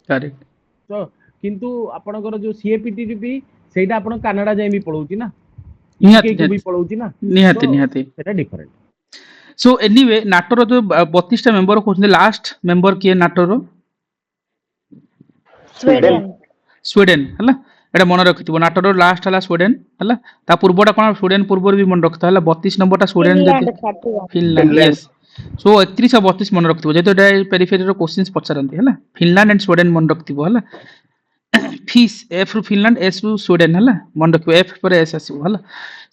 करेक्ट तो किंतु आपनकर जो सीएपीटीपी सेटा आपण कनाडा जाई भी पळौची ना निहाती, यूके को भी निहाती। पळौची ना निहाती तो निहाती सेटा डिफरेंट सो एनीवे नाटो रो जो 32 टा मेंबर कहउछले लास्ट मेंबर किए नाटो रो Sweden. स्वीडेन हला एटा मन रखिथिबो नाटो रो लास्ट हला स्वीडेन हला ता पूर्वटा कोन स्वीडेन पूर्वर भी मन रखता हला 32 नंबर टा स्वीडेन Finland, जति 31. फिनलैंड यस सो 31 और 32 मन रखिथिबो जेतो एटा पेरिफेरी रो क्वेश्चंस पचारंती हला फिनलैंड एंड स्वीडेन मन रखिथिबो हला फीस एफ रु फिनलैंड एस रु स्वीडेन हला मन रखिबो एफ पर एस आसीबो हला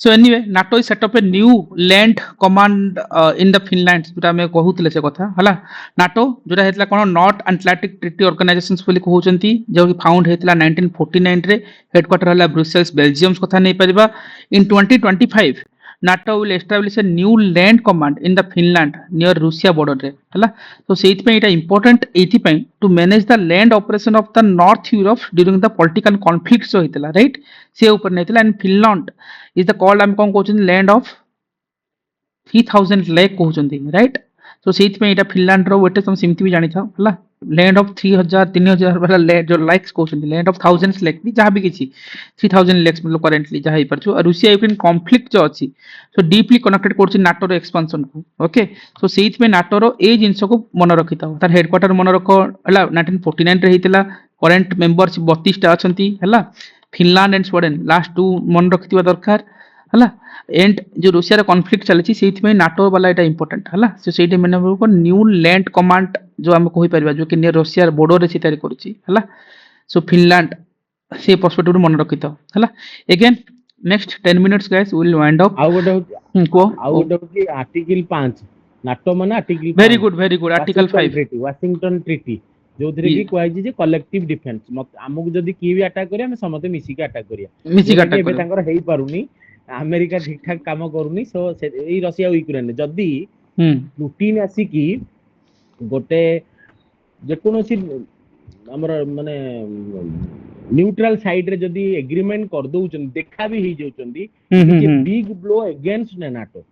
so anyway NATO is set up a new land command in the Finland जोटा में कहउतले से कथा हला नाटो जोटा हेतला कोन नॉर्थ अटलांटिक ट्रीटी ऑर्गेनाइजेशंस बोली कहउचंती जो कि फाउंड हेतला 1949 रे हेडक्वार्टर हला ब्रुसेल्स बेल्जियम कथा नै परिबा इन 2025 NATO will establish a new land command in the Finland near Russia border रे हला तो सेति पे एटा इंपोर्टेंट एथि पे to manage the land operation of the north Europe during the political conflicts होइतला राइट से ऊपर नेतला and Finland is the called हम कोन कहउछन लैंड ऑफ 3000 लेक कहउछंती राइट तो सेति पे एटा फिनलैंड रो वेटे तुम सिमति भी जानि था हला लैंड ऑफ 3000 वाला लैंड जो लाइक्स कहउछंती लैंड ऑफ थाउजेंड्स लेक भी जहा भी किछि 3000 लेक्स मतलब करेंटली जहा ही परछु और रूसिया यूक्रेन कॉन्फ्लिक्ट जो अछि सो डीपली कनेक्टेड करछि नाटो रो एक्सपेंशन को ओके सो सेति पे नाटो रो ए जिंस को मन रखिता तार हेडक्वार्टर मन रखो हला 1949 रे हितला करंट मेंबरशिप 32 टा अछंती हला Finland and Sweden last two मन रखितबा दरकार हला एंड जो रूसिया रे कॉन्फ्लिक्ट चलछि सेति में नाटो वाला एटा इंपोर्टेंट हला सो सेति में को न्यू लैंड कमांड जो हम कहि परबा जो कि नियर रूसिया बॉर्डर रे तयारी करछि हला सो फिनलैंड से पर्सपेक्टिव मन रखितो हला again next 10 minutes guys we will wind up आउ गोटे को आउ गोटे कि आर्टिकल 5 नाटो माने article very good article 5 treaty Washington treaty जो थरे कि कहै जे कलेक्टिव डिफेंस हमकु जदी की भी अटैक करिया हम समते मिसी के अटैक करिया मिसी काटा एबे तांकर हेई पारुनी अमेरिका ठीक ठाक काम करूनी सो एई रशिया यूक्रेन जदी पुतिन आसी की गोटे जे कोनोसी हमर माने न्यूट्रल साइड रे जदी एग्रीमेंट कर दउचन देखा भी ही जाउचंदी कि big blow against NATO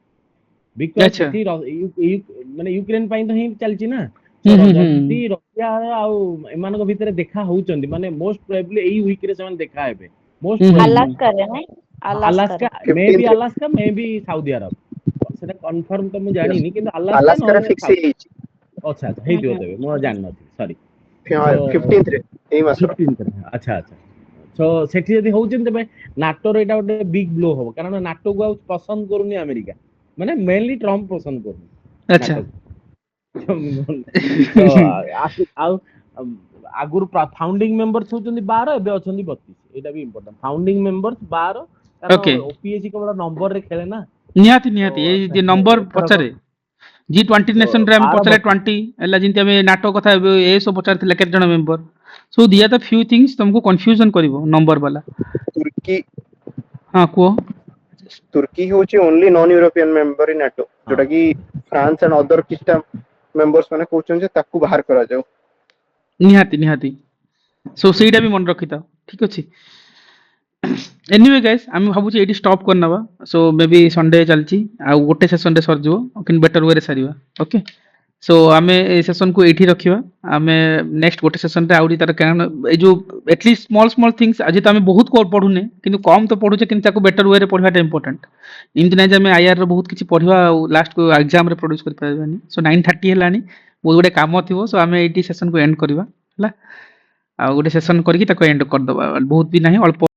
because अच्छा। माने यूक्रेन पई तो ही चलची ना ହୁଁ, ହୁଁ, ଯଦି ରଷିଆ ଆଉ ଏମାନଙ୍କ ଭିତରେ ଦେଖା ହଉଛନ୍ତି ମାନେ ମୋଷ୍ଟ ପ୍ରୋବାବଲି ଏଇ ୱିକ୍ ରେ ସେମାନେ ଦେଖା ହେବେ ମୋଷ୍ଟ ହୁଁ, ହୁଁ, ପ୍ରୋବାବଲି ଆଲାସ୍କାରେ ନାଇଁ ଆଲାସ୍କା ଆଲାସ୍କାରେ ମେ ବି 15th ରେ ଆଲାସ୍କା ମେ ବି ସାଉଦି ଆରବ ସେଟା କନଫର୍ମ ତ ମୁଁ ଜାଣିନି କିନ୍ତୁ ଆଲାସ୍କା ଆଲାସ୍କାରେ ନହେଲେ ଫିକ୍ସ ସାଉଦି ହେଇଯାଇଛି ଆଚ୍ଛା ଆଚ୍ଛା ହେଇଥିବ ତେବେ ମୁଁ ଆଉ ଜାଣିନଥିଲି ସରି 15th ରେ ଏଇ ମାସର 15th ରେ ଆଚ୍ଛା ଆଚ୍ଛା ତ ସେଠି ଯଦି ହଉଛନ୍ତି ତେବେ ନାଟୋର ଏଇଟା ଗୋଟେ ବିగ్ ବ୍ଲୋ ହବ କାରଣ ନାଟୋକୁ ଆଉ ପସନ୍ଦ କରୁନି ଆମେରିକା ମାନେ ମେନଲି ଟ୍ରମ୍ପ ପସନ୍ଦ କରୁନି ଆଚ୍ଛା ନାଟୋକୁ ତ ଆଉ ଆଗରୁ ଫାଉଣ୍ଡିଂ ମେମ୍ବର୍ସ ହଉଛନ୍ତି 12 ଏବେ ଅଛନ୍ତି 32 ଏଇଟା ବି ଇମ୍ପୋର୍ଟାଣ୍ଟ ଫାଉଣ୍ଡିଂ ମେମ୍ବର୍ସ 12 କାରଣ ଓକେ ଓପିଏସି କେବଳ ନମ୍ବରରେ ଖେଳେ ନା ନିହାତି ତ ନିହାତି ଏଇ ଯେ ନମ୍ବର ଏଥରକ ପଚାରେ G20 ନେସନ ରେ ଆମେ 12 ପଚାରେ 32 20 ହେଲା ଯେମିତି ଆମେ ନାଟୋ କଥା ଏ ସବୁ ପଚାରିଥିଲା କେତେ ଜଣ ମେମ୍ବର ସୋ ଦିଆ ଦ ଫ୍ୟୁ ଥିଙ୍ଗସ୍ ତମକୁ କନଫ୍ୟୁଜନ କରିବ ନମ୍ବର ବାଲା ତୁର୍କୀ ହଁ କୁହ ତୁର୍କୀ ହେଉଛି only non European member in NATO ହଁ ଯୋଉଟା କି ଫ୍ରାନ୍ସ ଆଣ୍ଡ ଅଦର କିଛିଟା ମେମ୍ବର୍ସ ମାନେ କହୁଛନ୍ତି ଯେ ତାକୁ ବାହାର କରାଯାଉ ନିହାତି ନିହାତି ସୋ ସେଇଟା ବି ମନେ ରଖିଥାଅ ଠିକ ଅଛି ଏନିୱେ ଗାଇସ୍ ଆମେ ଭାବୁଛି ଏଇଠି ଷ୍ଟପ୍ କରିନେବା ସୋ ମେ ବି ସଣ୍ଡେ ଚାଲିଛି ଆଉ ଗୋଟେ ସେସନରେ ସରିଯିବ କିନ୍ତୁ ବେଟର ୱେରେ ସାରିବା ଓକେ ସୋ ଆମେ ଏ ସେସନକୁ ଏଇଠି ରଖିବା ଆମେ ନେକ୍ସଟ ଗୋଟେ ସେସନରେ ଆହୁରି ତାର କାରଣ ଏଇ ଯୋଉ ଏଟଲିଷ୍ଟ ସ୍ମଲ୍ ଥିଙ୍ଗସ୍ ଆଜି ତ ଆମେ ବହୁତ ପଢୁନେ କିନ୍ତୁ କମ୍ ତ ପଢୁଛେ କିନ୍ତୁ ତାକୁ ବେଟର ୱେରେ ପଢିବାଟା ଇମ୍ପୋର୍ଟାଣ୍ଟ ଏମିତି ନାହିଁ ଯେ ଆମେ ଆଇଆର ର ବହୁତ କିଛି ପଢିବା ଆଉ ଲାଷ୍ଟକୁ ଏକ୍ସାମରେ ପ୍ରଡ୍ୟୁସ୍ କରିପାରିବାନି ସୋ 9:30 ହେଲାଣି ବହୁତ ଗୋଟେ କାମ ଥିବ ସୋ ଆମେ ଏଇଠି ସେସନକୁ ଏଣ୍ଡ କରିବା ହେଲା ଆଉ ଗୋଟେ ସେସନ କରିକି ତାକୁ ଏଣ୍ଡ କରିଦବା ବହୁତ ବି ନାହିଁ ଅଳ୍ପ